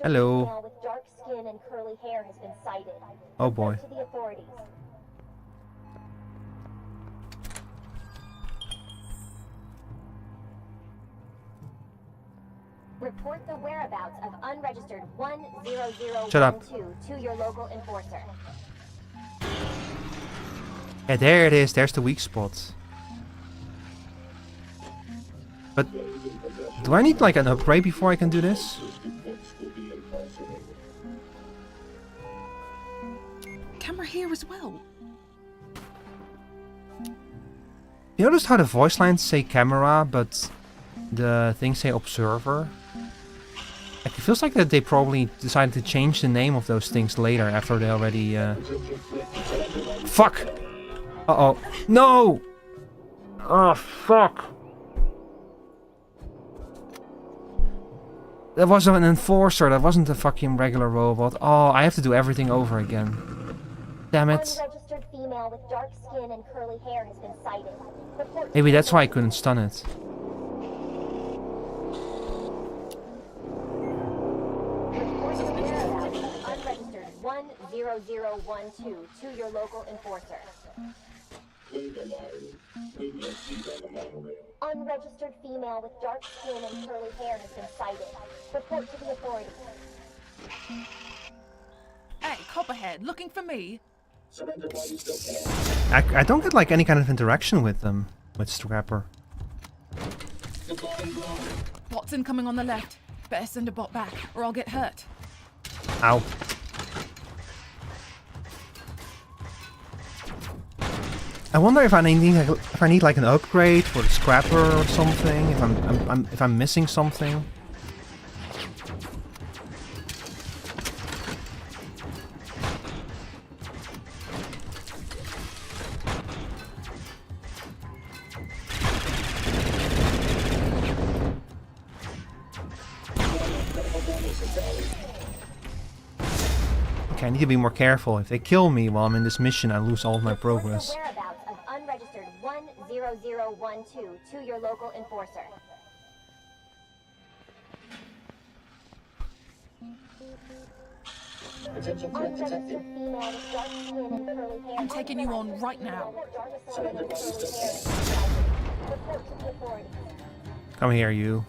Hello. With dark skin and curly hair has been sighted. Oh boy. To the authorities. Report the whereabouts of unregistered 10012 Shut up. to your local enforcer. Yeah, there it is. There's the weak spot. But do I need like an upgrade before I can do this? Camera here as well. You noticed how the voice lines say camera, but the things say observer? Like, it feels like that they probably decided to change the name of those things later after they already... Fuck! Uh-oh. No! Oh, fuck! That was an enforcer, that wasn't a fucking regular robot. Oh, I have to do everything over again. Damn it. Unregistered female with dark skin and curly hair has been sighted. Report Maybe that's why I couldn't stun it. unregistered 10012 to your local enforcer. Unregistered female with dark skin and curly hair has been sighted. Report to the authorities. Hey, Copperhead, looking for me? I don't get like any kind of interaction with them, with Scrapper. Bot's incoming on the left. Better send a bot back, or I'll get hurt. Ow. I wonder if I need like an upgrade for the Scrapper or something. If I'm missing something. Okay, I need to be more careful. If they kill me while I'm in this mission, I lose all of my progress. Whereabouts of unregistered 10012 to your local enforcer. Unregistered female with dark skin and curly hair. I'm taking you on right now. Report to the authorities. Come here, you.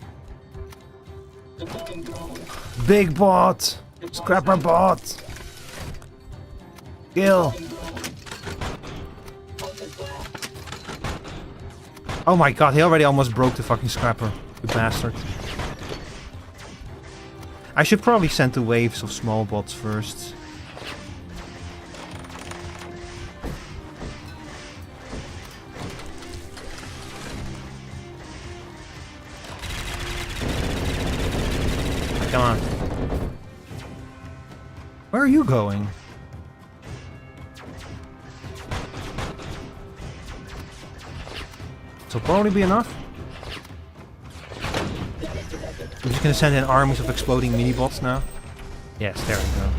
Big bot! Scrapper bot! Kill! Oh my god, he already almost broke the fucking scrapper. You bastard. I should probably send the waves of small bots first. Come on. Where are you going? This will probably be enough. I'm just gonna send in armies of exploding mini-bots now. Yes, there we go.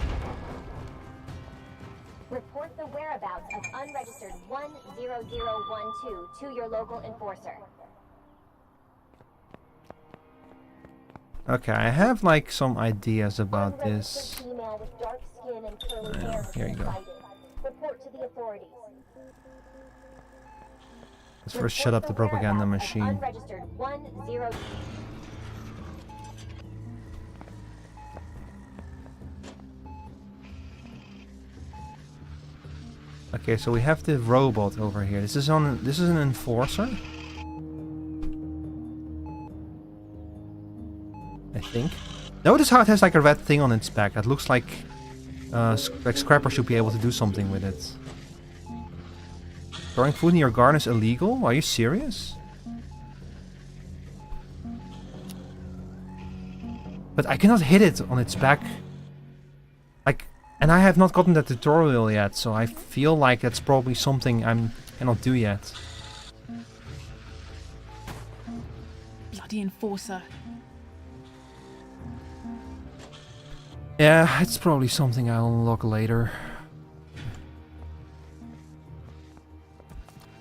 Report the whereabouts of unregistered 10012 to your local enforcer. Okay, I have like some ideas about this. Female with dark skin and curly Yeah, hair here you go. sighted. Report to the authorities. Let's first shut up the propaganda machine. Unregistered 10. Okay, so we have the robot over here. This is an enforcer? I think. Notice how it has like a red thing on its back. That looks like Scrapper should be able to do something with it. Throwing food in your garden is illegal? Are you serious? But I cannot hit it on its back. Like, and I have not gotten that tutorial yet, so I feel like that's probably something I cannot do yet. Bloody enforcer. Yeah, it's probably something I'll unlock later.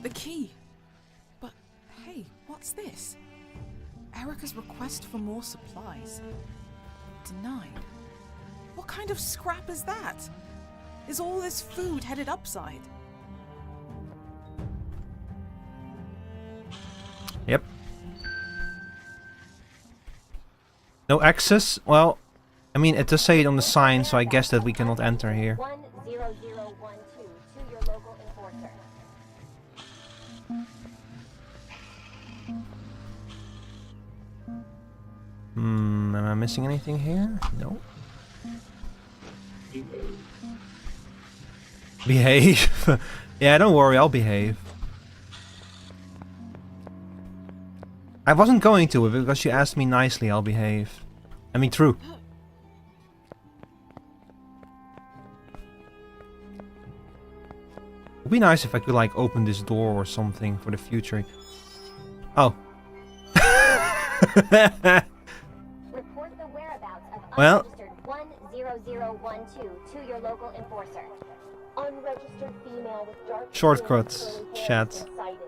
The key. But hey, what's this? Erica's request for more supplies. Denied. What kind of scrap is that? Is all this food headed upside? Yep. No access? Well, I mean, it does say it on the sign, so I guess that we cannot enter here. 10012 to your local enforcer. Am I missing anything here? No. Behave. Yeah, don't worry, I'll behave. I wasn't going to, but because you asked me nicely, I'll behave. I mean, true. It'd be nice if I could, like, open this door or something for the future. Oh. Report the whereabouts of Well. unregistered 10012 to your local enforcer. Unregistered female with dark Shortcuts, skin and curly hair chat. sighted.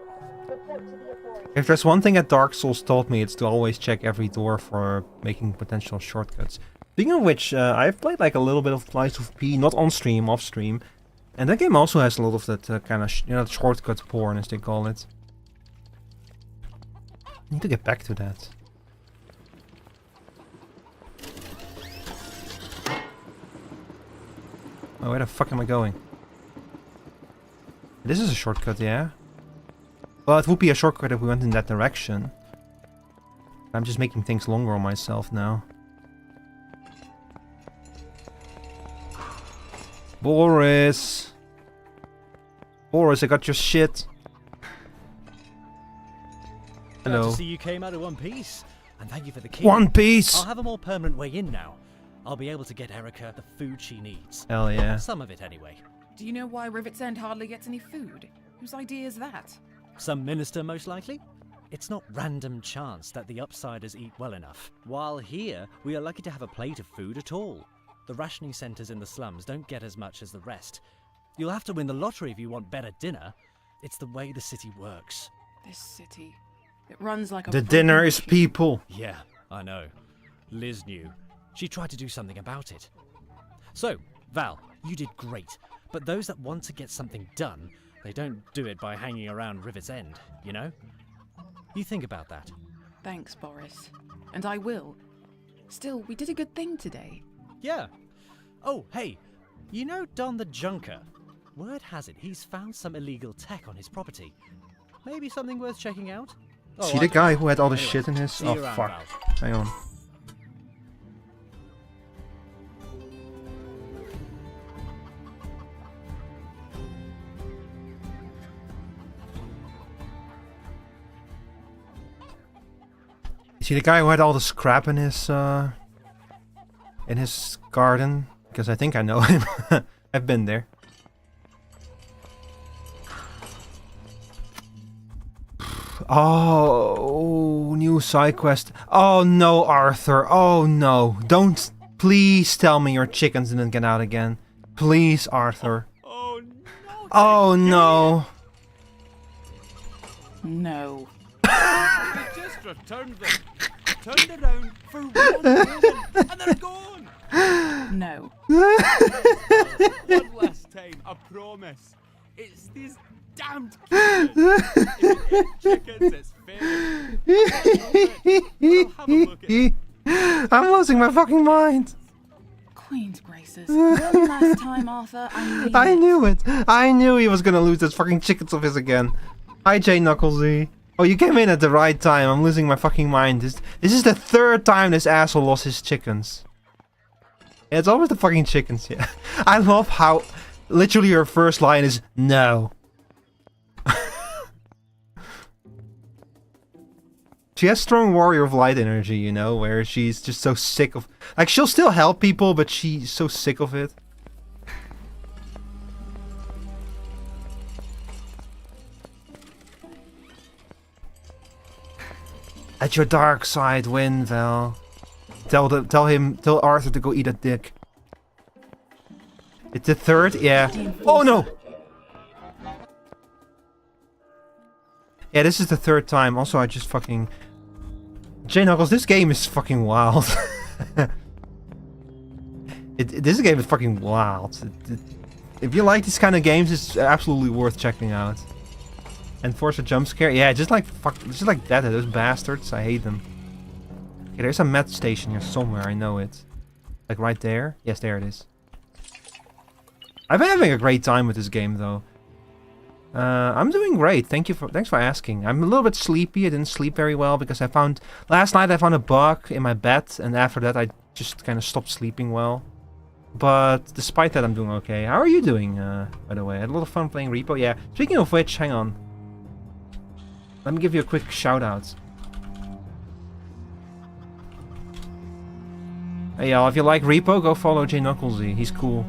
Report to the authorities. If there's one thing that Dark Souls taught me, it's to always check every door for making potential shortcuts. Speaking of which, I've played like a little bit of Lies of P, not on stream, off stream. And that game also has a lot of that kind of shortcut porn, as they call it. I need to get back to that. Oh, where the fuck am I going? This is a shortcut, yeah? Well, it would be a shortcut if we went in that direction. I'm just making things longer on myself now. Boris! Boris, I got your shit! Glad Hello. to see you came out of one piece. And thank you for the key. One piece! I'll have a more permanent way in now. I'll be able to get Erica the food she needs. Hell yeah. Some of it anyway. Do you know why Rivet's End hardly gets any food? Whose idea is that? Some minister, most likely? It's not random chance that the upsiders eat well enough. While here, we are lucky to have a plate of food at all. The rationing centres in the slums don't get as much as the rest. You'll have to win the lottery if you want better dinner. It's the way the city works. This city. It runs like a... The dinner is people! Yeah, I know. Liz knew. She tried to do something about it. So, Val, you did great. But those that want to get something done, they don't do it by hanging around River's End, you know? You think about that. Thanks, Boris. And I will. Still, we did a good thing today. Yeah. Oh, hey, you know Don the Junker? Word has it he's found some illegal tech on his property. Maybe something worth checking out? See the guy who had all the shit in his... see Oh, you around, fuck. Val. Hang on. See the guy who had all the scrap in his garden? Because I think I know him. I've been there. Oh, new side quest. Oh no, Arthur. Oh no. Don't. Please tell me your chickens didn't get out again. Please, Arthur. Oh no. Oh no. No. I just returned them. Turned around for 1 moment and they're gone. No. One last time, I promise. It's these damned kittens. If it ain't chickens, it's fairy. We'll have a look at it. I'm losing my fucking mind. Queen's graces. One last time, Arthur. I knew it. I knew he was gonna lose those fucking chickens of his again. Hi, J Knucklesy. Oh, you came in at the right time. I'm losing my fucking mind. This is the third time this asshole lost his chickens. Yeah, it's always the fucking chickens, yeah. I love how literally her first line is no. She has strong warrior of light energy, you know, where she's just so sick of... Like, she'll still help people, but she's so sick of it. At your dark side, win, Val. Tell Arthur to go eat a dick. It's the third? Yeah. Oh no! Yeah, this is the third time. Also, I just fucking... J Knuckles, this game is fucking wild. This game is fucking wild. If you like these kind of games, it's absolutely worth checking out. Enforce a jump scare? Yeah, just like that. Those bastards. I hate them. Okay, there's a med station here somewhere. I know it. Like right there. Yes, there it is. I've been having a great time with this game, though. I'm doing great. Thanks for asking. I'm a little bit sleepy. I didn't sleep very well because last night I found a bug in my bed, and after that I just kind of stopped sleeping well. But despite that, I'm doing okay. How are you doing, by the way? I had a lot of fun playing Repo. Yeah. Speaking of which, hang on. Let me give you a quick shout out. Hey y'all, if you like Repo, go follow J Knucklesy. He's cool.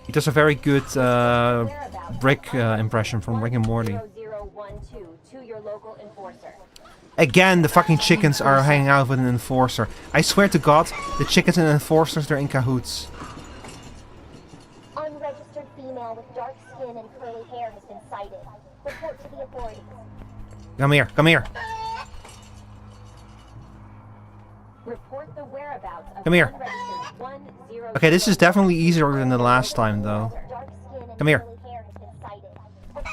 He does a very good Rick impression from Rick and Morty. Again, the fucking chickens are hanging out with an enforcer. I swear to God, the chickens and enforcers, they're in cahoots. Unregistered female with dark skin and curly hair has been sighted. Report to the authorities. Come here, come here. Report the whereabouts of Come here. unregistered 100. Okay, this is definitely easier than the last time, though. Come here.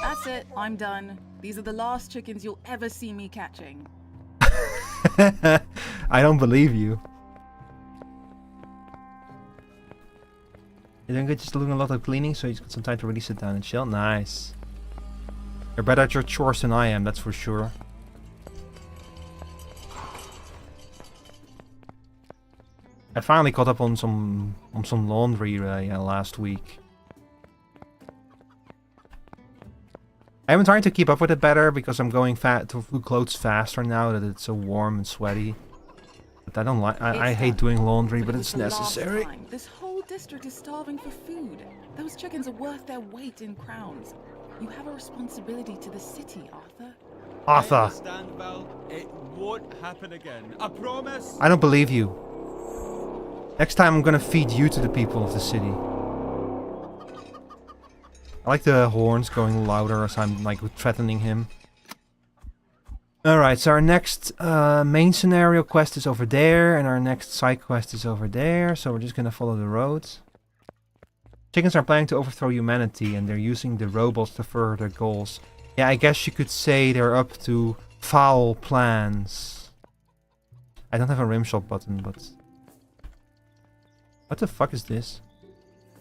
That's it. I'm done. These are the last chickens you'll ever see me catching. I don't believe you. You're doing good, just doing a lot of cleaning, so you've got some time to really sit down and chill. Nice. You're better at your chores than I am, that's for sure. I finally caught up on some laundry last week. I've been trying to keep up with it better because I'm going to clothes faster now that it's so warm and sweaty. But I don't like. I hate doing laundry, but it's necessary. This whole district is starving for food. Those chickens are worth their weight in crowns. You have a responsibility to the city, Arthur. Arthur. I understand, Val. It won't happen again. I promise. I don't believe you. Next time I'm gonna feed you to the people of the city. I like the horns going louder as I'm like threatening him. Alright, so our next main scenario quest is over there, and our next side quest is over there, so we're just gonna follow the roads. Chickens are planning to overthrow humanity and they're using the robots to further their goals. Yeah, I guess you could say they're up to foul plans. I don't have a rim shot button, but... What the fuck is this?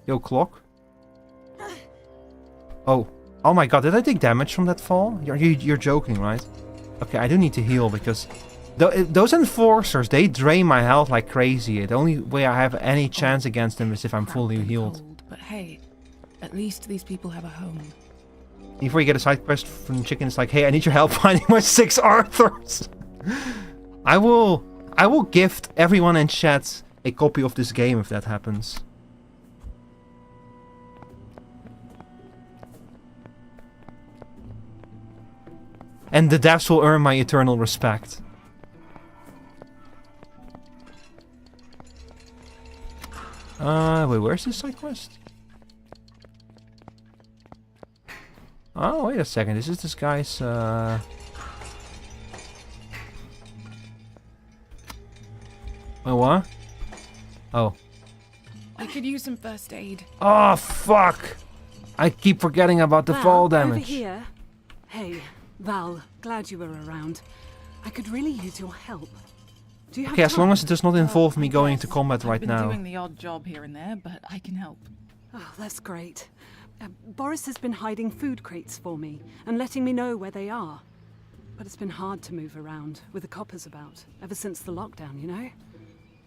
Yo, clock? Oh. Oh my god, did I take damage from that fall? You're joking, right? Okay, I do need to heal because... those enforcers, they drain my health like crazy. The only way I have any chance against them is if I'm fully healed. But hey, at least these people have a home. Before you get a side quest from chicken, it's like, hey, I need your help finding my 6 Arthurs. I will gift everyone in chat a copy of this game if that happens. And the devs will earn my eternal respect. Wait, where's this side quest? Oh, wait a second. This is this guy's, Wait, what? Oh. I could use some first aid. Oh, fuck! I keep forgetting about the Val, fall damage. Over here. Hey, Val, glad you were around. I could really use your help. Do you have Okay, as time? long as it does not involve me going into combat I've right been now. doing the odd job here and there, but I can help. Oh, that's great. Boris has been hiding food crates for me and letting me know where they are. But it's been hard to move around with the coppers about ever since the lockdown, you know?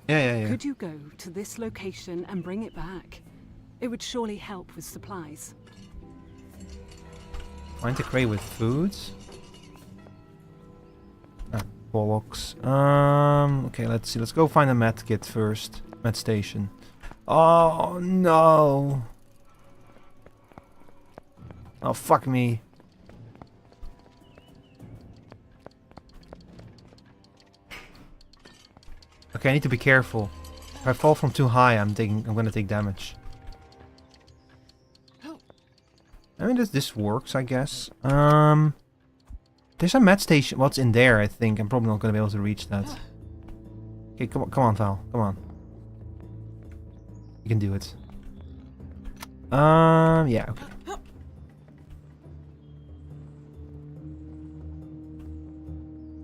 Yeah. Could you go to this location and bring it back? It would surely help with supplies. Find a crate with foods. Ah, bollocks. Okay, let's see. Let's go find a med kit first. Med station. Oh, no. Oh, fuck me. Okay, I need to be careful. If I fall from too high, I'm gonna take damage. I mean, this works, I guess. There's a med station. What's in there? I think I'm probably not gonna be able to reach that. Okay, come on, Val, come on. You can do it. Yeah, okay.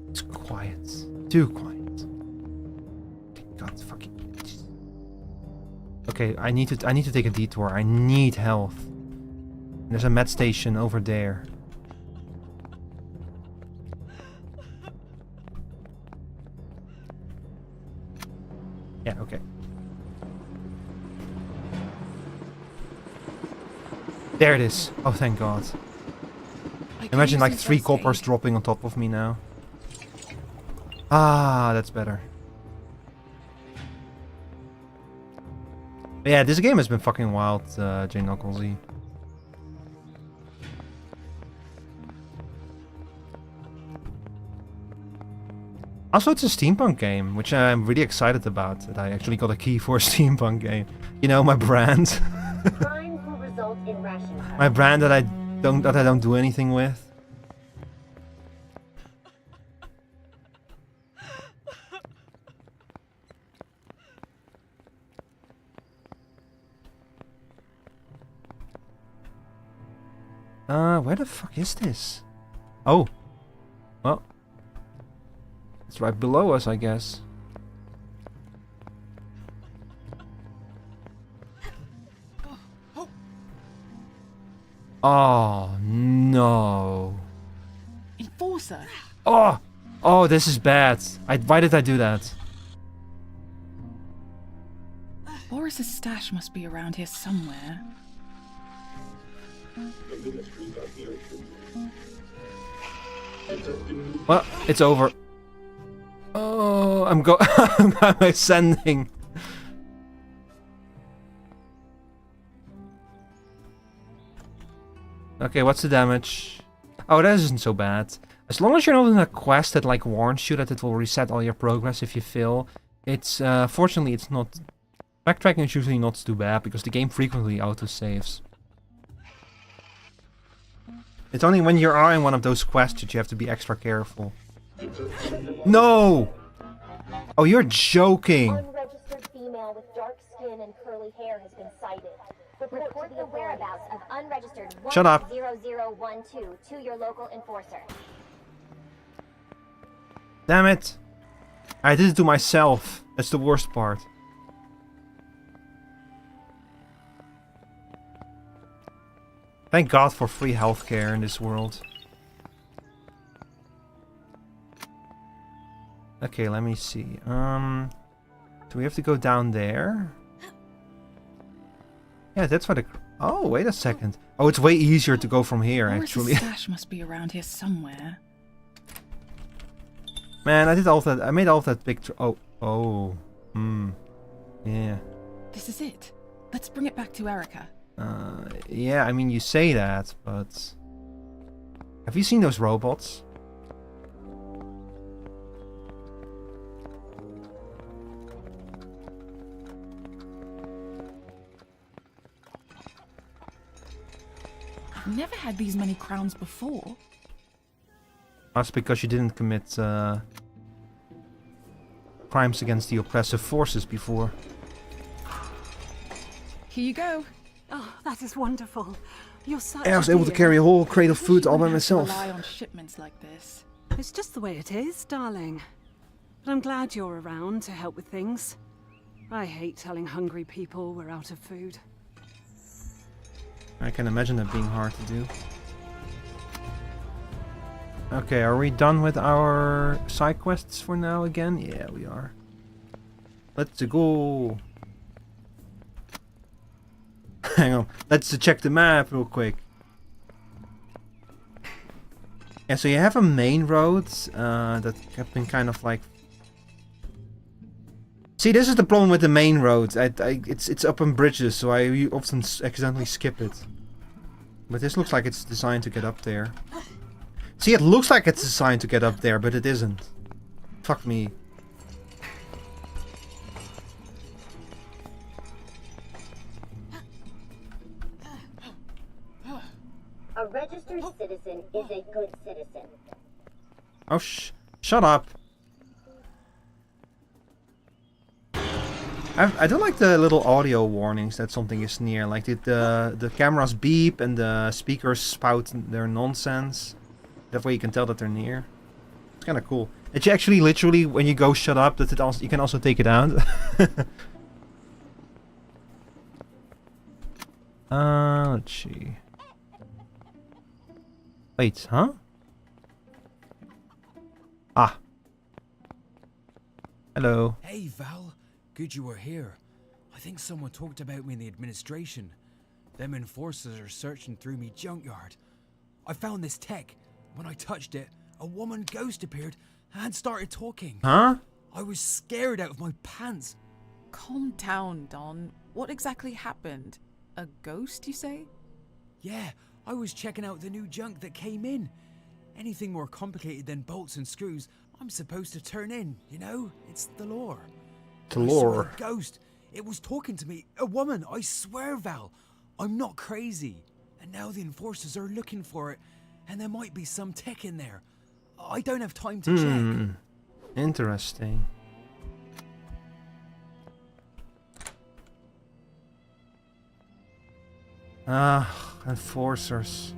It's quiet. Too quiet. God fucking. Okay, I need to take a detour. I need health. There's a med station over there. Yeah, okay. There it is. Oh, thank God. Imagine like 3 coppers dropping on top of me now. Ah, that's better. Yeah, this game has been fucking wild, J Knucklesy. Also, it's a steampunk game, which I'm really excited about. That I actually got a key for a steampunk game. You know, my brand. Crimes will result in ration. My brand that I don't do anything with. Where the fuck is this? Oh. Well. It's right below us, I guess. Oh, no. Enforcer! Oh! Oh, this is bad. Why did I do that? Boris's stash must be around here somewhere. Well, it's over. Oh, I'm ascending. Okay, what's the damage? Oh, that isn't so bad. As long as you're not in a quest that like warns you that it will reset all your progress if you fail. It's fortunately it's not. Backtracking is usually not too bad because the game frequently autosaves. It's only when you are in one of those quests that you have to be extra careful. No! Oh, you're joking. Unregistered female with dark skin and curly hair has been sighted. Report the whereabouts of unregistered Shut up. 10012 to your local enforcer. Damn it! I did it to myself. That's the worst part. Thank God for free healthcare in this world. Okay, let me see. Do we have to go down there? Yeah, that's what. Oh, wait a second. Oh, it's way easier to go from here, actually. Morris's stash must be around here somewhere. Man, I did all that. I made all that picture. Oh. Yeah. This is it. Let's bring it back to Erica. Yeah, I mean, you say that, but... Have you seen those robots? I've never had these many crowns before. That's because you didn't commit, crimes against the oppressive forces before. Here you go. Oh, that is wonderful. You're such I was able to carry a whole crate of food all by myself. Rely on shipments like this. It's just the way it is, darling. But I'm glad you're around to help with things. I hate telling hungry people we're out of food. I can imagine that being hard to do. Okay, are we done with our side quests for now again? Yeah, we are. Let's go. Hang on, let's check the map real quick. Yeah, so you have a main road that have been kind of like... See, this is the problem with the main road. It's up on bridges, so I often accidentally skip it. But this looks like it's designed to get up there. See, it looks like it's designed to get up there, but it isn't. Fuck me. A registered citizen is a good citizen. Oh, shut up. I don't like the little audio warnings that something is near. Like the cameras beep and the speakers spout their nonsense. That way you can tell that they're near. It's kind of cool. It's actually literally when you go shut up that it also, you can also take it out. Let's see. Wait, huh? Ah. Hello. Hey, Val. Good you were here. I think someone talked about me in the administration. Them enforcers are searching through me junkyard. I found this tech. When I touched it, a woman ghost appeared and started talking. Huh? I was scared out of my pants. Calm down, Don. What exactly happened? A ghost, you say? Yeah, I was checking out the new junk that came in. Anything more complicated than bolts and screws, I'm supposed to turn in, you know? It's the lore. The I lore. saw a ghost. It was talking to me. A woman, I swear, Val. I'm not crazy. And now the enforcers are looking for it. And there might be some tech in there. I don't have time to check. Interesting. Ah, enforcers.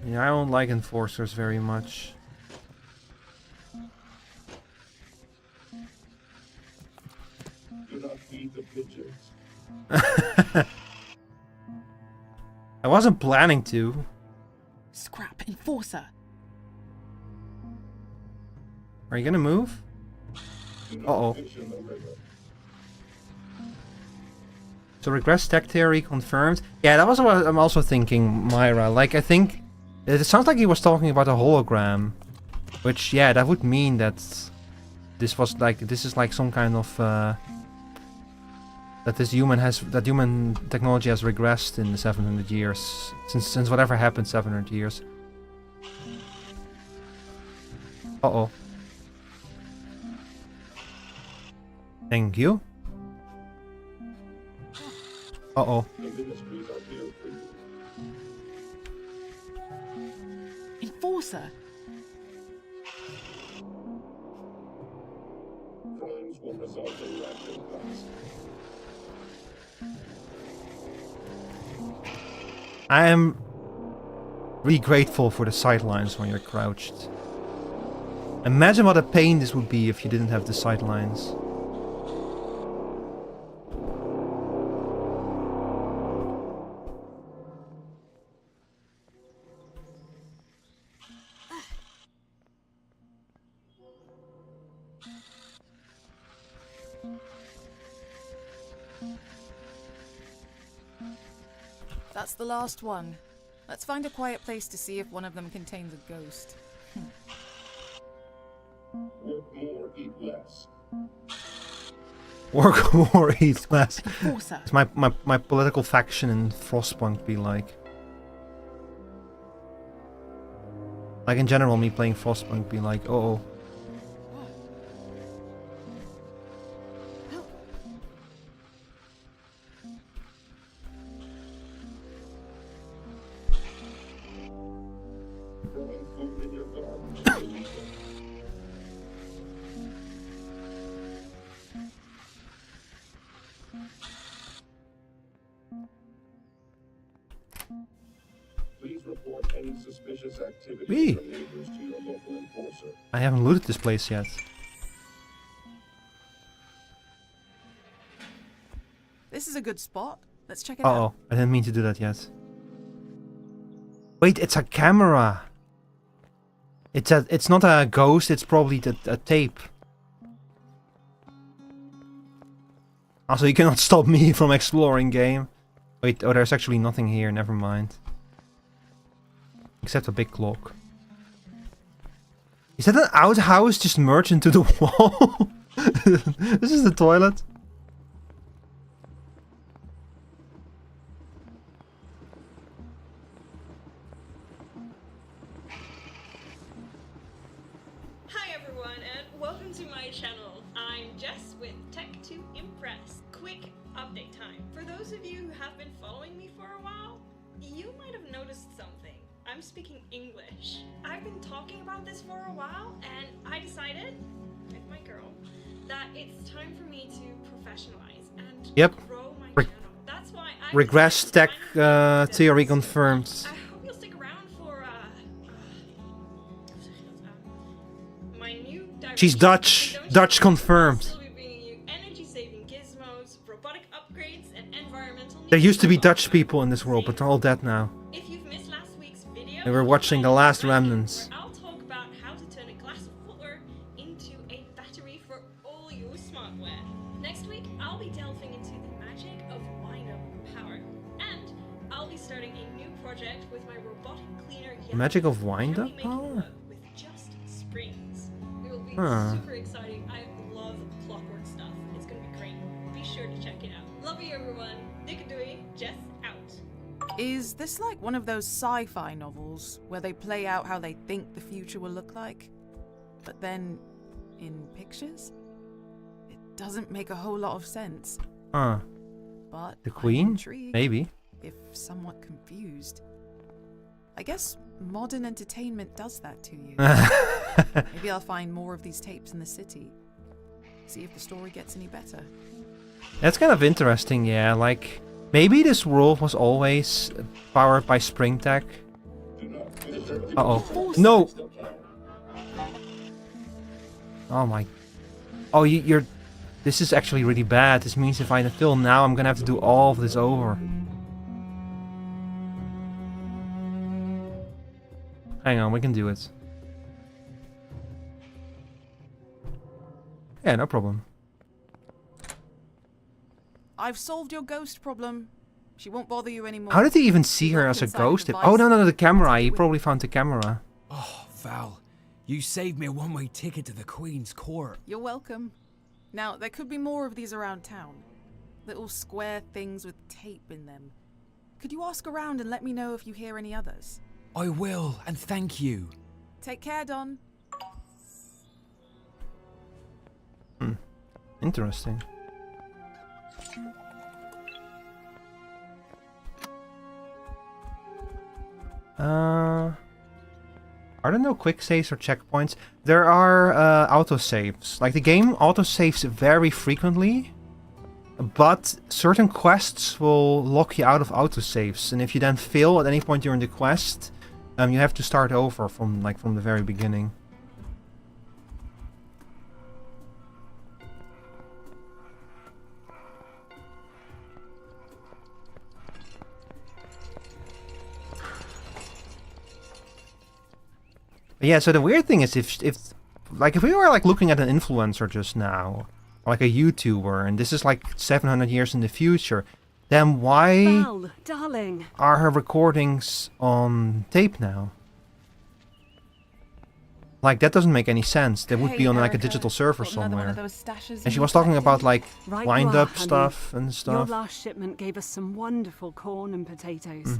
Yeah, I don't like enforcers very much. Do not feed the pigeons. I wasn't planning to. Scrap, enforcer. Are you gonna move? Uh-oh. So regress tech theory confirmed. Yeah, that was what I'm also thinking, Myra. Like, I think... It sounds like he was talking about a hologram. Which, yeah, that would mean that... This was like... This is like some kind of... that human technology has regressed in the 700 years. Since whatever happened 700 years. Uh-oh. Thank you. Uh-oh. Enforcer. Assaulting ration points. I am really grateful for the sidelines when you're crouched. Imagine what a pain this would be if you didn't have the sidelines. That's the last one. Let's find a quiet place to see if one of them contains a ghost. Work more, eat less. Work more, eat less. Enforcer. It's my political faction in Frostpunk be like. Like in general, me playing Frostpunk be like, oh. Throwing food in your garden is illegal. Please report any suspicious activity Me? from neighbors to your local enforcer. I haven't looted this place yet. This is a good spot. Let's check it out. Uh-oh, I didn't mean to do that yet. Wait, it's a camera. It's not a ghost, it's probably a tape. Also, you cannot stop me from exploring game. Wait, oh, there's actually nothing here, never mind. Except a big clock. Is that an outhouse just merged into the wall? This is the toilet. Hi everyone and welcome to my channel. I'm Jess with Tech to Impress. Quick update time. For those of you who have been following me for a while, you might have noticed something. I'm speaking English. I've been talking about this for a while and I decided, with my girl, that it's time for me to professionalize and grow my channel. That's why I Regress tech theory confirmed. I hope you'll stick around for my new direction. She's Dutch. Dutch confirmed. We'll be bringing you energy-saving gizmos, robotic upgrades, and environmental. There used to be Dutch people in this world, but they're all dead now. If you've missed last week's video, And we're watching the last remnants. I'll talk about how to turn a glass of water into a battery for all your smartware. Next week, I'll be delving into the magic of wind-up power, and I'll be starting a new project with my robotic cleaner. The magic of wind-up power? With just springs. It will be Huh. super exciting. I love clockwork stuff. It's gonna be great. Be sure to check it out. Love you, everyone. Dickadooey, Jess out. Is this like one of those sci-fi novels where they play out how they think the future will look like, but then in pictures? It doesn't make a whole lot of sense. Huh. But The I'm Queen? intrigued, Maybe. if somewhat confused. I guess modern entertainment does that to you. Maybe I'll find more of these tapes in the city. See if the story gets any better. That's kind of interesting, yeah. Like, maybe this world was always powered by spring tech. Uh-oh. No! Oh my... Oh, you're... This is actually really bad. This means if I fill now, I'm gonna have to do all of this over. Hang on, we can do it. Yeah, no problem. I've solved your ghost problem. She won't bother you anymore. How did he even see her as a ghost? Oh, no, the camera. He probably found the camera. Oh, Val, you saved me a one-way ticket to the Queen's Court. You're welcome. Now, there could be more of these around town. Little square things with tape in them. Could you ask around and let me know if you hear any others? I will, and thank you. Take care, Don. Interesting. Are there no quick saves or checkpoints? There are autosaves. Like, the game autosaves very frequently, but certain quests will lock you out of autosaves. And if you then fail at any point during the quest, you have to start over from the very beginning. Yeah, so the weird thing is if we were like looking at an influencer just now, or like a YouTuber, and this is like 700 years in the future, then why Val, darling. are her recordings on tape now? Like, that doesn't make any sense. They would be on like a digital server somewhere. And she was talking about like Right wind you are, up honey. stuff and Your stuff. last shipment gave us some wonderful corn and potatoes.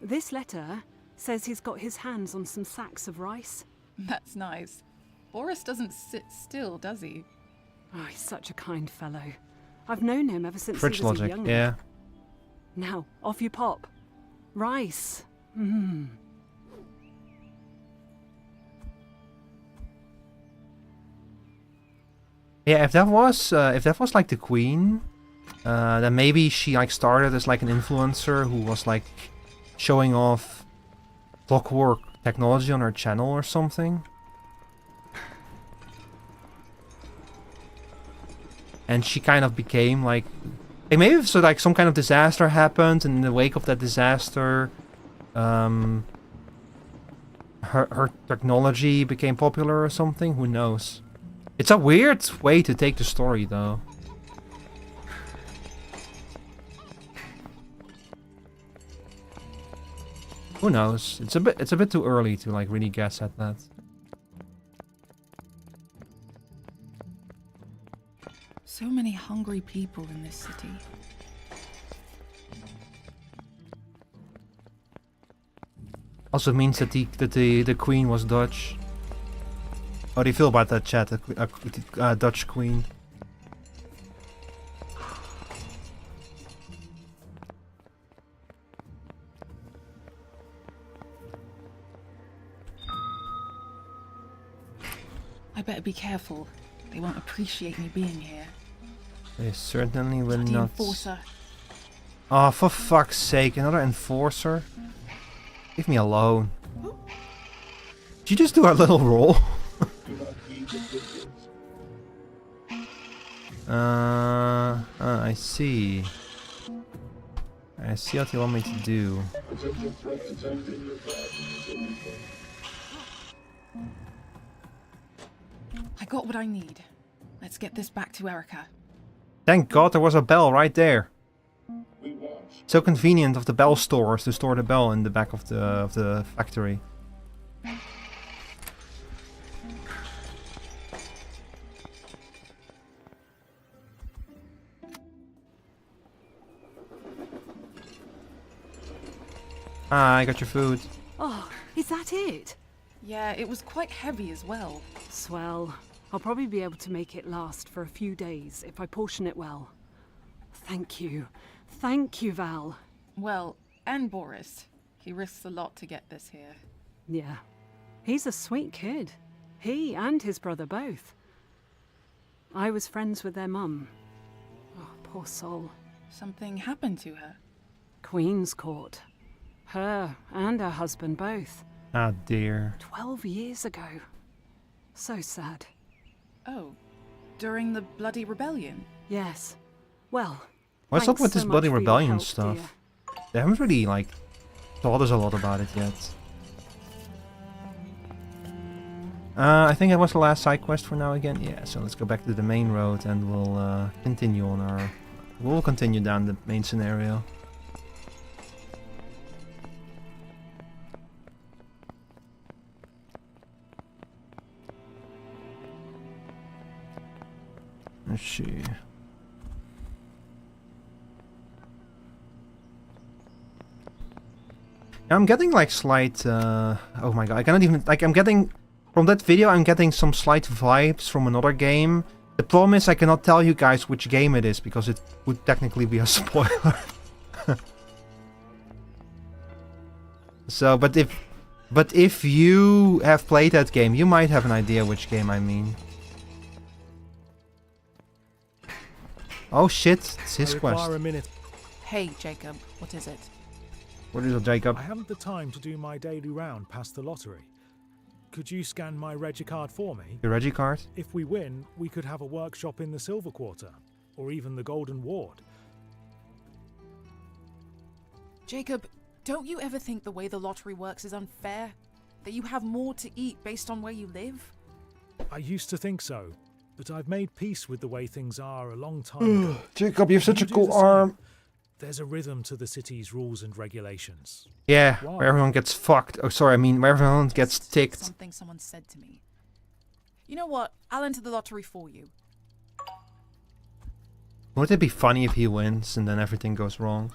This letter says he's got his hands on some sacks of rice. That's nice. Boris doesn't sit still, does he? Oh, he's such a kind fellow. I've known him ever since Fridge he was logic, a young yeah. Now, off you pop. Rice. Mmm. Yeah, if that was like the Queen, then maybe she like started as like an influencer who was like showing off clockwork technology on her channel or something. And she kind of became like maybe so like some kind of disaster happened, and in the wake of that disaster, her technology became popular or something. Who knows? It's a weird way to take the story, though. Who knows? It's a bit too early to like really guess at that. So many hungry people in this city. Also means that the Queen was Dutch. How do you feel about that, chat? A Dutch Queen. I better be careful. They won't appreciate me being here. They certainly will Bloody not. enforcer. Oh, for fuck's sake, another enforcer? Leave me alone. Did you just do a little roll? I see. I see what you want me to do. I got what I need. Let's get this back to Erica. Thank God there was a bell right there. So convenient of the bell stores to store the bell in the back of the factory. Ah, I got your food. Oh, is that it? Yeah, it was quite heavy as well. Swell. I'll probably be able to make it last for a few days if I portion it well. Thank you. Thank you, Val. Well, and Boris. He risks a lot to get this here. Yeah. He's a sweet kid. He and his brother both. I was friends with their mum. Oh, poor soul. Something happened to her. Queen's Court. Her and her husband both. Ah, dear. 12 years ago. So sad. Oh, during the bloody rebellion? Yes. Well, What's up thanks with so this bloody much for your rebellion help, stuff? dear. They haven't really, like, told us a lot about it yet. I think that was the last side quest for now again. Yeah, so let's go back to the main road and we'll continue on our... We'll continue down the main scenario. Let's see. I'm getting like slight, oh my god, I cannot even, like I'm getting, from that video I'm getting some slight vibes from another game. The problem is I cannot tell you guys which game it is, because it would technically be a spoiler. So, but if But if you have played that game, you might have an idea which game I mean. Oh shit, it's his quest. A minute. Hey, Jacob, what is it? What is it, Jacob? I haven't the time to do my daily round past the lottery. Could you scan my Regi card for me? Your Regi card? If we win, we could have a workshop in the Silver Quarter, or even the Golden Ward. Jacob, don't you ever think the way the lottery works is unfair? That you have more to eat based on where you live? I used to think so, but I've made peace with the way things are a long time ago. Jacob, you have such a cool arm. There's a rhythm to the city's rules and regulations. Yeah, Why? where everyone gets fucked. Oh, sorry, I mean where everyone gets ticked. Something someone said to me. You know what? I'll enter the lottery for you. Wouldn't it be funny if he wins and then everything goes wrong?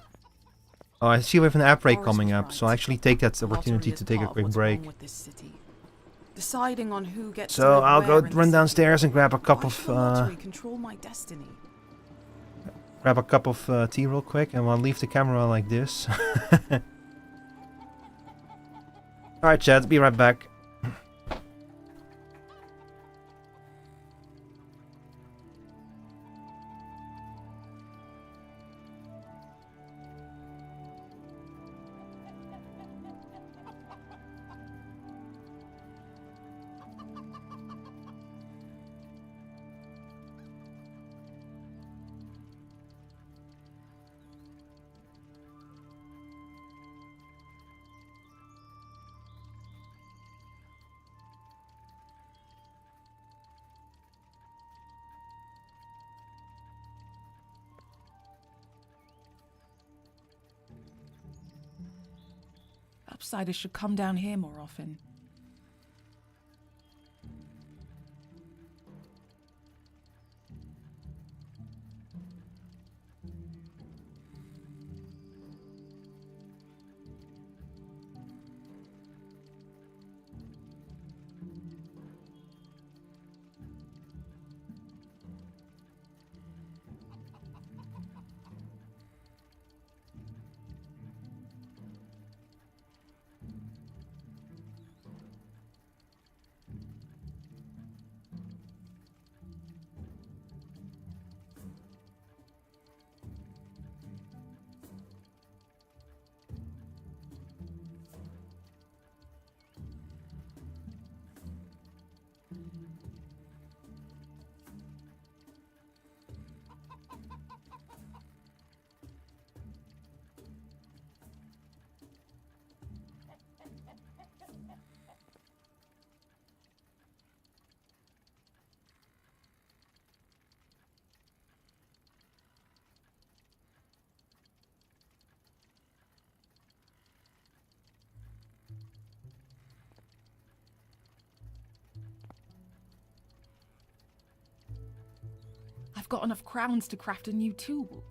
Oh, I see we have an app break coming up, so I actually take that opportunity to take a quick break. Deciding on who gets So to I'll live go where in run the downstairs and grab a cup Why of should the lottery control my destiny? tea real quick, and we'll leave the camera like this. Alright, chat, be right back. Upsiders should come down here more often. I've got enough crowns to craft a new tool.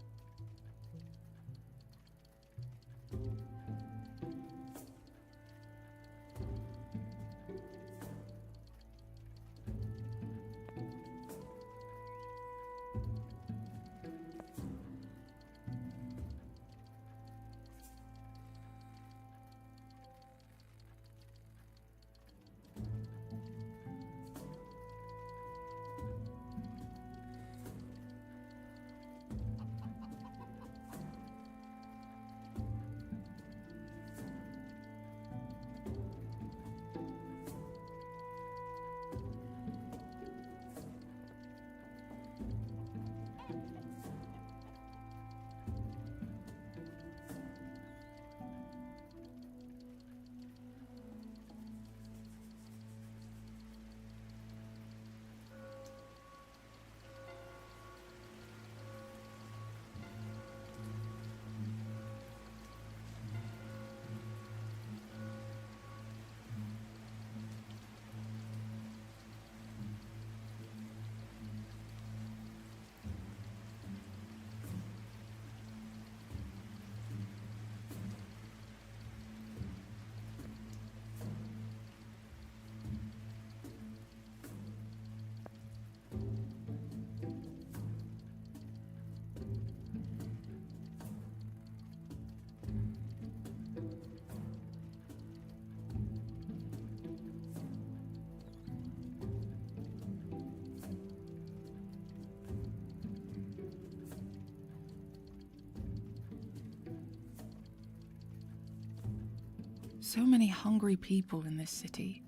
So many hungry people in this city.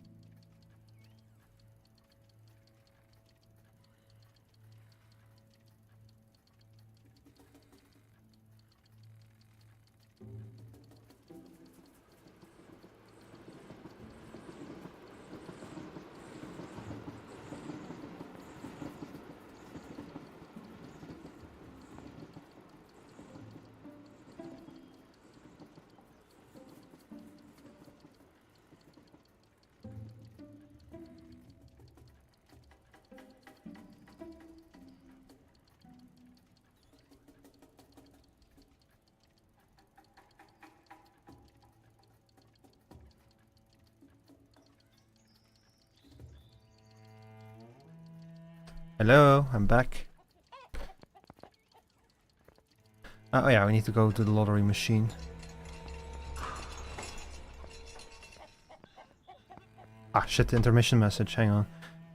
Hello, I'm back. Oh yeah, we need to go to the lottery machine. Ah shit, the intermission message, hang on.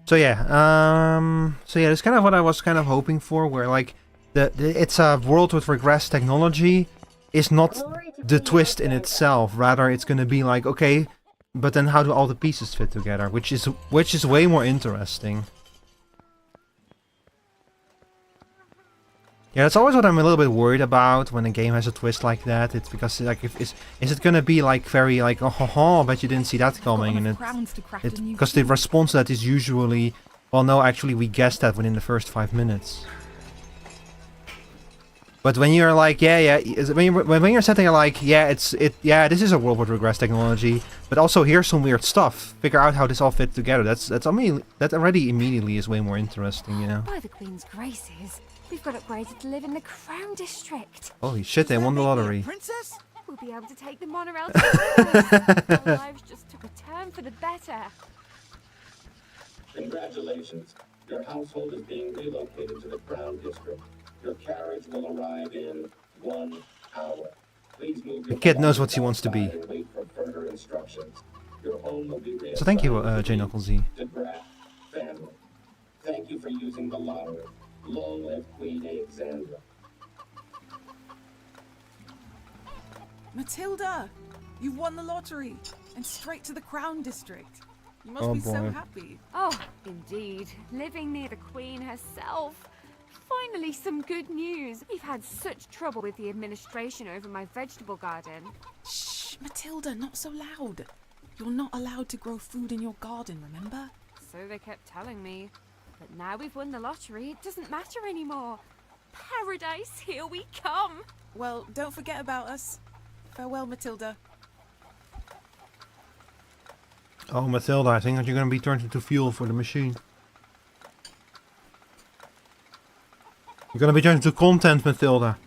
So yeah, that's kind of what I was kind of hoping for, where like it's a world with regressed technology is not the twist in itself, rather it's gonna be like, okay, but then how do all the pieces fit together, which is way more interesting. Yeah, that's always what I'm a little bit worried about when a game has a twist like that. It's because like is it gonna be like very like, oh haha, bet you didn't see that coming, and because the response to that is usually, well no, actually we guessed that within the first 5 minutes. But when you're like, when you're setting like, this is a world with regress technology, but also here's some weird stuff. Figure out how this all fits together. That already immediately is way more interesting, you know. By the Queen's graces, we've got upgraded to live in the Crown District. Holy shit, they won the lottery. Princess? We'll be able to take the monorail to the Our lives just took a turn for the better. Congratulations. Your household is being relocated to the Crown District. Your carriage will arrive in 1 hour. Please move the kid knows what he wants to be. wait for further instructions. Your home will be So thank you, J Knuckles Z. to Graf family. Thank you for using the lottery. Long live Queen Alexandra. Matilda! You've won the lottery! And straight to the Crown District. You must Oh, be so boy. happy. Oh, indeed. Living near the Queen herself. Finally, some good news. We've had such trouble with the administration over my vegetable garden. Shh, Matilda, not so loud. You're not allowed to grow food in your garden, remember? So they kept telling me. But now we've won the lottery, it doesn't matter anymore. Paradise, here we come. Well, don't forget about us. Farewell, Matilda. Oh, Matilda, I think that you're gonna be turned into fuel for the machine. You're gonna be turned into content, Matilda.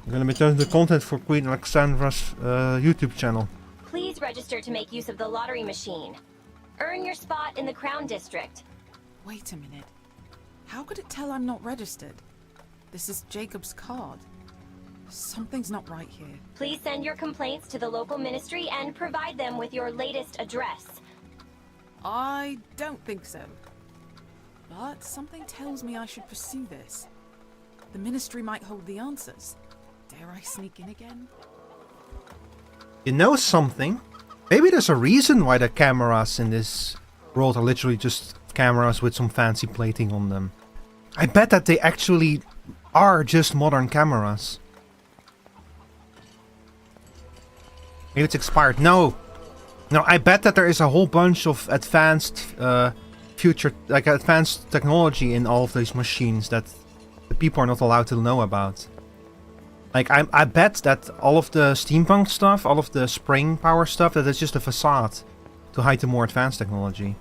You're gonna be turned into content for Queen Alexandra's YouTube channel. Please register to make use of the lottery machine. Earn your spot in the Crown District. Wait a minute. How could it tell I'm not registered? This is Jacob's card. Something's not right here. Please send your complaints to the local ministry and provide them with your latest address. I don't think so. But something tells me I should pursue this. The ministry might hold the answers. Dare I sneak in again? You know something? Maybe there's a reason why the cameras in this world are literally just cameras with some fancy plating on them. I bet that they actually are just modern cameras. Maybe it's expired. No! No, I bet that there is a whole bunch of advanced advanced technology in all of these machines that the people are not allowed to know about. Like, I bet that all of the steampunk stuff, all of the spring power stuff, that is just a facade to hide the more advanced technology.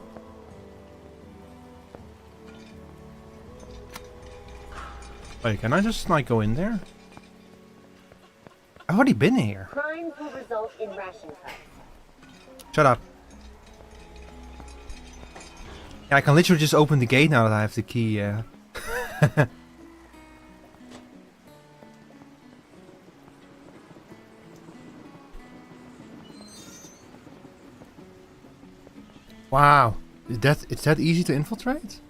Wait, can I just, like, go in there? I've already been here. Crimes will result in ration cuts. Shut up. Yeah, I can literally just open the gate now that I have the key, yeah. Wow. It's that easy to infiltrate?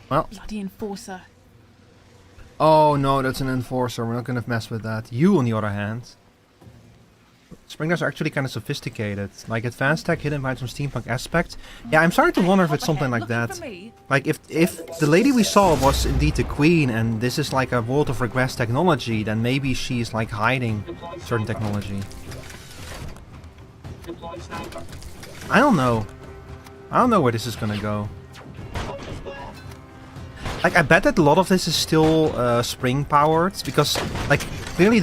Well. Bloody enforcer. Oh no, that's an enforcer. We're not gonna mess with that. You, on the other hand. Sprinklers are actually kind of sophisticated. Like advanced tech hidden by some steampunk aspect. Yeah, I'm starting to wonder if it's something like that. Like if the lady we saw was indeed the queen and this is like a world of regress technology, then maybe she's like hiding certain technology. I don't know. I don't know where this is gonna go. Like, I bet that a lot of this is still spring powered, because like clearly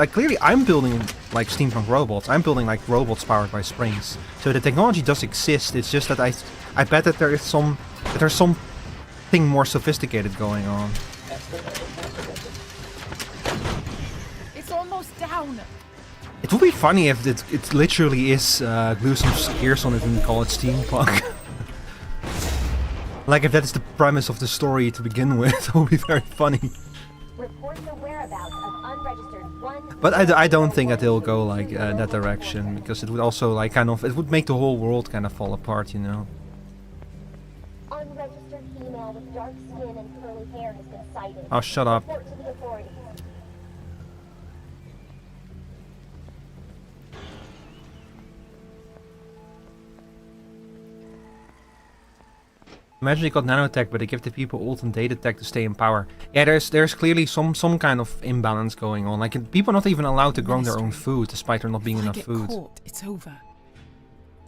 clearly I'm building like steampunk robots. I'm building like robots powered by springs. So the technology does exist. It's just that I bet that there's something more sophisticated going on. It's almost down. It would be funny if it literally is glue some gears on it and call it steampunk. Like if that's the premise of the story to begin with, it would be very funny. Report the whereabouts of unregistered 1. But I don't think that they'll go like that direction, because it would also like it would make the whole world kind of fall apart, you know. Unregistered female with dark skin and curly hair has been sighted. Oh, shut up. Report to the authorities. Imagine they got nanotech, but they give the people ult and data tech to stay in power. Yeah, there's clearly some kind of imbalance going on. Like people are not even allowed to grow their own food, despite there not being enough food. Caught, it's over.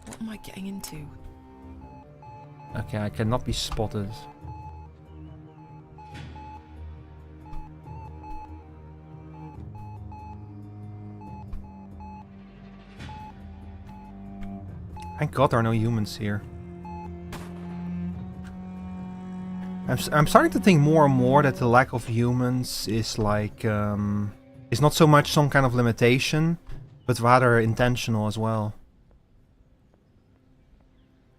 What am I getting into? Okay, I cannot be spotted. Thank God there are no humans here. I'm starting to think more and more that the lack of humans is like is not so much some kind of limitation, but rather intentional as well.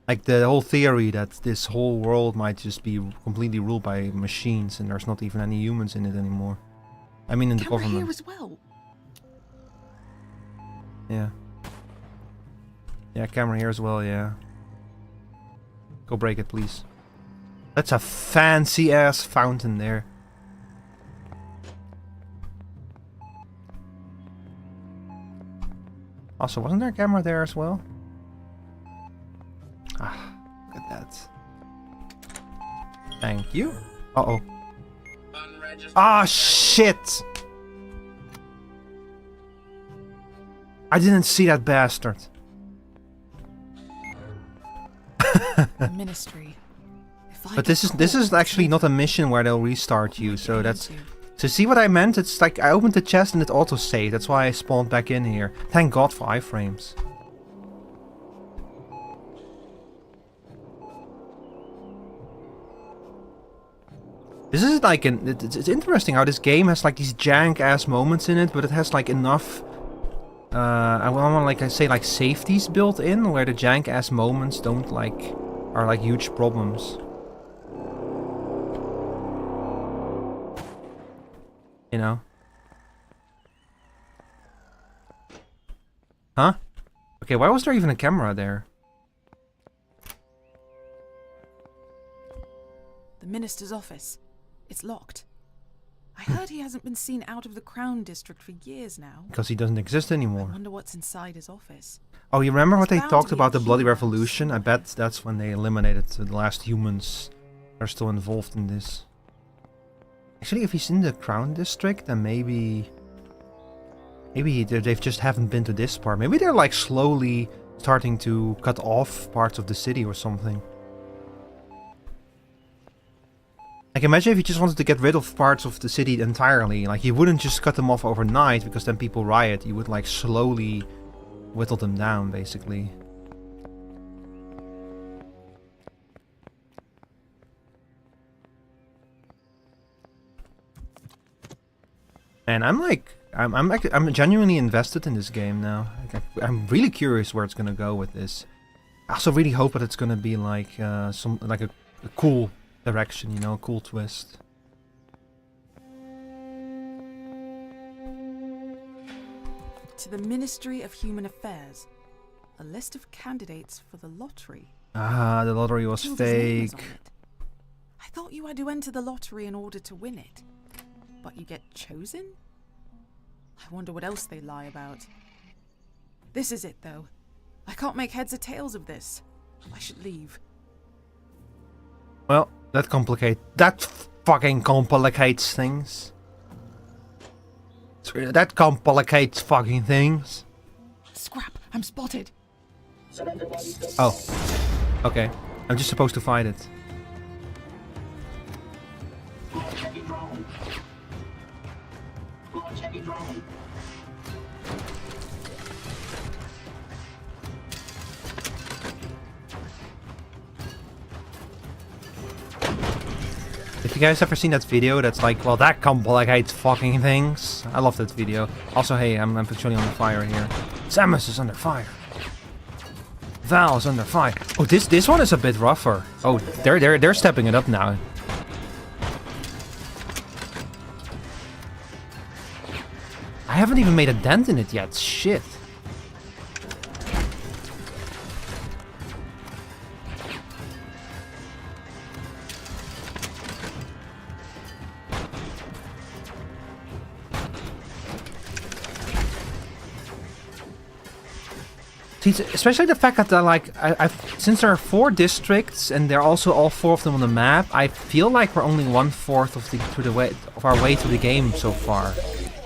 Like the whole theory that this whole world might just be completely ruled by machines and there's not even any humans in it anymore. I mean in the government. Here as well. Yeah. Yeah, camera here as well, yeah. Go break it, please. That's a fancy ass fountain there. Also, wasn't there a camera there as well? Ah, look at that. Thank you. Uh-oh. Ah, shit! I didn't see that bastard. Ministry. But this is actually not a mission where they'll restart you, so that's... So see what I meant? It's like I opened the chest and it auto-saved, that's why I spawned back in here. Thank God for iframes. This is like it's interesting how this game has like these jank-ass moments in it, but it has like enough... I want to say like safeties built in, where the jank-ass moments don't like... are like huge problems. You know? Huh? Okay, why was there even a camera there? The minister's office. It's locked. I heard he hasn't been seen out of the Crown District for years now. Because he doesn't exist anymore. I wonder what's inside his office. Oh, you remember what they talked about the Bloody Revolution? I bet that's when they eliminated the last humans that are still involved in this. Actually, if he's in the Crown District, then maybe they just haven't been to this part. Maybe they're like slowly starting to cut off parts of the city or something. Like imagine if you just wanted to get rid of parts of the city entirely. Like you wouldn't just cut them off overnight, because then people riot. You would like slowly whittle them down, basically. And I'm genuinely invested in this game now. Like, I'm really curious where it's gonna go with this. I also really hope that it's gonna be like a cool direction, you know, a cool twist. To the Ministry of Human Affairs. A list of candidates for the lottery. Ah, the lottery was fake. I thought you had to enter the lottery in order to win it. But you get chosen? I wonder what else they lie about. This is it, though. I can't make heads or tails of this. I should leave. Well, that fucking complicates things. That complicates fucking things. Scrap, I'm spotted. Oh. Okay. I'm just supposed to fight it. If you guys ever seen that video that's like, well, that complicates fucking things. I love that video. Also, hey, I'm actually on fire here. Samus is under fire. Val is under fire. Oh, this one is a bit rougher. Oh, they're stepping it up now. I haven't even made a dent in it yet. Shit. Especially the fact that since there are 4 districts and they're also all 4 of them on the map, I feel like we're only 1/4 of our way through the game so far.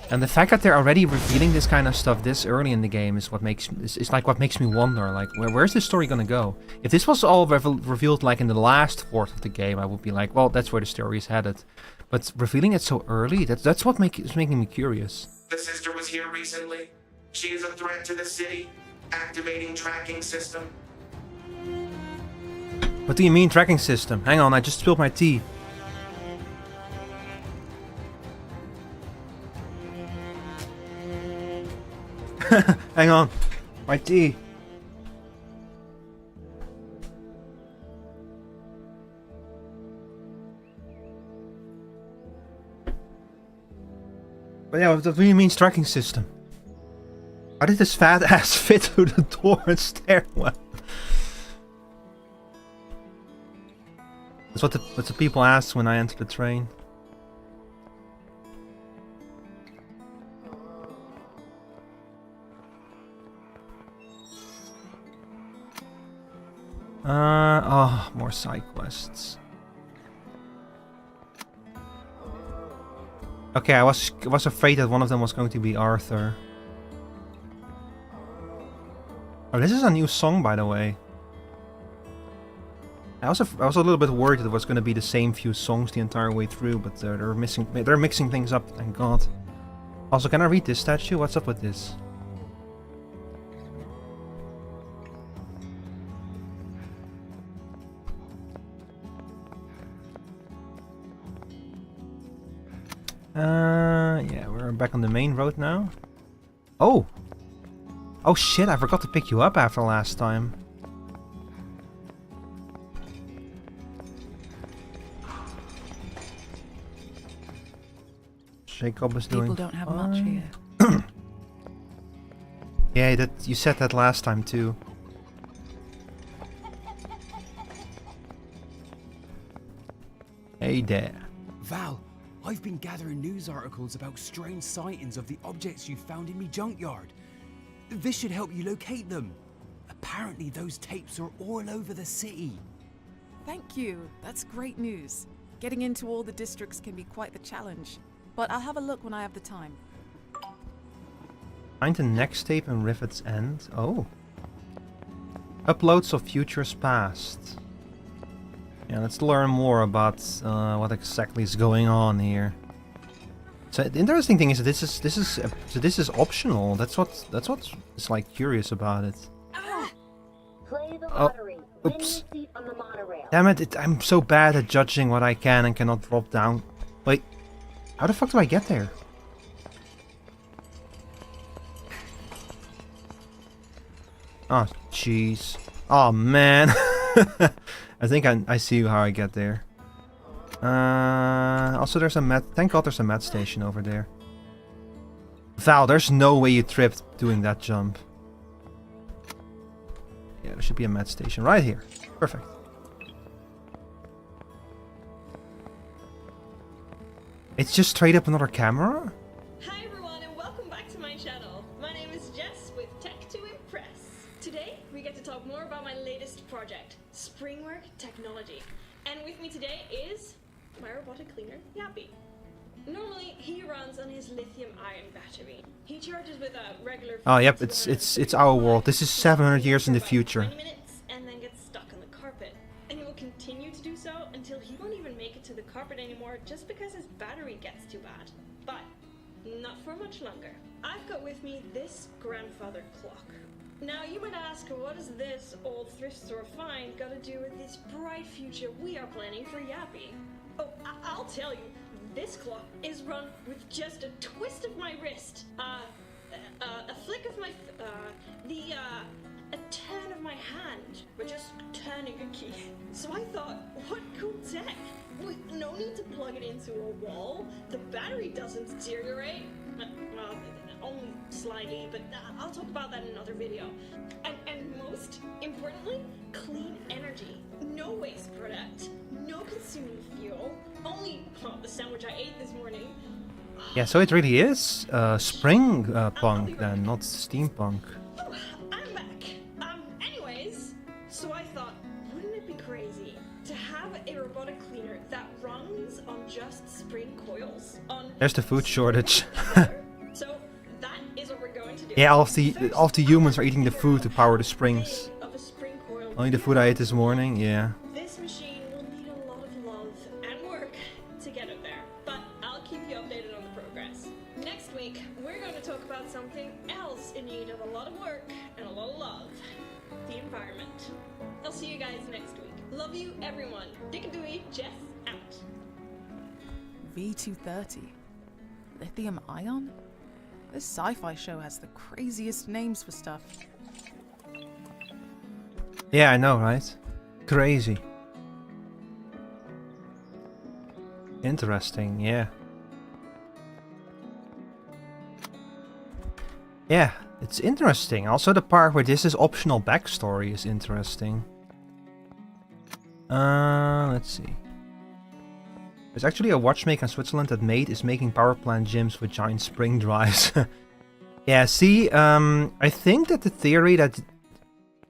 And the fact that they're already revealing this kind of stuff this early in the game is what makes me wonder, like, where's this story gonna go? If this was all revealed like in the last 1/4 of the game, I would be like, well, that's where the story is headed. But revealing it so early, that's what is making me curious. The sister was here recently. She is a threat to the city. Activating tracking system. What do you mean, tracking system? Hang on, I just spilled my tea. Hang on, my tea. But yeah, what do you mean, tracking system? How did this fat ass fit through the door and stairwell? That's what the people asked when I entered the train. Oh, more side quests. Okay, I was afraid that one of them was going to be Arthur. Oh, this is a new song, by the way. I was a little bit worried that it was going to be the same few songs the entire way through, but they're mixing things up, thank God. Also, can I read this statue? What's up with this? Yeah, we're back on the main road now. Oh! Oh shit, I forgot to pick you up after last time. Jacob is doing People don't have much here. Yeah, you said that last time too. Hey there. Val, I've been gathering news articles about strange sightings of the objects you found in me junkyard. This should help you locate them. Apparently those tapes are all over the city. Thank you. That's great news. Getting into all the districts can be quite the challenge. But I'll have a look when I have the time. Find the next tape in Rivet's End. Oh. Uploads of futures past. Yeah, let's learn more about what exactly is going on here. So the interesting thing is that this is optional. That's what's like curious about it. Play the lottery. Oops. Win your seat on the monorail. Damn it! I'm so bad at judging what I can and cannot drop down. Wait, how the fuck do I get there? Oh, jeez. Oh, man. I think I see how I get there. Also, there's a med... Thank God there's a med station over there. Val, there's no way you tripped doing that jump. Yeah, there should be a med station right here. Perfect. It's just straight up another camera? Hi everyone and welcome back to my channel. My name is Jess with Tech to talk more about my latest project, Springwork Technology. And with me today is my robotic cleaner, Yappy. Normally, he runs on his lithium-ion battery. He charges with a regular... Oh, yep, it's our world. This is 700 years in the future. 20 minutes and then gets stuck on the carpet. And he will continue to do so until he won't even make it to the carpet anymore just because his battery gets too bad. But not for much longer. I've got with me this grandfather clock. Now you might ask, what does this old thrift store find got to do with this bright future we are planning for Yappy? Oh, I'll tell you, this clock is run with just a twist of my wrist, a flick of my, a turn of my hand. We're just turning a key. So I thought, what cool tech? With no need to plug it into a wall, the battery doesn't deteriorate. Well, only slightly, but I'll talk about that in another video. And most importantly, clean energy. No waste product, no consuming fuel, only the sandwich I ate this morning. Yeah, so it really is spring punk then, not steampunk. Oh, I'm back. Anyways, so I thought, wouldn't it be crazy to have a robotic cleaner that runs on just spring coils? There's the food shortage. So that is what we're going to do. Yeah, all of the humans are eating the food to power the springs. Only the food I ate this morning, yeah. This machine will need a lot of love and work to get it there, but I'll keep you updated on the progress. Next week, we're going to talk about something else in need of a lot of work and a lot of love. The environment. I'll see you guys next week. Love you, everyone. Dickadooey, Jess, out. V230. Lithium ion? This sci-fi show has the craziest names for stuff. Yeah, I know, right? Crazy. Interesting, yeah. Yeah, it's interesting. Also the part where this is optional backstory is interesting. Let's see. There's actually a watchmaker in Switzerland that is making power plant gyms with giant spring drives. Yeah, see, I think that the theory that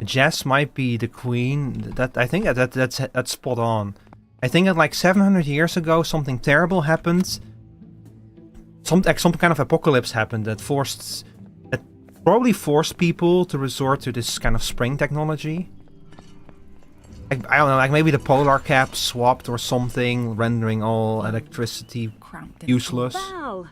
Jess might be the queen, I think that's spot on. I think that like 700 years ago something terrible happened. Some kind of apocalypse happened that probably forced people to resort to this kind of spring technology. Like, I don't know, like maybe the polar cap swapped or something, rendering all electricity useless. Val!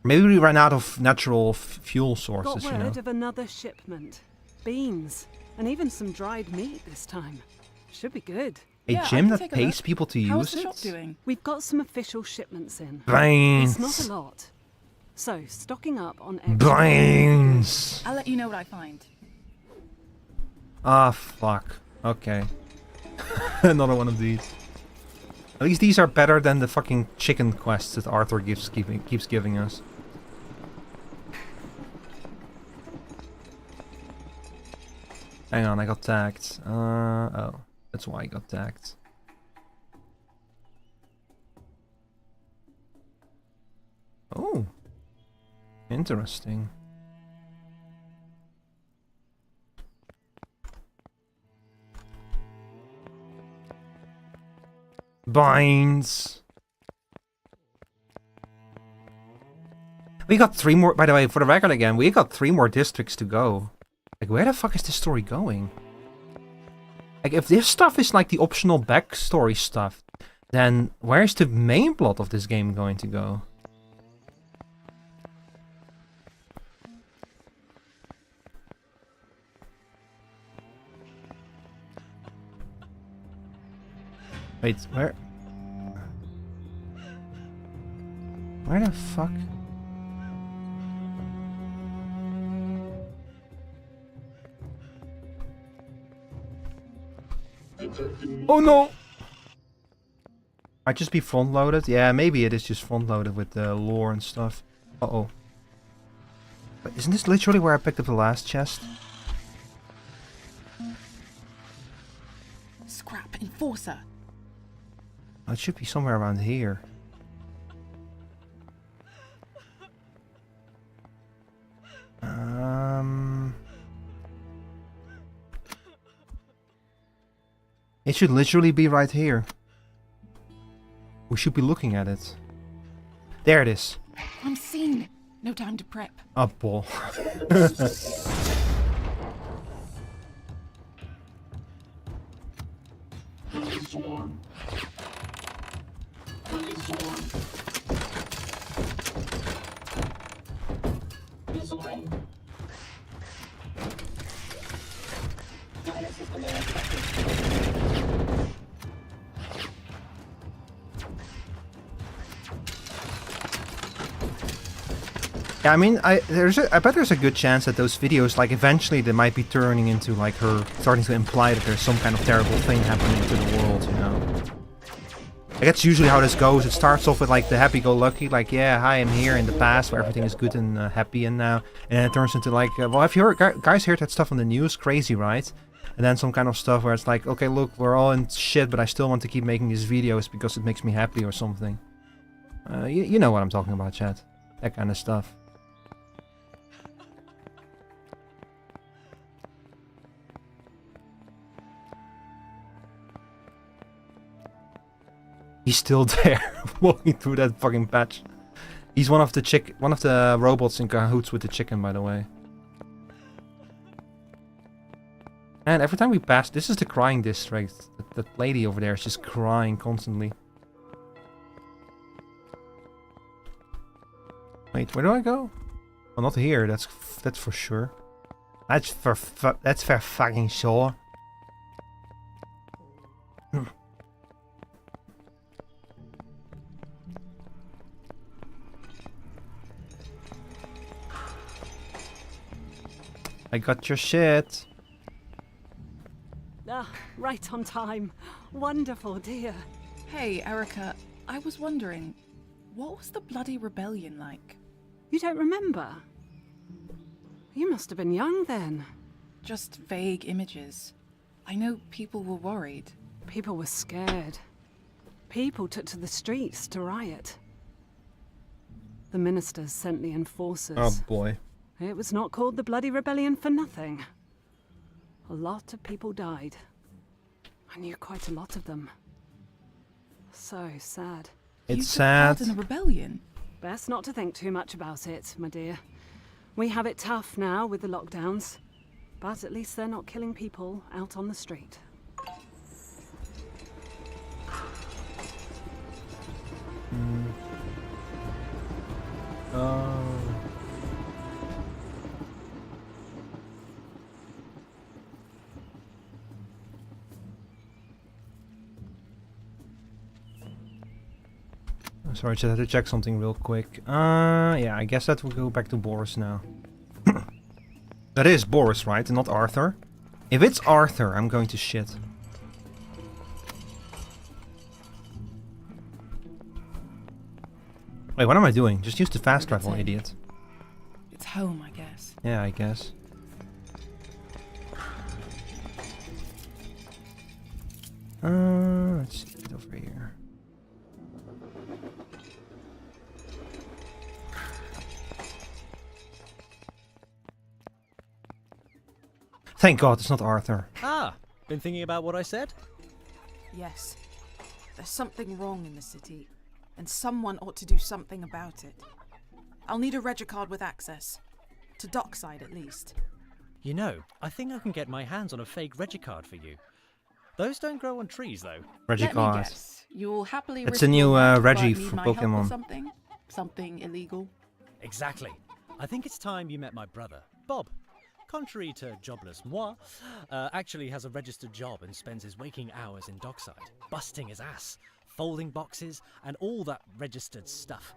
Maybe we ran out of natural fuel sources, Got you know. word of another shipment. Beans. And even some dried meat this time. Should be good. A gym that pays people to use it? Doing? We've got some official shipments in. Brains. It's not a lot. So, stocking up on Brains. I'll let you know what I find. Ah, fuck. Okay. Another one of these. At least these are better than the fucking chicken quests that Arthur keeps giving us. Hang on, I got tagged. Oh, that's why I got tagged. Oh, interesting. Binds. We got 3 more, by the way, for the record again, we got 3 more districts to go. Like, where the fuck is this story going? Like, if this stuff is like the optional backstory stuff, then where's the main plot of this game going to go? Wait, where? Where the fuck? Oh no! Might just be front loaded? Yeah, maybe it is just front loaded with the lore and stuff. Uh-oh. But isn't this literally where I picked up the last chest? Scrap Enforcer. Oh, it should be somewhere around here. It should literally be right here. We should be looking at it. There it is. I'm seen. No time to prep. Oh, bull. Yeah, I mean, I bet there's a good chance that those videos, like, eventually they might be turning into, like, her starting to imply that there's some kind of terrible thing happening to the world, you know? Like, that's usually how this goes. It starts off with, like, the happy-go-lucky, like, yeah, hi, I'm here in the past where everything is good and happy and now. And then it turns into, like, well, have you heard, guys heard that stuff on the news? Crazy, right? And then some kind of stuff where it's like, okay, look, we're all in shit, but I still want to keep making these videos because it makes me happy or something. You know what I'm talking about, chat. That kind of stuff. He's still there, walking through that fucking patch. He's one of the robots in cahoots with the chicken, by the way. And every time we pass, this is the crying district. That lady over there is just crying constantly. Wait, where do I go? Well, not here. That's for sure. That's for fucking sure. I got your shit. Ah, right on time. Wonderful, dear. Hey, Erica, I was wondering, what was the bloody rebellion like? You don't remember? You must have been young then. Just vague images. I know people were worried. People were scared. People took to the streets to riot. The ministers sent the enforcers. Oh boy. It was not called the Bloody Rebellion for nothing. A lot of people died. I knew quite a lot of them. So sad. It's sad. You took part in a rebellion? Best not to think too much about it, my dear. We have it tough now with the lockdowns. But at least they're not killing people out on the street. Sorry, I just had to check something real quick. Yeah, I guess that will go back to Boris now. That is Boris, right? And not Arthur? If it's Arthur, I'm going to shit. Wait, what am I doing? Just use the fast travel, idiot. It's home, I guess. Yeah, I guess. Let's see it over here. Thank God it's not Arthur. Ah, been thinking about what I said? Yes. There's something wrong in the city, and someone ought to do something about it. I'll need a regicard with access. To Dockside, at least. You know, I think I can get my hands on a fake regicard for you. Those don't grow on trees, though. Let me guess. You'll happily It's risk a new your life, Reggie but need for my help with Pokemon. Something? Something illegal? Exactly. I think it's time you met my brother, Bob. Contrary to jobless moi, actually has a registered job and spends his waking hours in Dockside, busting his ass, folding boxes, and all that registered stuff.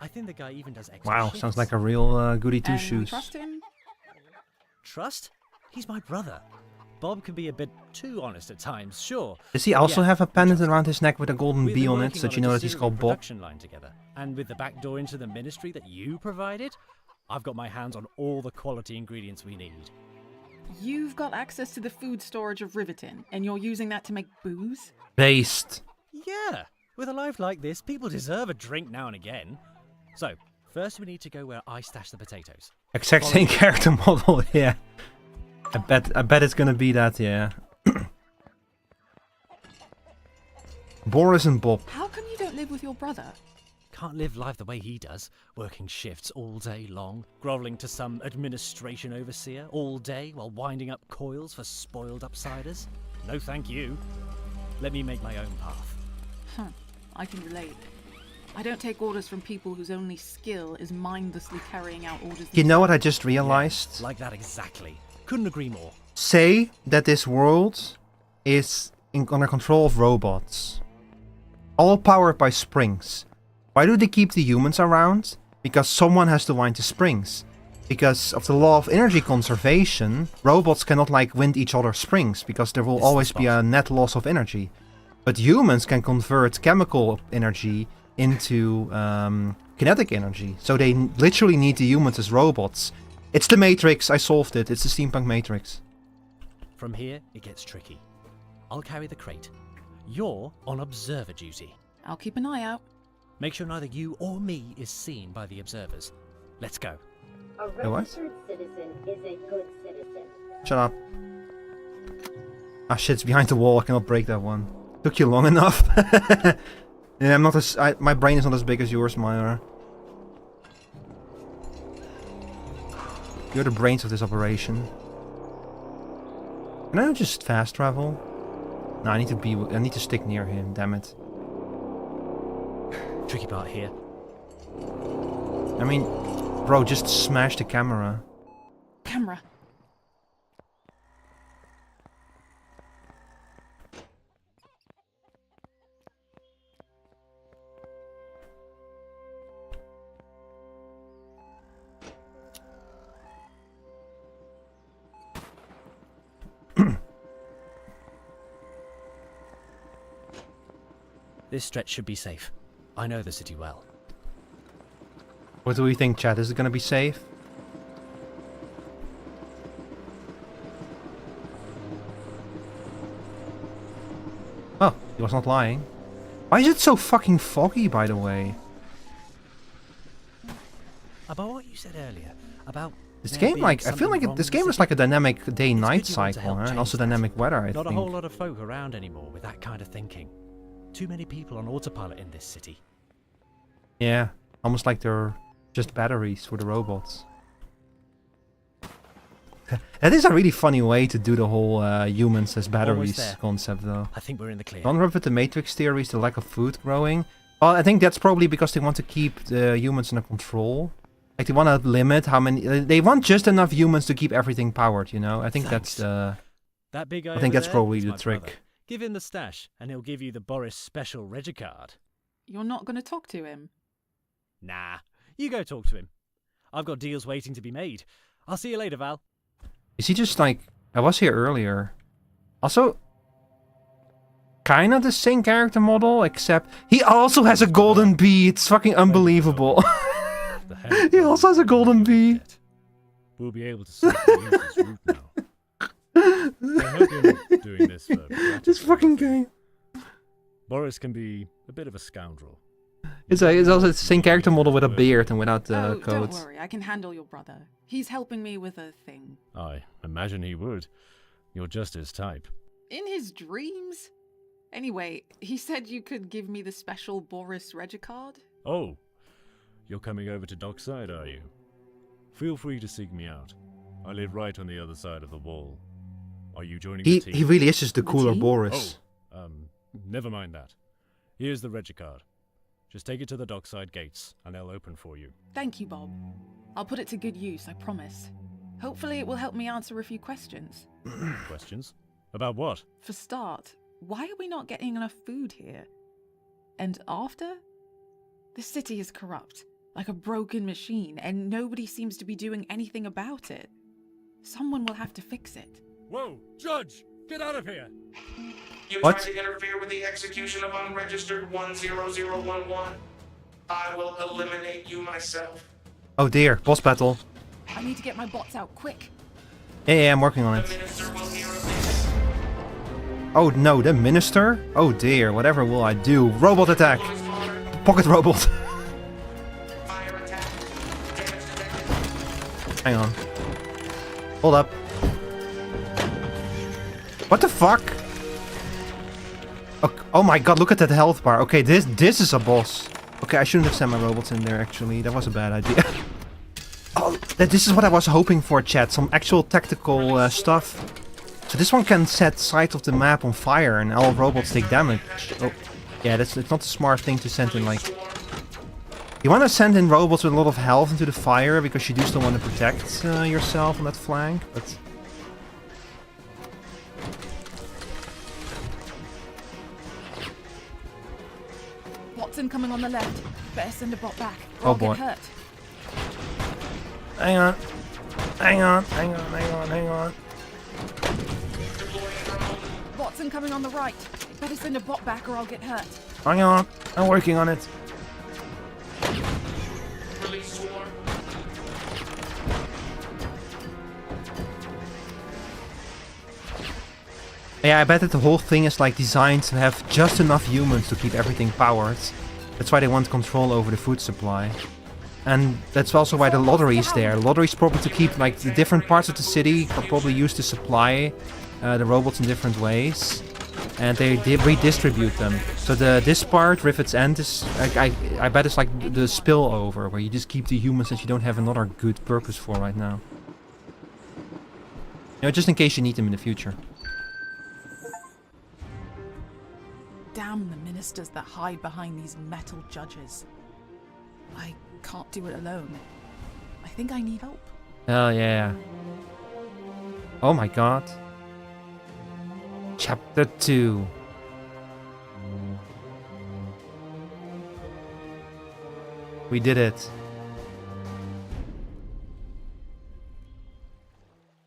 I think the guy even does extra Wow, shifts. sounds like a real goody two And shoes. trust him? Trust? He's my brother. Bob can be a bit too honest at times, sure. Does he also Yeah, have a pendant around his neck with a golden we've bee been on it, working so that on you a know that he's distillery called Bob? production line together, and with the back door into the ministry that you provided, I've got my hands on all the quality ingredients we need. You've got access to the food storage of Riverton, and you're using that to make booze? Based. Yeah, with a life like this, people deserve a drink now and again. So, first we need to go where I stash the potatoes. Exact same character model, yeah. I bet it's gonna be that, yeah. Boris and Bob. How come you don't live with your brother? Can't live life the way he does, working shifts all day long, grovelling to some administration overseer all day while winding up coils for spoiled upsiders. No thank you. Let me make my own path. Huh, I can relate. I don't take orders from people whose only skill is mindlessly carrying out orders. You know what I just realized? Yeah, like that exactly. Couldn't agree more. Say that this world is under control of robots. All powered by springs. Why do they keep the humans around? Because someone has to wind the springs. Because of the law of energy conservation, robots cannot like wind each other's springs, because there will always be a net loss of energy. But humans can convert chemical energy into kinetic energy. So they literally need the humans as robots. It's the Matrix, I solved it. It's the steampunk Matrix. From here, it gets tricky. I'll carry the crate. You're on observer duty. I'll keep an eye out. Make sure neither you or me is seen by the observers. Let's go. A registered citizen is a good citizen. Shut up. Ah shit, it's behind the wall. I cannot break that one. Took you long enough. Yeah, I'm not as... my brain is not as big as yours, Myra. You're the brains of this operation. Can I just fast travel? No, I need to stick near him, damn it. Tricky part here. I mean, bro, just smash the camera. Camera. This stretch should be safe. I know the city well. What do we think, chat? Is it gonna be safe? Oh, he was not lying. Why is it so fucking foggy, by the way? About what you said earlier, about... This game, like, I feel like this game is like a dynamic day-night cycle, and also dynamic weather, I think. Not a whole lot of folk around anymore with that kind of thinking. Too many people on autopilot in this city. Yeah, almost like they're just batteries for the robots. That is a really funny way to do the whole humans as batteries concept, though. I think we're in the clear. Don't rub with the Matrix theories, the lack of food growing. Well, I think that's probably because they want to keep the humans under control. Like, they want to limit how many... They want just enough humans to keep everything powered, you know? I think that's the... That big guy I think that's there probably is the my trick. brother. Give him the stash, and he'll give you the Boris special Regicard. You're not going to talk to him? Nah, you go talk to him. I've got deals waiting to be made. I'll see you later, Val. Is he just like... I was here earlier. Also... kind of the same character model, except... He also has a golden bee! It's fucking unbelievable. He also has a golden bee! We'll be able to see this route now. I hope you're not doing this for this fucking game. Boris can be a bit of a scoundrel. It's also the same character model with a beard and without the codes. Don't worry, I can handle your brother. He's helping me with a thing. I imagine he would. You're just his type. In his dreams? Anyway, he said you could give me the special Boris Regicard. Oh, you're coming over to Dockside, are you? Feel free to seek me out. I live right on the other side of the wall. Are you joining the team? He really is just the cooler Boris. Oh, never mind that. Here's the Regicard. Just take it to the Dockside gates, and they'll open for you. Thank you, Bob. I'll put it to good use, I promise. Hopefully it will help me answer a few questions. Questions? About what? For start, why are we not getting enough food here? And after? The city is corrupt, like a broken machine, and nobody seems to be doing anything about it. Someone will have to fix it. Whoa! Judge! Get out of here! You tried to interfere with the execution of unregistered 10011. I will eliminate you myself. Oh dear, boss battle. I need to get my bots out quick. Yeah, I'm working on it. Oh no, the minister? Oh dear, whatever will I do? Robot attack! Pocket robot! Hang on. Hold up. What the fuck? Oh my god, look at that health bar. Okay, this is a boss. Okay, I shouldn't have sent my robots in there, actually. That was a bad idea. Oh, this is what I was hoping for, chat. Some actual tactical stuff. So this one can set sides of the map on fire and all robots take damage. Oh, yeah, it's not a smart thing to send in, like... You want to send in robots with a lot of health into the fire, because you do still want to protect yourself on that flank, but... Watson coming on the left. Better send a bot back, or Oh I'll boy. get hurt. Hang on. Hang on. Watson coming on the right. Better send a bot back, or I'll get hurt. Hang on. I'm working on it. Yeah, I bet that the whole thing is like designed to have just enough humans to keep everything powered. That's why they want control over the food supply. And that's also why the lottery is there. The lottery is probably to keep like the different parts of the city are probably used to supply the robots in different ways. And they redistribute them. So this part, Rivet's End, is I bet it's like the spillover, where you just keep the humans that you don't have another good purpose for right now. You know, just in case you need them in the future. Damn the ministers that hide behind these metal judges. I can't do it alone. I think I need help. Oh yeah. Oh my god. Chapter 2. We did it.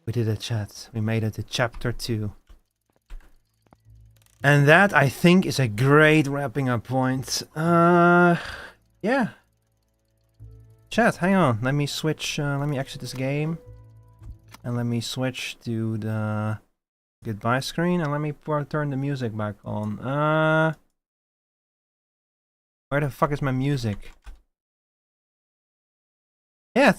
We did it, chat. We made it to chapter 2. And that, I think, is a great wrapping up point. Yeah. Chat, hang on. Let me switch, let me exit this game. And let me switch to the goodbye screen. And let me turn the music back on. Where the fuck is my music? Yeah,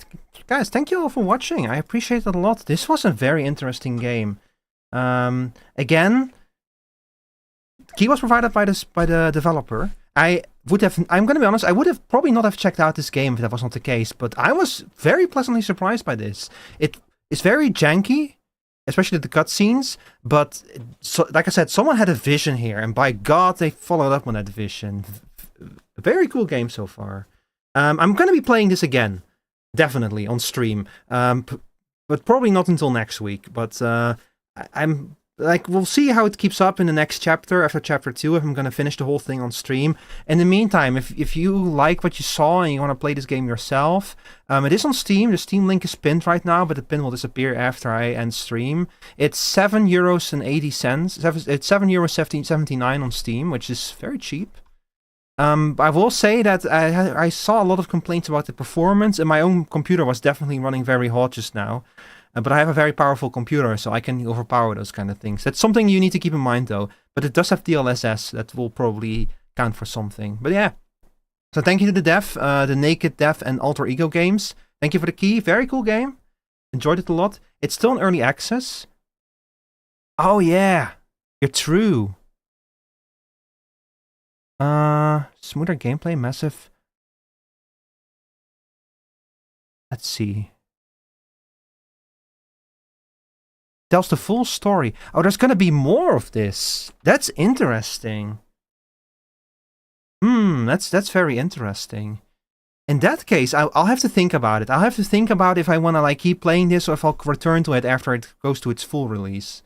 guys, thank you all for watching. I appreciate it a lot. This was a very interesting game. Again, key was provided by the developer. I'm gonna be honest, I would have probably not have checked out this game if that was not the case, but I was very pleasantly surprised by this. It is very janky, especially the cutscenes, but so, like I said, someone had a vision here, and by God, they followed up on that vision. A very cool game so far. I'm gonna be playing this again, definitely, on stream, but probably not until next week, but I'm... Like, we'll see how it keeps up in the next chapter, after chapter 2, if I'm gonna finish the whole thing on stream. In the meantime, if you like what you saw and you want to play this game yourself, it is on Steam. The Steam link is pinned right now, but the pin will disappear after I end stream. It's €7.80. It's €7.79 on Steam, which is very cheap. I will say that I saw a lot of complaints about the performance, and my own computer was definitely running very hot just now. But I have a very powerful computer, so I can overpower those kind of things. That's something you need to keep in mind, though. But it does have DLSS, that will probably count for something. But yeah. So thank you to the dev, the Naked Dev and Alter Ego games. Thank you for the key. Very cool game. Enjoyed it a lot. It's still in early access. Oh yeah. You're true. Smoother gameplay, massive. Let's see. Tells the full story. Oh, there's gonna be more of this. That's interesting. That's very interesting. In that case, I'll have to think about it. I'll have to think about if I want to like keep playing this or if I'll return to it after it goes to its full release.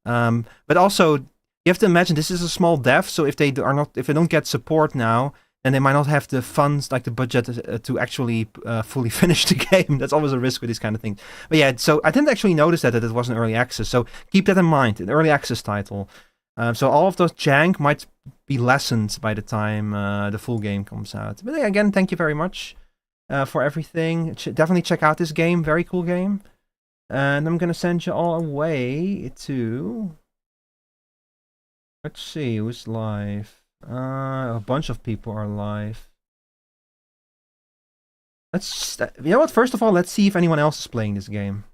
But also, you have to imagine this is a small dev, so if they don't get support now, then they might not have the funds, like the budget, to actually fully finish the game. That's always a risk with these kind of things. But yeah, so I didn't actually notice that it was an early access. So keep that in mind, an early access title. So all of those jank might be lessened by the time the full game comes out. But yeah, again, thank you very much for everything. Definitely check out this game. Very cool game. And I'm going to send you all away to... Let's see, who's live? A bunch of people are live. You know what? First of all, let's see if anyone else is playing this game.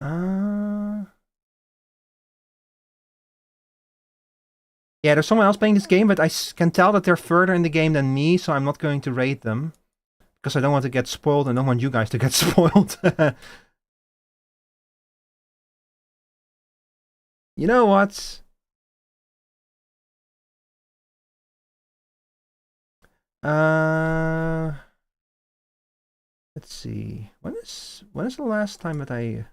Yeah, there's someone else playing this game, but I can tell that they're further in the game than me, so I'm not going to rate them. Because I don't want to get spoiled and don't want you guys to get spoiled. You know what? Let's see. When is the last time that I...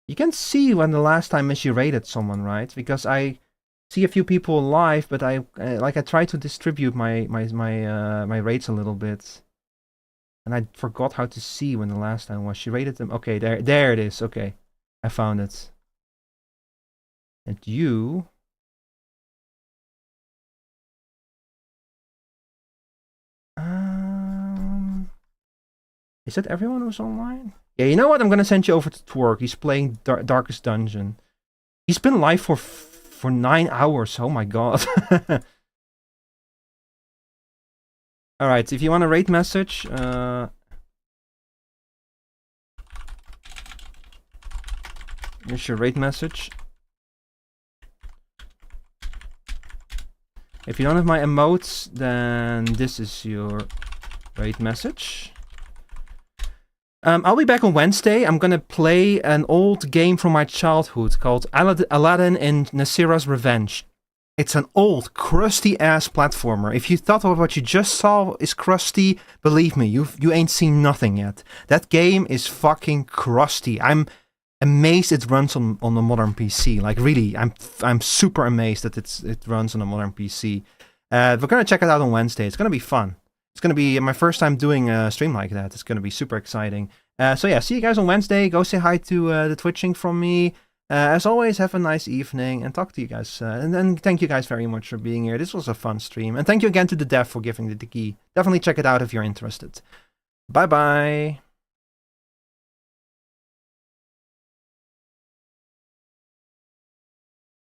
You can see when the last time is you rated someone, right? Because I see a few people live, but I try to distribute my rates a little bit. And I forgot how to see when the last time was. She rated them. Okay, there it is. Okay. I found it. And you... Is that everyone who's online? Yeah, you know what? I'm gonna send you over to Twerk. He's playing Darkest Dungeon. He's been live for 9 hours. Oh my god. Alright, if you want a rate message, here's your rate message. If you don't have my emotes, then this is your rate message. I'll be back on Wednesday. I'm gonna play an old game from my childhood called Aladdin and Nasira's Revenge. It's an old, crusty-ass platformer. If you thought what you just saw is crusty, believe me, you ain't seen nothing yet. That game is fucking crusty. I'm amazed it runs on a modern PC. Like really, I'm super amazed that it runs on a modern PC. We're gonna check it out on Wednesday. It's gonna be fun. It's going to be my first time doing a stream like that. It's going to be super exciting. So yeah, see you guys on Wednesday. Go say hi to the Twitching from me. As always, have a nice evening and talk to you guys. And then thank you guys very much for being here. This was a fun stream. And thank you again to the dev for giving the key. Definitely check it out if you're interested. Bye-bye.